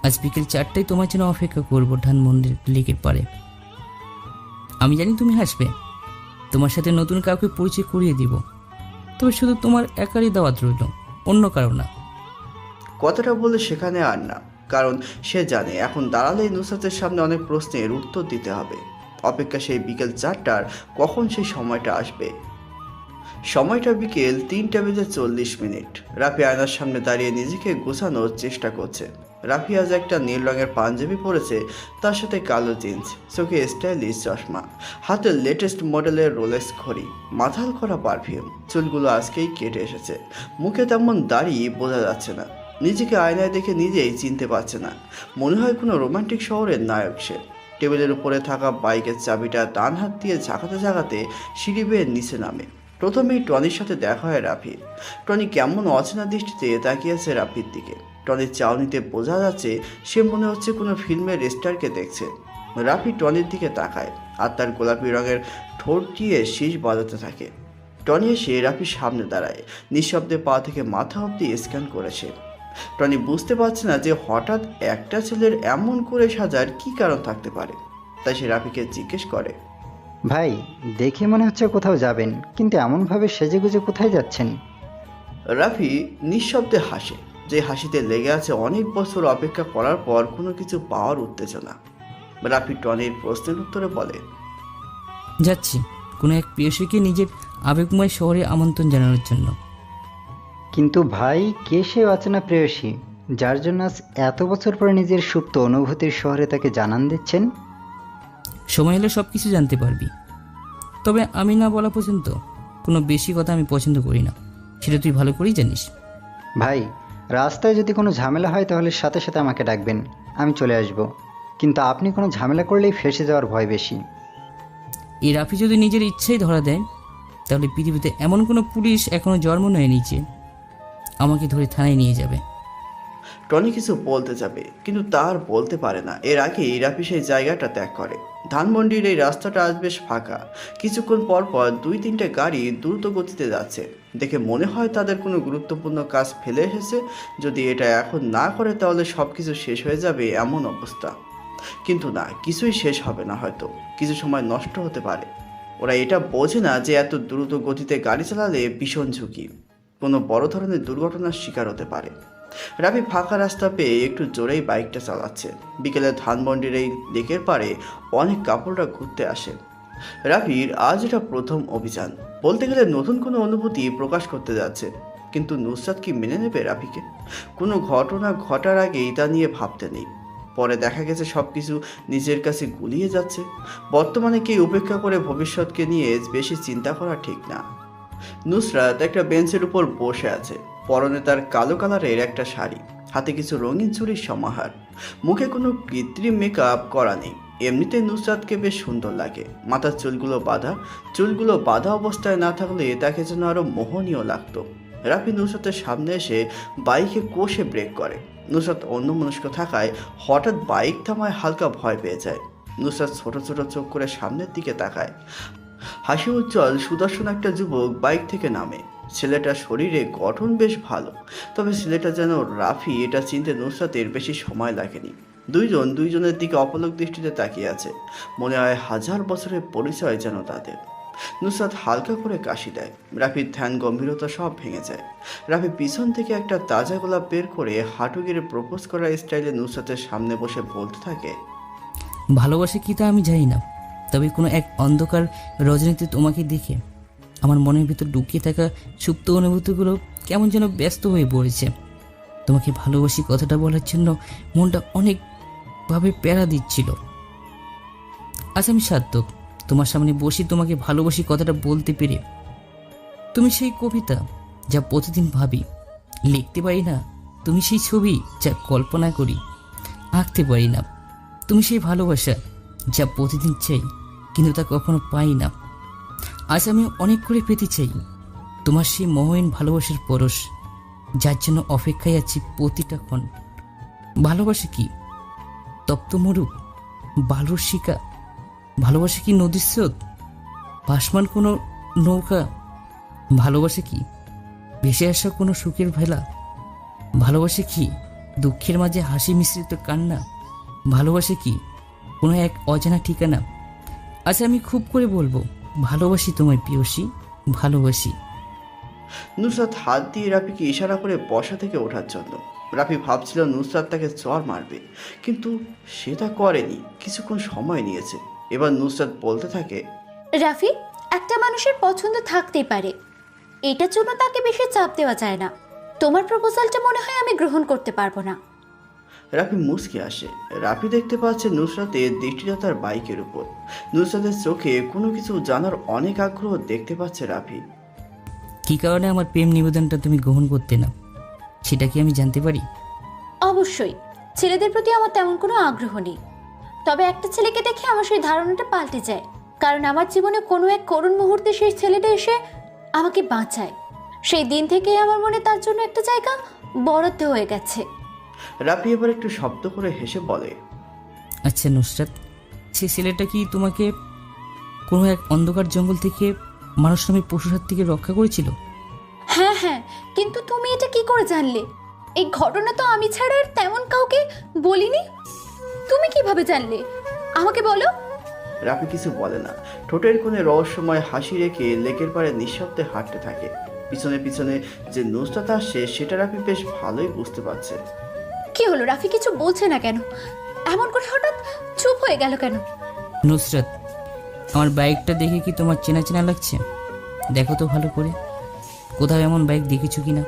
আজ বিকেল 4টায় তোমার জন্য অপেক্ষা করবো ধানমন্দির লেকের পারে। আমি জানি তুমি হাসবে। তোমার সাথে নতুন কাউকে পরিচয় করিয়ে দিব, তবে শুধু তোমার একারই দাওয়াত রইল, অন্য কারো না। কথাটা বলে সেখানে আর না, কারণ সে জানে এখন দাঁড়ালেই নুসরাতের সামনে অনেক প্রশ্নের উত্তর দিতে হবে। অপেক্ষা সেই বিকেল 4টার, কখন সেই সময়টা আসবে। সময়টা বিকেল 3:40। রাফি আয়নার সামনে দাঁড়িয়ে নিজেকে গোছানোর চেষ্টা করছে। রাফি আজ একটা নীল রঙের পাঞ্জাবি পরেছে, তার সাথে কালো জিন্স, চোখে স্টাইলিশ চশমা, হাতে লেটেস্ট মডেলের রোলেক্স ঘড়ি, মাথাল করা পারফিউম, চুলগুলো আজকেই কেটে এসেছে, মুখে তেমন দাড়ি বোঝা যাচ্ছে না। নিজেকে আয়নায় দেখে নিজেই চিনতে পারছে না। মনে হয় কোনো রোমান্টিক শহরের নায়ক সে। টেবিলের উপরে থাকা বাইকের চাবিটা ডান হাত দিয়ে ঝাঁকাতে ঝাঁকাতে সিঁড়ি বেয়ে নিচে নামে। প্রথমেই টনির সাথে দেখা হয় রাফির। টনি কেমন অচেনা দৃষ্টিতে তাকিয়েছে রাফির দিকে। টনির চাউনিতে বোঝা যাচ্ছে সে মনে হচ্ছে কোনো ফিল্মের স্টারকে দেখছে। রাফি টনির দিকে তাকায় আর তার গোলাপি রঙের ঠোঁট দিয়ে শীষ বাজাতে থাকে। টনি এসে রাফির সামনে দাঁড়ায়, নিঃশব্দে পা থেকে মাথা অবধি স্ক্যান করেছে। টনি বুঝতে পারছে না যে হঠাৎ একটা ছেলের এমন করে সাজার কি কারণ থাকতে পারে। তাই সে রাফিকে জিজ্ঞেস করে, ভাই, দেখে মনে হচ্ছে কোথাও যাবেন, কিন্তু এমনভাবে সেজেগুজে কোথায় যাচ্ছেন? রাফি নিঃশব্দে হাসে, যে হাসিতে লেগে আছে অনেক বছর অপেক্ষা করার পর কোনো কিছু পাওয়ার উত্তেজনা। রাফি টনির প্রশ্নের উত্তরে বলে, যাচ্ছি কোনো এক প্রিয়সীকে নিজের আবেগময় শহরে আমন্ত্রণ জানানোর জন্য। কিন্তু ভাই, কে সে অচেনা প্রেয়সী যার জন্য আজ এত বছর পরে নিজের সুপ্ত অনুভূতির শহরে তাকে জানান দিচ্ছেন? সময় হলে সব কিছু জানতে পারবি, তবে আমি না বলা পর্যন্ত কোনো বেশি কথা আমি পছন্দ করি না, সেটা তুই ভালো করেই জানিস। ভাই, রাস্তায় যদি কোনো ঝামেলা হয় তাহলে সাথে সাথে আমাকে ডাকবেন, আমি চলে আসব। কিন্তু আপনি কোনো ঝামেলা করলেই ফেঁসে যাওয়ার ভয় বেশি। এই রাফি যদি নিজের ইচ্ছাই ধরা দেয়, তাহলে পৃথিবীতে এমন কোনো পুলিশ এখনও জন্ম নেয়নি যে আমাকে ধরে থানায় নিয়ে যাবে। টনি কিছু বলতে যাবে, কিন্তু তার বলতে পারে না। এর আগেই রাফি সেই জায়গাটা ত্যাগ করে। ধানমন্ডির এই রাস্তাটা আজ বেশ ফাঁকা। কিছুক্ষণ পর পর 2-3টে গাড়ি দ্রুত গতিতে যাচ্ছে। দেখে মনে হয় তাদের কোনো গুরুত্বপূর্ণ কাজ ফেলে এসেছে। যদি এটা এখন না করে তাহলে সব কিছু শেষ হয়ে যাবে এমন অবস্থা। কিন্তু না, কিছুই শেষ হবে না, হয়তো কিছু সময় নষ্ট হতে পারে। ওরা এটা বোঝে না যে এত দ্রুত গতিতে গাড়ি চালালে ভীষণ ঝুঁকি, কোনো বড় ধরনের দুর্ঘটনার শিকার হতে পারে। রাফি ফাঁকা রাস্তা পেয়ে একটু জোরেই বাইকটা চালাচ্ছে। বিকেলে ধানমন্ডির এই লেকের পাড়ে অনেক কাপড়রা ঘুরতে আসে। রাফির আজ এটা প্রথম অভিযান, বলতে গেলে নতুন কোনো অনুভূতি প্রকাশ করতে যাচ্ছে। কিন্তু নুসরাত কি মেনে নেবে রাফিকে? কোনো ঘটনা ঘটার আগেই তা নিয়ে ভাবতে নেই। পরে দেখা গেছে সব কিছু নিজের কাছে গুলিয়ে যাচ্ছে। বর্তমানে কেউ উপেক্ষা করে ভবিষ্যৎকে নিয়ে বেশি চিন্তা করা ঠিক না। নুসরাত একটা বেঞ্চের উপর বসে আছে, পরনে তার কালো কালারের একটা শাড়ি, হাতে কিছু রঙিন চুড়ির সমাহার। মুখে কোনো কৃত্রিম মেকআপ করা নেই। এমনিতে নুসরাতকে বেশ সুন্দর লাগে। মাথার চুলগুলো বাঁধা অবস্থায় না থাকলে তাকে যেন আরো মোহনীয় লাগতো। রাফি নুসরাতের সামনে এসে বাইকে কষে ব্রেক করে। নুসরাত অন্যমনস্ক থাকায় হঠাৎ বাইক থামায় হালকা ভয় পেয়ে যায়। নুসরাত ছোট ছোট চোখ করে সামনের দিকে তাকায়। হাসি উজ্জ্বল সুদর্শন একটা যুবক বাইক থেকে নামে। ছেলেটার শরীরে গঠন বেশ ভালো, তবে ছেলেটা যেন রাফি এটা চিনতে নুসরাতের বেশি সময় লাগেনি। দুইজনের দিকে অপলক দৃষ্টিতে তাকিয়ে আছে, মনে হয় হাজার বছরের পরিচয় যেন তাদের। নুসরাত হালকা করে কাশি দেয়, রাফির ধ্যান গম্ভীরতা সব ভেঙে যায়। রাফি পিছন থেকে একটা তাজা গোলাপ বের করে হাঁটু গেড়ে প্রপোজ করার স্টাইলে নুসরাতের সামনে বসে বলতে থাকে, ভালোবাসে কি তা আমি জানি না, তবে কোনো এক অন্ধকার রজনীতে তোমাকে দেখে আমার মনের ভিতর লুকিয়ে থাকা সুপ্ত অনুভূতিগুলো কেমন যেন ব্যস্ত হয়ে পড়েছে। তোমাকে ভালোবাসি কথাটা বলার জন্য মনটা অনেকভাবে প্যারা দিচ্ছিল। আজ আমি সার্থক, তোমার সামনে বসে তোমাকে ভালোবাসি কথাটা বলতে পেরে। তুমি সেই কবিতা যা প্রতিদিন ভাবি, লিখতে পারি না। তুমি সেই ছবি যা কল্পনা করি, আঁকতে পারি না। তুমি সেই ভালোবাসা যা প্রতিদিন চাই, কিন্তু তা কখনো পাই না। আজ আমি অনেক করে পেতে চাই তোমার সেই মহীন ভালোবাসার পরশ, যার জন্য অপেক্ষায় আছি প্রতিটা ক্ষণ। ভালোবাসা কি তপ্ত মরু, বালুর শিকা? ভালোবাসা কি নদীর স্রোত, ভাসমান কোনো নৌকা? ভালোবাসা কি ভেসে আসা কোনো সুখের ভেলা? ভালোবাসা কি দুঃখের মাঝে হাসি মিশ্রিত কান্না? ভালোবাসা কি কোনো এক অজানা ঠিকানা? আচ্ছা আমি খুব করে বলবো, ভালোবাসি তোমায় প্রিয়সী, ভালোবাসি। নুসরাত হাত দিয়ে রাফিকে ইশারা করে বসা থেকে ওঠার জন্য। রাফি ভাবছিল নুসরাত তাকে চর মারবে, কিন্তু সে তা করেনি। কিছুক্ষণ সময় নিয়েছে। এবার নুসরাত বলতে থাকে, রাফি, একটা মানুষের পছন্দ থাকতেই পারে, এটার জন্য তাকে বেশি চাপ দেওয়া যায় না। তোমার প্রপোজালটা মনে হয় আমি গ্রহণ করতে পারবো না। রাফি মুচকে আসে। রাফি দেখতে পাচ্ছে নুসরাতের দৃষ্টিটা তার বাইকের উপর। নুসরাতের চোখে কোনো কিছু জানার অনেক আগ্রহ দেখতে পাচ্ছে রাফি। কি কারণে আমার প্রেম নিবেদনটা তুমি গ্রহণ করতে না, সেটা কি আমি জানতে পারি? অবশ্যই, ছেলেদের প্রতি আমার তেমন কোনো আগ্রহ নেই, তবে একটা ছেলেকে দেখে আমার সেই ধারণাটা পাল্টে যায়। কারণ আমার জীবনে কোনো এক করুণ মুহূর্তে সেই ছেলেটা এসে আমাকে বাঁচায়। সেই দিন থেকে আমার মনে তার জন্য একটা জায়গা বরাদ্দ হয়ে গেছে। রাফি এবার একটু শব্দ করে হেসে বলে, আচ্ছা নুসরাত, সে ছেলেটা কি তোমাকে কোনো এক অন্ধকার জঙ্গল থেকে মানুষ নামে পশুর হাত থেকে রক্ষা করেছিল? হ্যাঁ হ্যাঁ, কিন্তু তুমি এটা কি করে জানলে? এই ঘটনা তো আমি ছাড়া আর তেমন কাউকে বলিনি। তুমি কিভাবে জানলে আমাকে বলো। রাফি কিছু বলে না। ঠোঁটের কোণে রহস্যময় হাসি রেখে লেকের পাড়ে নিঃশব্দে হাঁটতে থাকে। পিছনে পিছনে যে নুসরাত আসছে সেটা রাফি বেশ ভালোই বুঝতে পারছে। কি হলো, রাফি কিছু বলছে না কেন? এমন করে হঠাৎ চুপ হয়ে গেল কেন? নুসরাত, আমার বাইকটা দেখে কি তোমার চেনা চেনা লাগছে? দেখো তো ভালো করে, কোথাও এমন বাইক দেখেছো কিনা?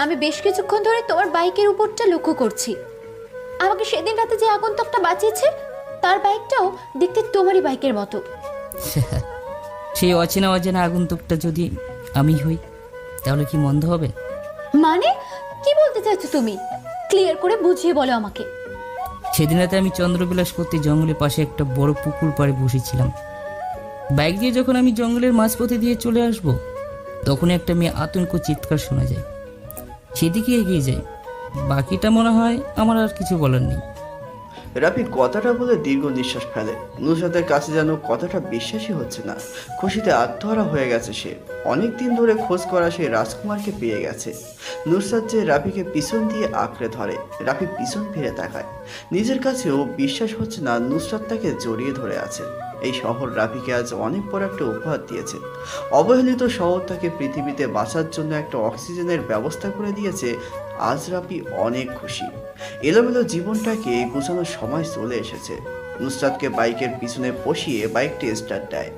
আমি বেশ কিছুক্ষণ ধরে তোমার বাইকের উপরটা লক্ষ্য করছি। আমাকে সেদিন রাতে যে আগন্তুকটা বাঁচিয়েছে তার বাইকটাও দেখতে তোমারই বাইকের মতো। সেই অচেনা অজানা আগন্তুকটা যদি আমি হই, তাহলে কি মন্দ হবে? মানে কি বলতে চাইছো তুমি? ক্লিয়ার করে বুঝিয়ে বলো আমাকে। সেদিন রাতে আমি চন্দ্রবিলাস করতে জঙ্গলের পাশে একটা বড় পুকুর পাড়ে বসেছিলাম। বাইক দিয়ে যখন আমি জঙ্গলের মাঝপথে দিয়ে চলে আসব, তখন একটা মেয়ে আতঙ্ক চিৎকার শোনা যায়। সেদিকে এগিয়ে যাই। বাকিটা মনে হয় আমার আর কিছু বলার নেই। রাফি কথাটা বলে দীর্ঘ নিঃশ্বাস ফেলে। নুসরাতের কাছে যেন কথাটা বিশ্বাসই হচ্ছে না। খুশিতে আত্মহারা হয়ে গেছে সে। অনেক দিন ধরে খোঁজ করা সেই রাজকুমারকে পেয়ে গেছে। নুসরাত যে রাফিকে পিছন দিয়ে আঁকড়ে ধরে। রাফি পিছন ফিরে তাকায়। নিজের কাছেও বিশ্বাস হচ্ছে না নুসরাত তাকে জড়িয়ে ধরে আছে। এই শহর রাফিকে আজ অনেক বড় একটা উপহার দিয়েছে। অবহেলিত শহর তাকে পৃথিবীতে বাঁচার জন্য একটা অক্সিজেনের ব্যবস্থা করে দিয়েছে। আজ রাফি অনেক খুশি। এলোমেলো জীবনটাকে গোছানোর সময় চলে এসেছে। নুসরাতকে বাইকের পিছনে বসিয়ে বাইকটি স্টার্ট দেয়।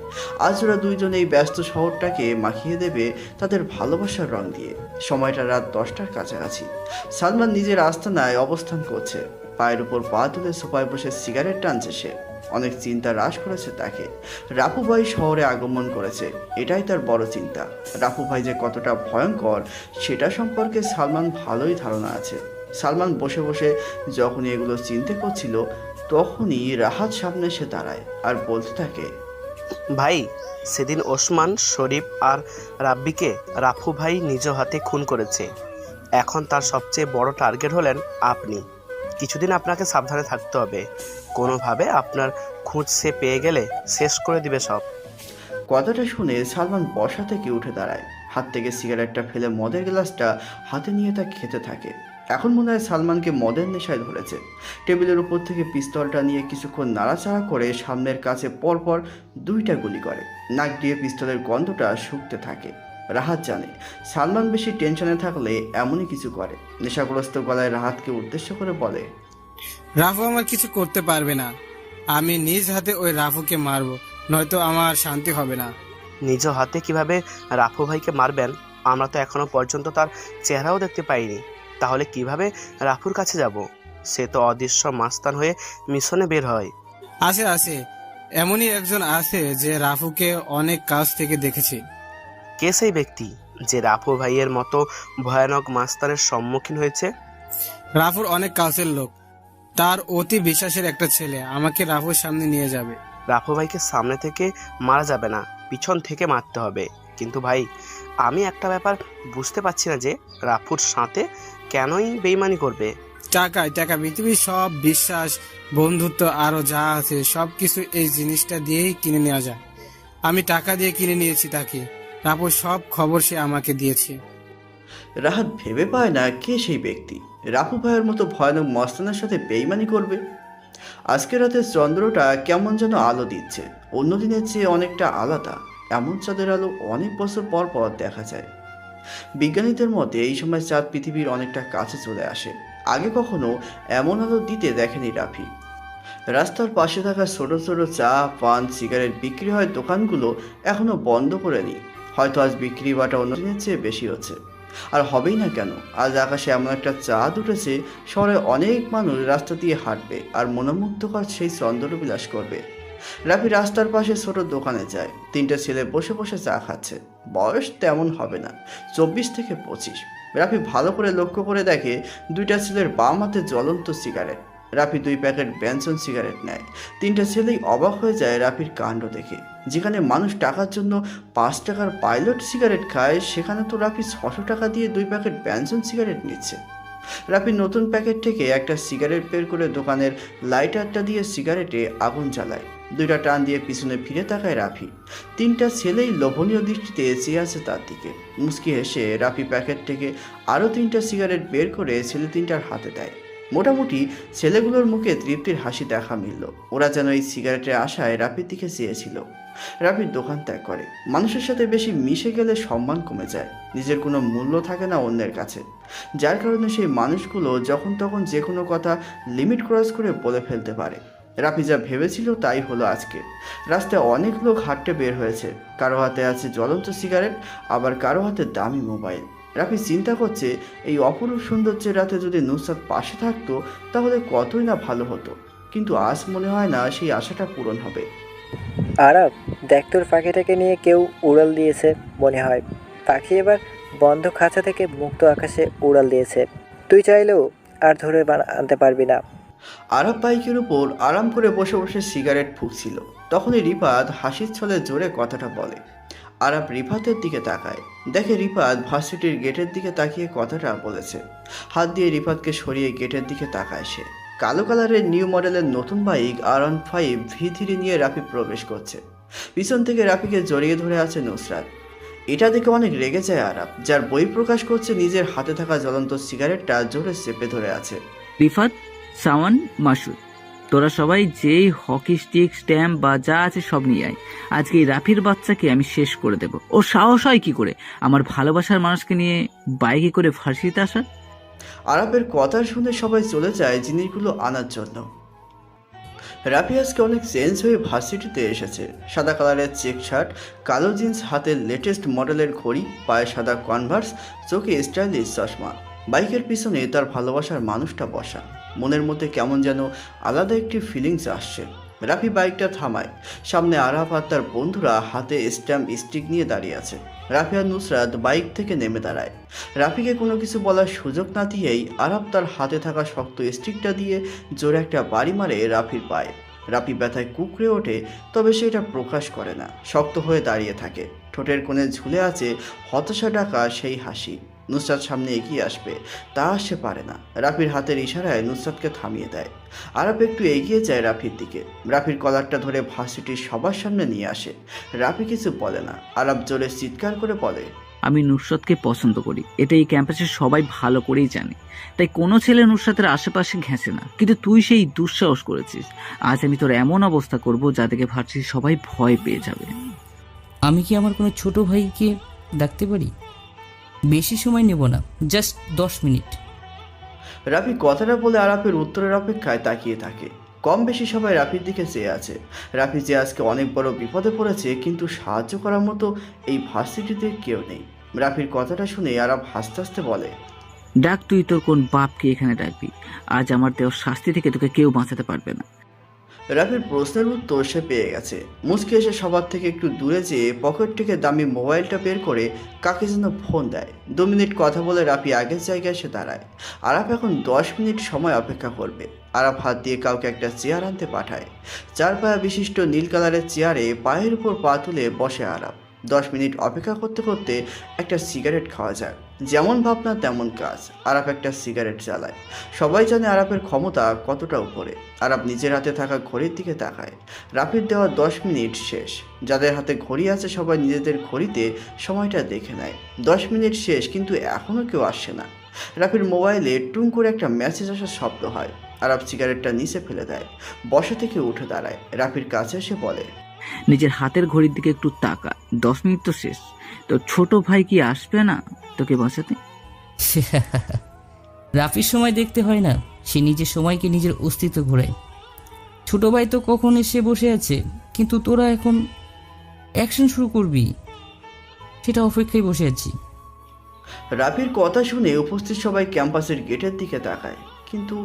আজ ওরা দুইজন এই ব্যস্ত শহরটাকে মাখিয়ে দেবে তাদের ভালোবাসার রং দিয়ে। সময়টা রাত 10টার কাছাকাছি। সালমান নিজের আস্তানায় অবস্থান করছে। পায়ের উপর পা তুলে সোফায় বসে সিগারেট টানছে সে। অনেক চিন্তা হ্রাস করেছে তাকে। রাফু ভাই শহরে আগমন করেছে, এটাই তার বড় চিন্তা। রাফু ভাই যে কতটা ভয়ঙ্কর সেটা সম্পর্কে সালমান ভালোই ধারণা আছে। সালমান বসে বসে যখনই এগুলো চিন্তা করছিল, তখনই রাহাত সামনে এসে দাঁড়ায় আর বলতে থাকে, ভাই, সেদিন ওসমান, শরীফ আর রাব্বিকে রাফু ভাই নিজ হাতে খুন করেছে। এখন তার সবচেয়ে বড় টার্গেট হলেন আপনি। কিছুদিন আপনাকে সাবধানে থাকতে হবে। কোনোভাবে আপনার খোঁজ সে পেয়ে গেলে শেষ করে দিবে সব। কথাটা শুনে সালমান বসা থেকে উঠে দাঁড়ায়। হাত থেকে সিগারেটটা ফেলে মদের গ্লাসটা হাতে নিয়ে তা খেতে থাকে। এখন মনে হয় সালমানকে মদের নেশায় ধরেছে। টেবিলের উপর থেকে পিস্তলটা নিয়ে কিছুক্ষণ নাড়াচাড়া করে সামনের কাছে পরপর 2টা গুলি করে। নাক দিয়ে পিস্তলের গন্ধটা শুকতে থাকে। রাহাত জানে সালমান বেশি টেনশনে থাকলে এমনই কিছু করে। নেশাগ্রস্ত গলায় রাহাতকে উদ্দেশ্য করে বলে, রাফু আমার কিছু করতে পারবে না। আমি নিজ হাতে ওই রাফুকে মারবো, নয়তো আমার শান্তি হবে না। নিজ হাতে কিভাবে রাফু ভাইকে মারবেন? আমরা তো এখনো পর্যন্ত তার চেহারাও দেখতে পাইনি। তাহলে কিভাবে রাফুর কাছে যাব? সে তো অদৃশ্য মাস্তান হয়ে মিশনে বের হয়। আছে এমনই একজন আছে যে রাফুকে অনেক কাছ থেকে দেখেছে। কে সেই ব্যক্তি যে রাফু ভাইয়ের মতো ভয়ানক মাস্তানের সম্মুখীন হয়েছে? রাফুর অনেক কাছের লোক, তার অতি বিশ্বাসের একটা ছেলে আমাকে রাফুর সামনে নিয়ে যাবে। রাফু ভাইকে সামনে থেকে মারা যাবে না, পিছন থেকে মারতে হবে। কিন্তু ভাই, আমি একটা ব্যাপার বুঝতে পারছি না যে রাফুর সাথে কেনই বেইমানি করবে। টাকা পৃথিবীর সব বিশ্বাস, বন্ধুত্ব আরো যা আছে সবকিছু এই জিনিসটা দিয়েই কিনে নেওয়া যায়। আমি টাকা দিয়ে কিনে নিয়েছি তাকে। রাফুর সব খবর সে আমাকে দিয়েছে। রাহাত ভেবে পায় না কে সেই ব্যক্তি রাফু ভাইয়ের মতো ভয়ানক মস্তানের সাথে বেইমানি করবে। আজকে রাতে চন্দ্রটা কেমন যেন আলো দিচ্ছে, অন্য দিনের চেয়ে অনেকটা আলাদা। এমন চাঁদের আলো অনেক বছর পর পর দেখা যায়। বিজ্ঞানীদের মতে এই সময় চাঁদ পৃথিবীর অনেকটা কাছে চলে আসে। আগে কখনো এমন আলো দিতে দেখেনি রাফি। রাস্তার পাশে থাকা ছোট ছোট চা, পান, সিগারেট বিক্রি হয় দোকানগুলো এখনো বন্ধ করেনি। হয়তো আজ বিক্রি বাটা অন্য দিনের চেয়ে বেশি হচ্ছে। আর হবেই না কেন, আজ আকাশে এমন একটা চাঁদ উঠেছে, শহরে অনেক মানুষ রাস্তা দিয়ে হাঁটবে আর মনোমুগ্ধকর সেই চন্দ্রবিলাস করবে। রাফি রাস্তার পাশে ছোট দোকানে যায়। 3টে ছেলে বসে বসে চা খাচ্ছে। বয়স তেমন হবে না, 24 থেকে 25। রাফি ভালো করে লক্ষ্য করে দেখে 2টা ছেলের বাম হাতে জ্বলন্ত cigarette. Rafi 2 packet Benson cigarette নেয়। 3টে ছেলেই অবাক হয়ে যায় রাফির কাণ্ড দেখে। যেখানে মানুষ টাকার জন্য 5 টাকার পাইলট সিগারেট খায়, সেখানে তো রাফি 600 টাকা দিয়ে 2 প্যাকেট বেনসন সিগারেট নিচ্ছে। রাফি নতুন প্যাকেট থেকে একটা সিগারেট বের করে দোকানের লাইটারটা দিয়ে সিগারেটে আগুন জ্বালায়। 2টা টান দিয়ে পিছনে ফিরে তাকায় রাফি। 3টা ছেলেই লোভনীয় দৃষ্টিতে চেয়ে আছে তার দিকে। মুচকি হেসে রাফি প্যাকেট থেকে আরও 3টা সিগারেট বের করে ছেলে 3টার হাতে দেয়। মোটামুটি ছেলেগুলোর মুখে তৃপ্তির হাসি দেখা মিলল। ওরা যেন এই সিগারেটের আশায় রাফির দিকে চেয়েছিল। রাফির দোকান ত্যাগ করে। মানুষের সাথে বেশি মিশে গেলে সম্মান কমে যায়, নিজের কোনো মূল্য থাকে না অন্যের কাছে। যার কারণে সেই মানুষগুলো যখন তখন যে কোনো কথা লিমিট ক্রস করে বলে ফেলতে পারে। রাফি যা ভেবেছিল তাই হলো আজকে। রাস্তায় অনেক লোক হাঁটতে বের হয়েছে। কারো হাতে আছে জ্বলন্ত সিগারেট, আবার কারো হাতে দামি মোবাইল। রাফি চিন্তা করছে এই অপরূপ সৌন্দর্যের রাতে যদি নুসরাত পাশে থাকতো তাহলে কতই না ভালো হতো। কিন্তু আজ মনে হয় না সেই আশাটা পূরণ হবে। আরব, দেখ তোর পাখিটাকে নিয়ে কেউ উড়াল দিয়েছে মনে হয়। পাখি এবার বন্ধ খাঁচা থেকে মুক্ত আকাশে উড়াল দিয়েছে। তুই চাইলেও আর ধরে আনতে পারবি না। আরব বাইকের উপর আরাম করে বসে বসে সিগারেট ফুঁকছিল। তখনই রিফাত হাসির ছলে জোরে কথাটা বলে। আরব রিফাতের দিকে তাকায়, দেখে রিফাত ভার্সিটির গেটের দিকে তাকিয়ে কথাটা বলেছে। হাত দিয়ে রিফাতকে সরিয়ে গেটের দিকে তাকায় সে। কালো কালারের নিউ মডেলের নতুন বাইক R15 ধীরে নিয়ে রাফি প্রবেশ করছে। পিছন থেকে রাফিকে জড়িয়ে ধরে আছে নুসরাত। এটা দেখে অনেক রেগে যায় আরব, যার বই প্রকাশ করছে নিজের হাতে থাকা জ্বলন্ত সিগারেটটা জোরে চেপে ধরে আছে। রিফাত, সাওয়ান, মাসুদ, তোরা সবাই যেই হকি স্টিক, স্ট্যাম্প বা যা আছে সব নিয়ে আয়। আজকে এই রাফির বাচ্চাকে আমি শেষ করে দেব। ও সাহস হয় কি করে আমার ভালোবাসার মানুষকে নিয়ে বাইকে করে ফার্সিতে আসার? আরবের কথা শুনে সবাই চলে যায় জিনিসগুলো আনার জন্য। রাফি আজকে অনেক চেঞ্জ হয়ে ভার্সিটিতে এসেছে। সাদা কালারের চেক শার্ট, কালো জিন্স, হাতে লেটেস্ট মডেলের ঘড়ি, পায়ে সাদা কনভার্স, চোখে স্টাইলিশ চশমা। বাইকের পিছনে তার ভালোবাসার মানুষটা বসা। মনের মধ্যে কেমন যেন আলাদা একটি ফিলিংস আসছে। রাফি বাইকটা থামায়। সামনে আরাফ আর তার বন্ধুরা হাতে স্ট্যাম্প স্টিক নিয়ে দাঁড়িয়ে আছে। রাফি আর নুসরাত বাইক থেকে নেমে দাঁড়ায়। রাফিকে কোনো কিছু বলার সুযোগ না দিয়েই আরাফ তার হাতে থাকা শক্ত স্টিকটা দিয়ে জোরে একটা বাড়ি মারে রাফির পায়ে। রাফি ব্যথায় কুকড়ে ওঠে, তবে সেটা প্রকাশ করে না, শক্ত হয়ে দাঁড়িয়ে থাকে। ঠোঁটের কোণে ঝুলে আছে হতাশা ঢাকা সেই হাসি। নুসরাত সামনে এগিয়ে আসবে, তা সে পারে না। রাফির হাতের ইশারায় নুসরাতকে থামিয়ে দেয়। আরব একটু এগিয়ে যায় রাফির দিকে। রাফির কলারটা ধরে ভার্সিটির সবার সামনে নিয়ে আসে। রাফি কিছু বলে না। আরব জোরে চিৎকার করে বলে, আমি নুসরাতকে পছন্দ করি, এটা এই ক্যাম্পাসের সবাই ভালো করেই জানে। তাই কোনো ছেলে নুসরাতের আশেপাশে ঘেঁষে না, কিন্তু তুই সেই দুঃসাহস করেছিস। আজ আমি তোর এমন অবস্থা করব যাদেরকে ভাবছিস সবাই ভয় পেয়ে যাবে। আমি কি আমার কোনো ছোট ভাইকে ডাকতে পারি? বেশি সময় নেব না, জাস্ট 10 মিনিট। রাফি কথাটা বলে আরাফের উত্তরের অপেক্ষায় তাকিয়ে থাকে। কম বেশি সবাই রাফির দিকে চেয়ে আছে। রাফি যে আজকে অনেক বড় বিপদে পড়েছে, কিন্তু সাহায্য করার মতো এই ভার্সিটিতে কেউ নেই। রাফির কথাটা শুনে আরাফ হাসতে হাসতে বলে, ডাক, তুই তোর কোন বাপকে এখানে ডাকবি? আজ আমার দেওয়ার শাস্তি থেকে তোকে কেউ বাঁচাতে পারবে না। রাফির প্রশ্নের উত্তর সে পেয়ে গেছে। মুচকি এসে সবার থেকে একটু দূরে যেয়ে পকেট থেকে দামি মোবাইলটা বের করে কাকে যেন ফোন দেয়। 2 মিনিট কথা বলে রাফি আগের জায়গায় এসে দাঁড়ায়। আরাফ এখন 10 মিনিট সময় অপেক্ষা করবে। আরাফ হাত দিয়ে কাউকে একটা চেয়ার আনতে পাঠায়। 4 পায়া বিশিষ্ট নীল কালারের চেয়ারে পায়ের উপর পা তুলে বসে আরাফ। 10 মিনিট অপেক্ষা করতে করতে একটা সিগারেট খাওয়া যায়। যেমন ভাবনা তেমন কাজ। আরাফ একটা সিগারেট জ্বালায়। সবাই জানে আরাফের ক্ষমতা কতটা উপরে। আরাফ নিজের হাতে থাকা ঘড়ির দিকে তাকায়। রাফির দেওয়া 10 মিনিট শেষ। যাদের হাতে ঘড়ি আছে সবাই নিজেদের ঘড়িতে সময়টা দেখে নেয়। 10 মিনিট শেষ, কিন্তু এখনও কেউ আসছে না। রাফির মোবাইলে টুং করে একটা মেসেজ আসার শব্দ হয়। আরাফ সিগারেটটা নিচে ফেলে দেয়। বসা থেকে উঠে দাঁড়ায়। রাফির কাছে এসে বলে, নিজের হাতের ঘড়ির দিকে একটু তাকা, 10 মিনিট তো শেষ। তো ছোট ভাই কি আসবে না তোকে বাঁচাতে? রাফির সময় দেখতে হয় না, সে নিজের সময়কে নিজের অস্তিত্ব ঘোরায়। ছোট ভাই তো কখন এসে বসে আছে, কিন্তু তোরা এখন অ্যাকশন শুরু করবি, সেটা অপেক্ষায় বসে আছি। রাফির কথা শুনে উপস্থিত সবাই ক্যাম্পাসের গেটের দিকে তাকায়, কিন্তু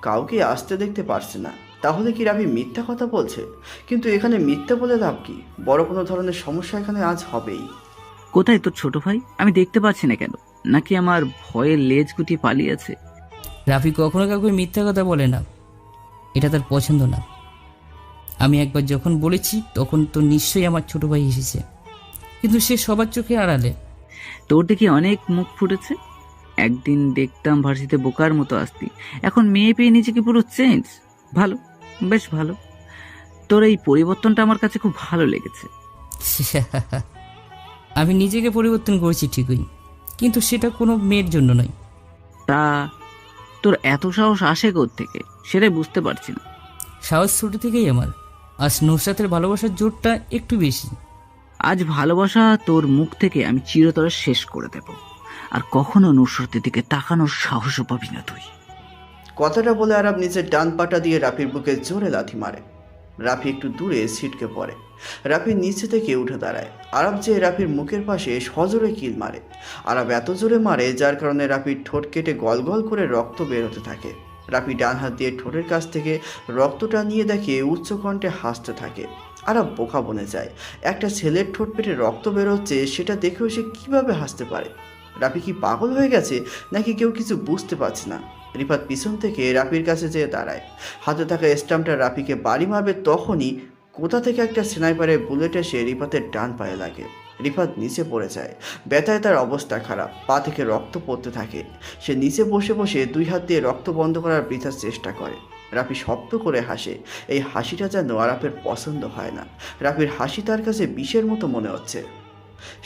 কাউকে আসতে দেখতে পারছে না। তাহলে কি রাফি মিথ্যা কথা বলছে? কিন্তু এখানে মিথ্যা বলে লাভ কি? বড় কোনো ধরনের সমস্যা এখানে আজ হবেই। কোথায় তোর ছোট ভাই? আমি দেখতে পাচ্ছি না কেন? নাকি আমার ভয়ে লেজ গুটিয়ে পালিয়েছে? রাফি কখনো কাউকে মিথ্যা কথা বলে না, এটা তার পছন্দ না। আমি একবার যখন বলেছি তখন তো নিশ্চয়ই আমার ছোট ভাই এসেছে, কিন্তু সে সবার চোখে আড়ালে। তোর দেখি অনেক মুখ ফুটেছে। একদিন দেখতাম ভার্সিটিতে বোকার মতো আসতি, এখন মেয়ে পেয়ে নিজেকে পুরো চেঞ্জ। ভালো, বেশ ভালো। তোর এই পরিবর্তনটা আমার কাছে খুব ভালো লেগেছে। আমি নিজেকে পরিবর্তন করেছি ঠিকই, কিন্তু সেটা কোনো মেয়ের জন্য নয়। তা তোর এত সাহস আসে কোত্থেকে সেটাই বুঝতে পারছি না। সাহস ছোট থেকেই আমার। আজ নুসরাতের ভালোবাসার জোরটা একটু বেশি। আজ ভালোবাসা তোর মুখ থেকে আমি চিরতরে শেষ করে দেব, আর কখনো নুসরাতের দিকে তাকানোর সাহসও পাবি না তুই। কথাটা বলে আরাফ নিজের ডান পাটা দিয়ে রাফির বুকে জোরে লাথি মারে। রাফি একটু দূরে ছিটকে পড়ে। রাফির নিচে থেকে উঠে দাঁড়ায়। আরাফ যে রাফির মুখের পাশে সজোরে কিল মারে। আরাফ এত জোরে মারে যার কারণে রাফির ঠোঁট কেটে গল গল করে রক্ত বের হতে থাকে। রাফি ডান হাত দিয়ে ঠোঁটের কাছ থেকে রক্তটা নিয়ে দেখে উচ্চ কণ্ঠে হাসতে থাকে। আরাফ বোকা বনে যায়। একটা ছেলের ঠোঁট পেটে রক্ত বেরোচ্ছে, সেটা দেখেও সে কিভাবে হাসতে পারে? রাফি কি পাগল হয়ে গেছে, নাকি কেউ কিছু বুঝতে পারছে না? রিফাত পিছন থেকে রাফির কাছে যেয়ে দাঁড়ায়। হাতে থাকা স্টাম্পটা রাফিকে বাড়ি মারবে, তখনই কোথা থেকে একটা স্নাইপারের বুলেট এসে রিফাতের ডান পায়ে লাগে। রিফাত নিচে পড়ে যায়। ব্যথায় তার অবস্থা খারাপ, পা থেকে রক্ত পড়তে থাকে। সে নিচে বসে বসে 2 হাত দিয়ে রক্ত বন্ধ করার বৃথার চেষ্টা করে। রাফি শব্দ করে হাসে। এই হাসিটা যেন আরাফের পছন্দ হয় না। রাফির হাসি তার কাছে বিষের মতো মনে হচ্ছে।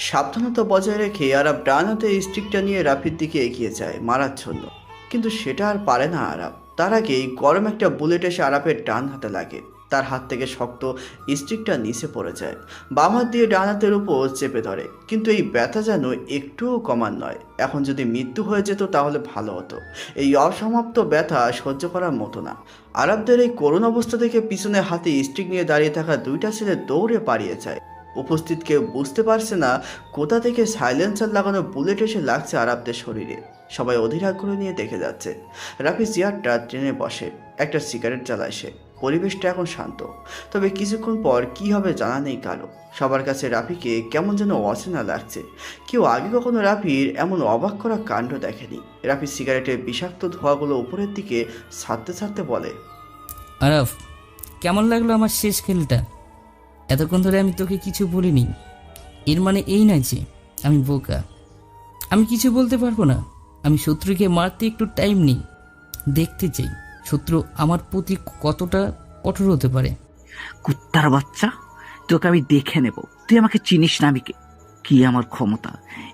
সাবধানতা বজায় রেখে আরাফ ডান হাতে স্টিকটা নিয়ে রাফির দিকে এগিয়ে যায় মারার জন্য, কিন্তু সেটা আর পারে না আরাফ। তার আগেই গরম একটা বুলেট এসে আরাফের ডান হাতে লাগে। তার হাত থেকে শক্ত স্টিকটা নিচে পড়ে যায়। বাম হাত দিয়ে ডান হাতের উপর চেপে ধরে, কিন্তু এই ব্যথা যেন একটুও কমার নয়। এখন যদি মৃত্যু হয়ে যেত তাহলে ভালো হতো। এই অসমাপ্ত ব্যথা সহ্য করার মতো না। আরাফদের এই করুণ অবস্থা দেখে পিছনে হাতে স্টিক নিয়ে দাঁড়িয়ে থাকা 2টা ছেলে দৌড়ে পালিয়ে যায়। উপস্থিত কেউ বুঝতে পারছে না কোথা থেকে সাইলেন্সার লাগানো বুলেট এসে লাগছে আরাফদের শরীরে। সবাই অধীর আগ্রহ নিয়ে দেখে যাচ্ছে। রাফি চেয়ারটা ট্রেনে বসে, একটা সিগারেট জ্বালায় সে। পরিবেশটা এখন শান্ত, তবে কিছুক্ষণ পর কি হবে জানা নেই কারো। সবার কাছে রাফিকে কেমন যেন অচেনা লাগছে। কেউ আগে কখনো রাফির এমন অবাক করা কাণ্ড দেখেনি। রাফি সিগারেটের বিষাক্ত ধোঁয়াগুলো উপরের দিকে ছাড়তে ছাড়তে বলে, আরাফ, কেমন লাগলো আমার শেষ খেলটা? এতক্ষণ ধরে আমি তোকে কিছু বলিনি, এর মানে এই নয় যে আমি বোকা। আমি কিছু বলতে পারবো না। আমি শত্রুকে মারতে একটু টাইম নিই, দেখতে চাই শত্রু আমার প্রতি কতটা কঠোর হতে পারে। কুত্তার বাচ্চা, তোকে আমি দেখে নেব। তুই আমাকে চিনিস না। আমি কে? কি আমার ক্ষমতা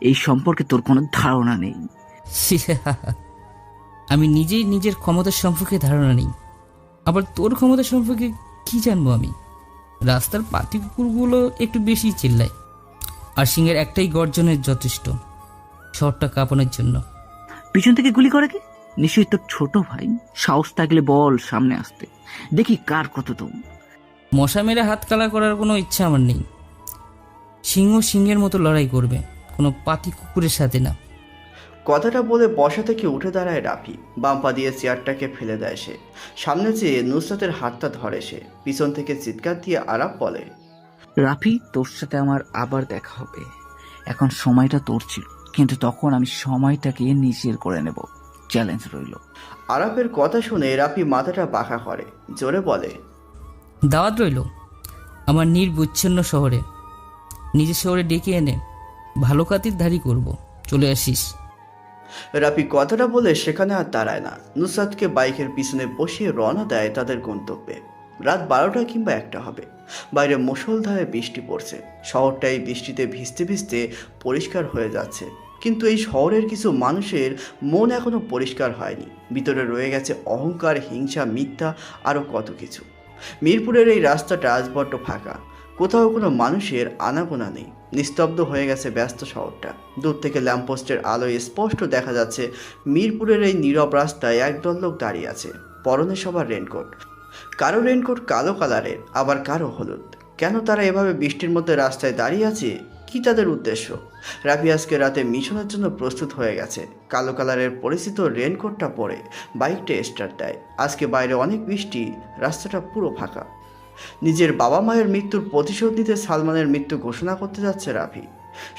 এই সম্পর্কে তোর কোনো ধারণা নেই। আমি নিজেই নিজের ক্ষমতার সম্পর্কে ধারণা নেই, আবার তোর ক্ষমতা সম্পর্কে কি জানবো আমি? রাস্তার পাতি কুকুরগুলো একটু বেশি চিল্লায়, আর সিংহের একটাই গর্জনের যথেষ্ট শহরটা কাঁপানোর জন্য। পিছন থেকে গুলি করে কি? নিশ্চয়ই তোর ছোট ভাই। সাহস থাকলে বল সামনে আসতে, দেখি কার কত দম। মশা মেরে হাত কালা করার কোনো ইচ্ছা আমার নেই। সিংহ সিংহের মতো লড়াই করবে, কোনো পাতি কুকুরের সাথে না। কথাটা বলে বসা থেকে উঠে দাঁড়ায় রাফি। বাম্পা দিয়ে চেয়ারটাকে ফেলে দেয় সে। সামনে যেয়ে নুসরাতের হাতটা ধরে সে। পিছন থেকে চিৎকার দিয়ে আরাপ বলে, রাফি, তোর সাথে আমার আবার দেখা হবে। এখন সময়টা তোর ছিল, কিন্তু তখন আমি সময়টাকে নিজের করে নেব। চ্যালেঞ্জ রইল। আরাপের কথা শুনে রাফি মাথাটা বাঁকা করে, জোরে বলে, দাওয়াত রইল আমার নির্বিচ্ছিন্ন শহরে। নিজের শহরে ডেকে এনে ভালো কাতির ধারি করব, চলে আসিস। রাফি কথাটা বলে সেখানে আর দাঁড়ায় না। নুসরাতকে বাইকের পিছনে বসিয়ে রওনা দেয় তাদের গন্তব্যে। রাত 12টা কিংবা 1টা হবে। বাইরে মুষলধারে বৃষ্টি পড়ছে। শহরটা এই বৃষ্টিতে ভিজতে ভিজতে পরিষ্কার হয়ে যাচ্ছে, কিন্তু এই শহরের কিছু মানুষের মন এখনো পরিষ্কার হয়নি। ভিতরে রয়ে গেছে অহংকার, হিংসা, মিথ্যা, আরও কত কিছু। মিরপুরের এই রাস্তাটা আজ বড্ড ফাঁকা, কোথাও কোনো মানুষের আনাগোনা নেই। নিস্তব্ধ হয়ে গেছে ব্যস্ত শহরটা। দূর থেকে ল্যাম্পপোস্টের আলোয় স্পষ্ট দেখা যাচ্ছে মিরপুরের এই নীরব রাস্তায় একদল লোক দাঁড়িয়ে আছে। পরনে সবার রেনকোট, কারো রেনকোট কালো কালারের, আবার কারো হলুদ। কেন তারা এভাবে বৃষ্টির মধ্যে রাস্তায় দাঁড়িয়ে আছে? কি তাদের উদ্দেশ্য? রাফি আজকে রাতে মিশনের জন্য প্রস্তুত হয়ে গেছে। কালো কালারের পরিচিত রেনকোটটা পরে বাইকটা স্টার্ট দেয়। আজকে বাইরে অনেক বৃষ্টি, রাস্তাটা পুরো ফাঁকা। নিজের বাবা মায়ের মৃত্যুর প্রতিশোধ নিতে সালমানের মৃত্যু ঘোষণা করতে যাচ্ছে রাফি।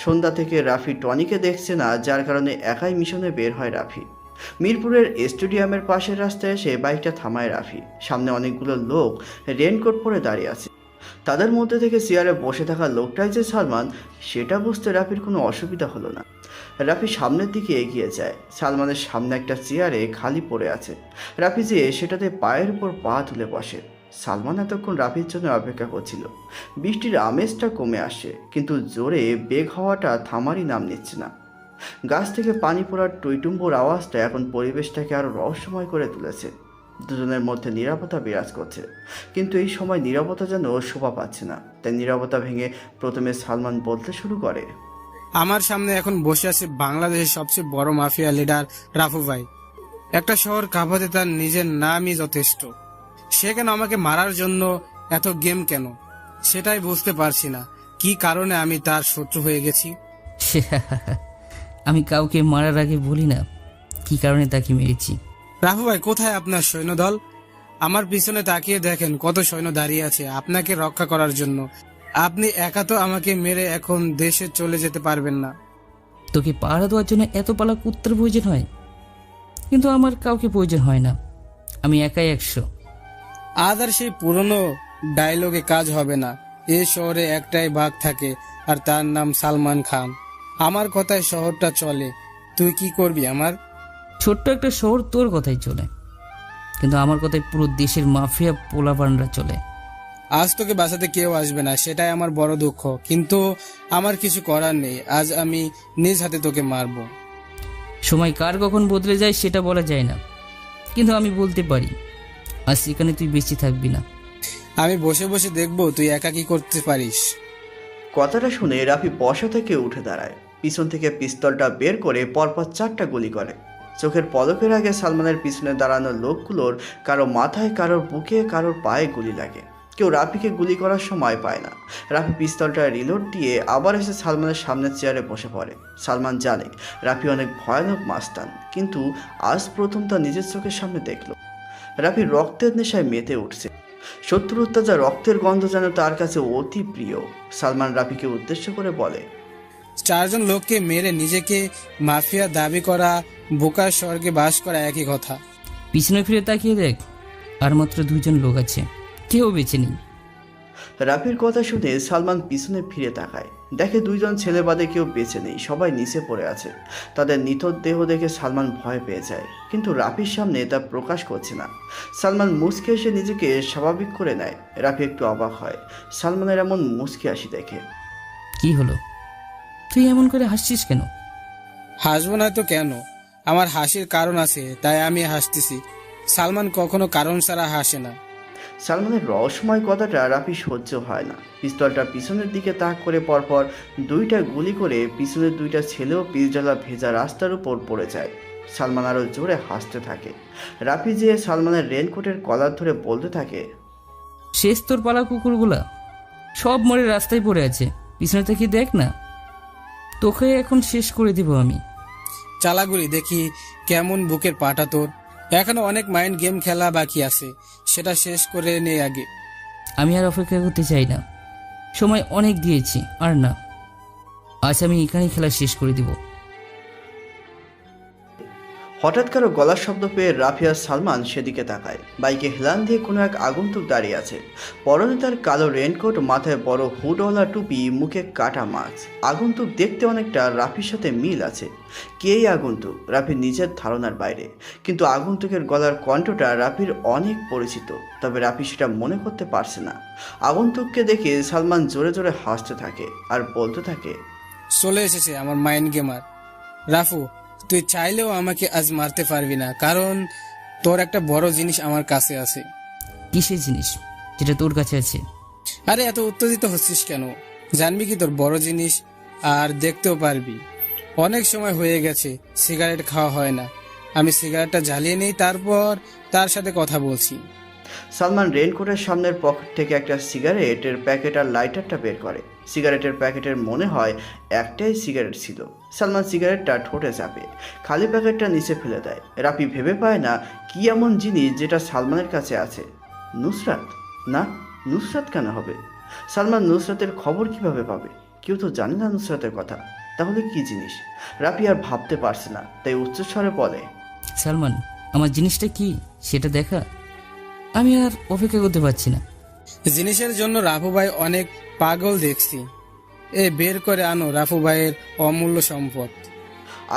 সন্ধ্যা থেকে রাফি টনিকে দেখছে না, যার কারণে একাই মিশনে বের হয় রাফি। মিরপুরের স্টেডিয়ামের পাশের রাস্তায় এসে বাইকটা থামায় রাফি। সামনে অনেকগুলো লোক রেনকোট পরে দাঁড়িয়ে আছে। তাদের মধ্যে থেকে চেয়ারে বসে থাকা লোকটাই যে সালমান, সেটা বুঝতে রাফির কোনো অসুবিধা হলো না। রাফি সামনের দিকে এগিয়ে যায়। সালমানের সামনে একটা চেয়ারে খালি পড়ে আছে। রাফি যেয়ে সেটাতে পায়ের উপর পা তুলে বসে। সালমান এতক্ষণ রাফির জন্য অপেক্ষা করছিল। বৃষ্টির আমেজটা কমে আসে, কিন্তু জোরে বেগ হওয়াটা থামারই নাম নিচ্ছে না। গাছ থেকে পানি পড়ার টইটুম্বুর আওয়াজটা এখন পরিবেশটাকে আরও রহস্যময় করে তুলেছে। দুজনের মধ্যে নীরবতা বিরাজ করছে, কিন্তু এই সময় নীরবতা যেন শোভা পাচ্ছে না। তাই নীরবতা ভেঙে প্রথমে সালমান বলতে শুরু করে, আমার সামনে এখন বসে আছে বাংলাদেশের সবচেয়ে বড় মাফিয়া লিডার রাফু ভাই। একটা শহর কাঁপাতে তার নিজের নামই যথেষ্ট। সে কেন আমাকে মারার জন্য এত গেম কেন, সেটাই বুঝতে পারছি না। কি কারণে আমি তার শত্রু হয়ে গেছি? আমি কাউকে মারার আগে বলি না কি কারণে তাকে মেরেছি। রাফু ভাই, কোথায় আপনার সৈন্যদল? আমার পিছনে তাকিয়ে দেখেন কত সৈন্য দাঁড়িয়ে আছে আপনাকে রক্ষা করার জন্য। আপনি একা তো আমাকে মেরে এখন দেশে চলে যেতে পারবেন না। তোকে পাহারা দেওয়ার জন্য এত পালা কুত্তার প্রয়োজন হয়, কিন্তু আমার কাউকে প্রয়োজন হয় না। আমি একাই 100। আজ আর সেই পুরনো ডায়লগে কাজ হবে না। এ শহরে একটাই বাঘ থাকে, আর তার নাম সালমান খান। আমার কথায় শহরটা চলে। তুই কি করবি আমার? ছোট্ট একটা শহর তোর কথাই চলে, কিন্তু আমার কথায় পুরো দেশের মাফিয়া পোলাপানরা চলে। আজ তোকে বাঁচাতে কেউ আসবে না, সেটাই আমার বড় দুঃখ। কিন্তু আমার কিছু করার নেই। আজ আমি নিজ হাতে তোকে মারবো। সময় কার কখন বদলে যায় সেটা বলা যায় না, কিন্তু আমি বলতে পারি আজ সেখানে তুই বেঁচে থাকবি না। আমি বসে বসে দেখবো তুই একা কি করতে পারিস। কথাটা শুনে রাফি বসা থেকে উঠে দাঁড়ায়। পিছন থেকে পিস্তলটা বের করে পরপর 4টা গুলি করে। চোখের পলকের আগে সালমানের পিছনে দাঁড়ানো লোকগুলোর কারো মাথায়, কারোর বুকে, কারোর পায়ে গুলি লাগে। কেউ রাফিকে গুলি করার সময় পায় না। রাফি পিস্তলটা রিলোড দিয়ে আবার এসে সালমানের সামনের চেয়ারে বসে পড়ে। সালমান জানে রাফি অনেক ভয়ানক মাস্তান, কিন্তু আজ প্রথম তার নিজের চোখের সামনে দেখল রাফি রক্তের নেশায় মেতে উঠছে। শত্রুর তাজা রক্তের গন্ধ যেন তার কাছে অতি প্রিয়। সালমান রাফিকে উদ্দেশ্য করে বলে, 4 জন লোককে মেরে নিজেকে মাফিয়া দাবি করা বোকার স্বর্গে বাস করা একই কথা। পিছনে ফিরে তাকিয়ে দেখ, আর মাত্র 2 জন লোক আছে, কেউ বেঁচে নেই। রাফির কথা শুনে সালমান পিছনে ফিরে তাকায়। দেখে 2 জন ছেলে বাদে কেউ বেঁচে নেই, সবাই নিচে পড়ে আছে। তাদের নিথর দেহ দেখে সালমান ভয় পেয়ে যায়, কিন্তু রাফির সামনে তা প্রকাশ করছে না। সালমান মুচকে এসে নিজেকে স্বাভাবিক করে নেয়। রাফি একটু অবাক হয় সালমানের এমন মুচকি হাসি দেখে। কি হলো, তুই এমন করে হাসছিস কেন? হাসবো না তো কেন? আমার হাসির কারণ আছে, তাই আমি হাসতেছি। সালমান কখনো কারণ ছাড়া হাসে না। সালমানের রহস্যময় কথাটা রাফি সহ্য হয় না। পিস্তলটা পিছনের দিকে তাক করে পরপর দুইটা গুলি করে পিছনের দুইটা ছেলেও পিচঢালা ভেজা রাস্তার উপর পড়ে যায়। সালমান আরও জোরে হাসতে থাকে। রাফি যে সালমানের রেনকোটের কলার ধরে বলতে থাকে, শেষ তোর পালা কুকুরগুলা সব মরে রাস্তায় পড়ে আছে, পিছনে থেকে দেখ না, তোকে এখন শেষ করে দিব আমি। চালাগুলি দেখি কেমন বুকের পাটা তোর। এখনো অনেক মাইন্ড গেম খেলা বাকি আছে, সেটা শেষ করে নে আগে। আমি আর অপেক্ষা করতে চাই না, সময় অনেক দিয়েছি, আর না, আজ আমি এখানেই খেলা শেষ করে দিব। হঠাৎ কারো গলার শব্দ পেয়ে রাফি আর সালমান সেদিকে তাকায়। বাইকে হেলান দিয়ে কোনো এক আগন্তুক দাঁড়িয়ে আছে। পরনে তার কালো রেনকোট, মাথায় বড় হুডওয়ালা টুপি, মুখে কাটা মাস্ক। আগন্তুক দেখতে অনেকটা রাফির সাথে মিল আছে। কেই আগন্তুক রাফির নিজের ধারণার বাইরে, কিন্তু আগন্তুকের গলার কণ্ঠটা রাফির অনেক পরিচিত। তবে রাফি সেটা মনে করতে পারছে না। আগন্তুককে দেখে সালমান জোরে জোরে হাসতে থাকে আর বলতে থাকে, চলে এসেছে আমার মাইন্ড গেমার। রাফু, তুই চাইলেও আমাকে আজ মারতে পারবি না, কারণ তোর একটা বড় জিনিস আমার কাছে আছে। কিসের জিনিস যেটা তোর কাছে আছে? আরে এত উত্তেজিত হচ্ছিস কেন? জানবি কি তোর বড় জিনিস, আর দেখতেও পারবি। অনেক সময় হয়ে গেছে সিগারেট খাওয়া হয় না। আমি সিগারেটটা জ্বালিয়ে নেই, তারপর তার সাথে কথা বলছি। সালমান রেনকোটের সামনের পকেট থেকে একটা সিগারেটের প্যাকেট আর লাইটারটা বের করে। সিগারেটের প্যাকেটের মনে হয় একটাই সিগারেট ছিল। সালমান সিগারেটটা ঠোঁটে চাপে খালি প্যাকেটটা নিচে ফেলে দেয়। রাফি ভেবে পায় না কি এমন জিনিস যেটা সালমানের কাছে আছে। নুসরাত? না, নুসরাত কেন হবে? সালমান নুসরাতের খবর কিভাবে পাবে? কেউ তো জানে না নুসরাতের কথা। তাহলে কি জিনিস? রাফি আর ভাবতে পারছে না, তাই উচ্চস্বরে বলে, সালমান, আমার জিনিসটা কি সেটা দেখা, আমি আর অপেক্ষা করতে পারছি না। জিনিসের জন্য রাফু ভাই অনেক পাগল দেখছি। বের করে আনো রাফু ভাইয়ের অমূল্য সম্পদ।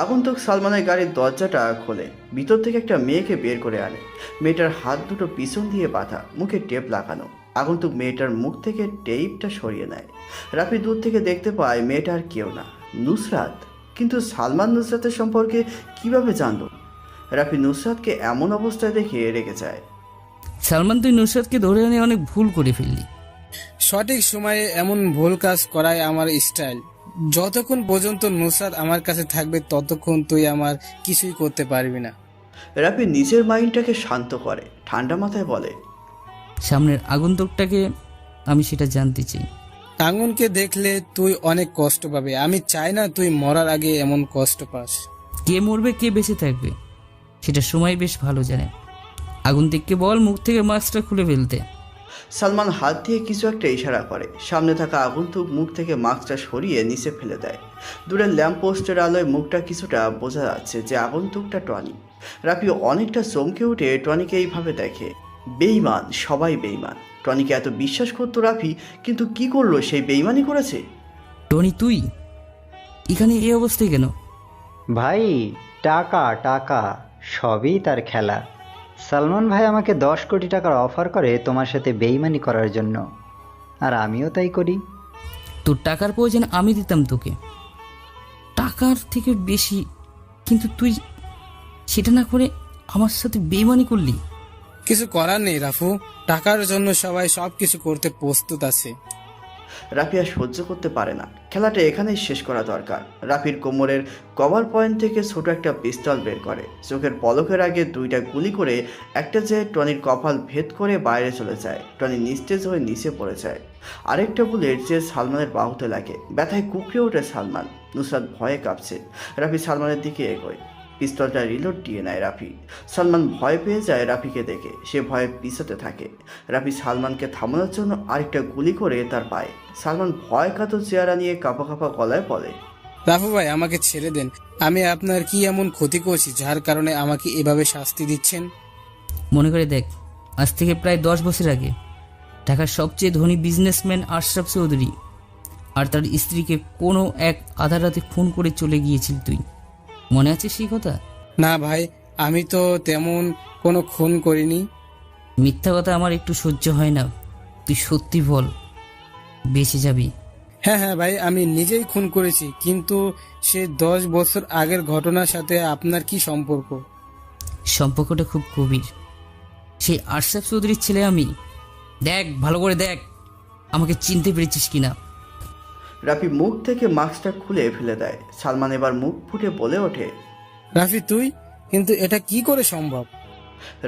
আগন্তুক সালমানের গাড়ির দরজাটা খোলে, ভিতর থেকে একটা মেয়েকে বের করে আনে। মেয়েটার হাত দুটো পিছন দিয়ে বাঁধা, মুখে টেপ লাগানো। আগন্তুক মেয়েটার মুখ থেকে টেপটা সরিয়ে নেয়। রাফি দূর থেকে দেখতে পায় মেয়েটা আর কেউ না, নুসরাত। কিন্তু সালমান নুসরাতের সম্পর্কে কিভাবে জানল? রাফি নুসরাতকে এমন অবস্থায় দেখে রেগে যায়। সালমান, তুই নুসরাতকে ধরে এনে অনেক ভুল করে ফেললি। সঠিক সময়ে এমন ভুল কাজ করাই আমার স্টাইল। যতক্ষণ পর্যন্ত নুসরাত আমার কাছে থাকবে ততক্ষণ তুই আমার কিছুই করতে পারবি না। রাফি নিজের মাইন্ডটাকে শান্ত করে, ঠান্ডা মাথায় বলে, সামনের আগন্তুকটাকে আমি সেটা জানতে চাই। আঙুনকে দেখলে তুই অনেক কষ্ট পাবে। আমি চাই না তুই মরার আগে এমন কষ্ট পাস। কে মরবে কে বেঁচে থাকবে সেটা সময় বেশ ভালো জানে। আগন্তুককে বল মুখ থেকে মাস্কটা খুলে ফেলতে। সালমান হাত দিয়ে কিছু একটা ইশারা করে। সামনে থাকা আগন্তুক মুখ থেকে মাস্কটা সরিয়ে নিচে ফেলে দেয়। দূরের ল্যাম্পপোস্টের আলোয় মুখটা কিছুটা বোঝা যাচ্ছে যে আগন্তুকটা টনি। রাফি অনেকটা চমকে উঠে টনিকে এইভাবে দেখে। বেঈমান, সবাই বেঈমান। টনিকে এত বিশ্বাস করতো রাফি, কিন্তু কি করলো? সেই বেঈমানি করেছে। টনি, তুই এখানে এই অবস্থায় কেন? ভাই, টাকা টাকা সবই তার খেলা। সালমান ভাই আমাকে 10 কোটি টাকার অফার করে তোমার সাথে বেইমানি করার জন্য, আর আমিও তাই করি। তোর টাকার প্রয়োজন আমি দিতাম তোকে, টাকার থেকে বেশি, কিন্তু তুই সেটা না করে আমার সাথে বেইমানি করলি। কিছু করার নেই রাফু, টাকার জন্য সবাই সবকিছু করতে প্রস্তুত আছে। রাফি আর সহ্য করতে পারে না, খেলাটা এখানেই শেষ করা দরকার। রাফির কোমরের কভার পয়েন্ট থেকে ছোট একটা পিস্তল বের করে। চোখের পলকের আগে দুইটা গুলি করে একটা যে টনির কপাল ভেদ করে বাইরে চলে যায়। টনি নিস্তেজ হয়ে নিচে পড়ে যায়। আরেকটা বুলেট যে সালমানের বাহুতে লাগে। ব্যথায় কুকড়ে ওঠে সালমান। নুসরাত ভয়ে কাঁপছে। রাফি সালমানের দিকে এগোয়, পিস্তলটা রিলোড দিয়ে নেয় রাফি। সালমান ভয় পেয়ে যায় রাফিকে দেখে, সে ভয়ে পিছাতে থাকে। রাফি সালমানকে থামানোর জন্য আরেকটা গুলি করে তার পায়ে। সালমান ভয় কাতর চেহারা নিয়ে কাঁপা কাঁপা গলায় বলে, রাফু ভাই, আমাকে ছেড়ে দেন। আমি আপনার কি এমন ক্ষতি করছি যার কারণে আমাকে এভাবে শাস্তি দিচ্ছেন? মনে করে দেখ, আজ থেকে প্রায় 10 বছর আগে ঢাকার সবচেয়ে ধনী বিজনেসম্যান আশরাফ চৌধুরী আর তার স্ত্রীকে কোনো এক আধা রাতে খুন করে চলে গিয়েছিল তুই। মনে আছে সেই কথা? না ভাই, আমি তো তেমন কোনো খুন করিনি। মিথ্যা কথা আমার একটু সহ্য হয় না। তুই সত্যি বল, বেঁচে যাবি? হ্যাঁ হ্যাঁ ভাই, আমি নিজেই খুন করেছি, কিন্তু সে 10 বছর আগের ঘটনার সাথে আপনার কি সম্পর্ক? সম্পর্কটা খুব গভীর। সেই আশরাফ চৌধুরীর ছেলে আমি। দেখ, ভালো করে দেখ, আমাকে চিনতে পেরেছিস কিনা। রাফি মুখ থেকে মাস্কটা খুলে ফেলে দেয়। সালমান এবার মুখ ফুটে বলে ওঠে, রাফি তুই? কিন্তু এটা কি করে সম্ভব?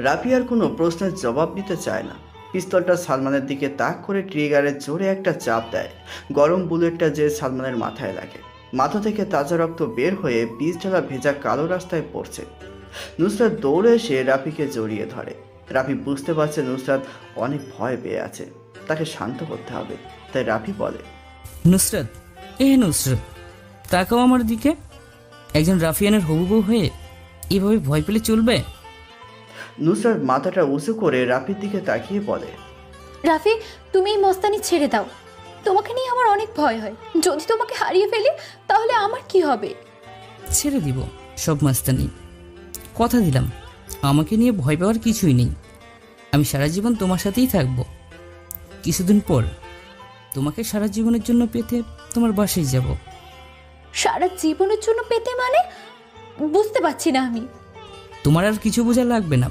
রাফি আর কোনো প্রশ্নের জবাব দিতে চায় না। পিস্তলটা সালমানের দিকে তাক করে ট্রিগারের জোরে একটা চাপ দেয়। গরম বুলেটটা যে সালমানের মাথায় লাগে। মাথা থেকে তাজা রক্ত বের হয়ে পিচ ঢালা ভেজা কালো রাস্তায় পড়ছে। নুসরাত দৌড়ে এসে রাফিকে জড়িয়ে ধরে। রাফি বুঝতে পারছে নুসরাত অনেক ভয় পেয়ে আছে, তাকে শান্ত করতে হবে। তাই রাফি বলে, নুসরাত, নুসরাত, তাকাও আমার দিকে। একজন রাফিয়ানের হবু বউ হয়ে এভাবে ভয় পেলে চলবে? নুসরাত মাথাটা উঁচু করে রাফির দিকে তাকিয়ে বলে, রাফি, তুমি এই মস্তানি ছেড়ে দাও। তোমাকে নিয়ে আমার অনেক ভয় হয়। যদি তোমাকে হারিয়ে ফেলি তাহলে আমার কি হবে? ছেড়ে দিব সব মাস্তানি, কথা দিলাম। আমাকে নিয়ে ভয় পাওয়ার কিছুই নেই। আমি সারা জীবন তোমার সাথেই থাকবো। কিছুদিন পর তোমাকে সারা জীবনের জন্য পেতে তোমার বাসায় যাব। সারা জীবনের জন্য পেতে মানে? বুঝতে পারছি না আমি। তোমার আর কিছু বোঝা লাগবে না।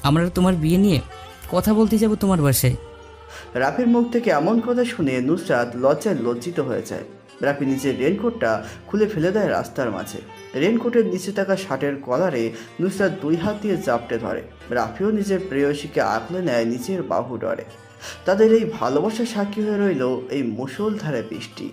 আমরা তোমার বিয়ে নিয়ে কথা বলতে যাব তোমার বাসায়। রাফির মুখ থেকে এমন কথা শুনে নুসরাত লজ্জায় লজ্জিত হয়ে যায়। রাফি নিজের রেনকোটটা খুলে ফেলে দেয় রাস্তার মাঝে। রেনকোটের নিচে থাকা শার্টের কলারে নুসরাত 2 হাত দিয়ে জাপটে ধরে। রাফিও নিজের প্রেয়সীকে আঁকলে নেয় নিজের বাহু ডরে। তাদের এই ভালোবাসা সাক্ষী হয়ে রইল এই মুষলধারে বৃষ্টি।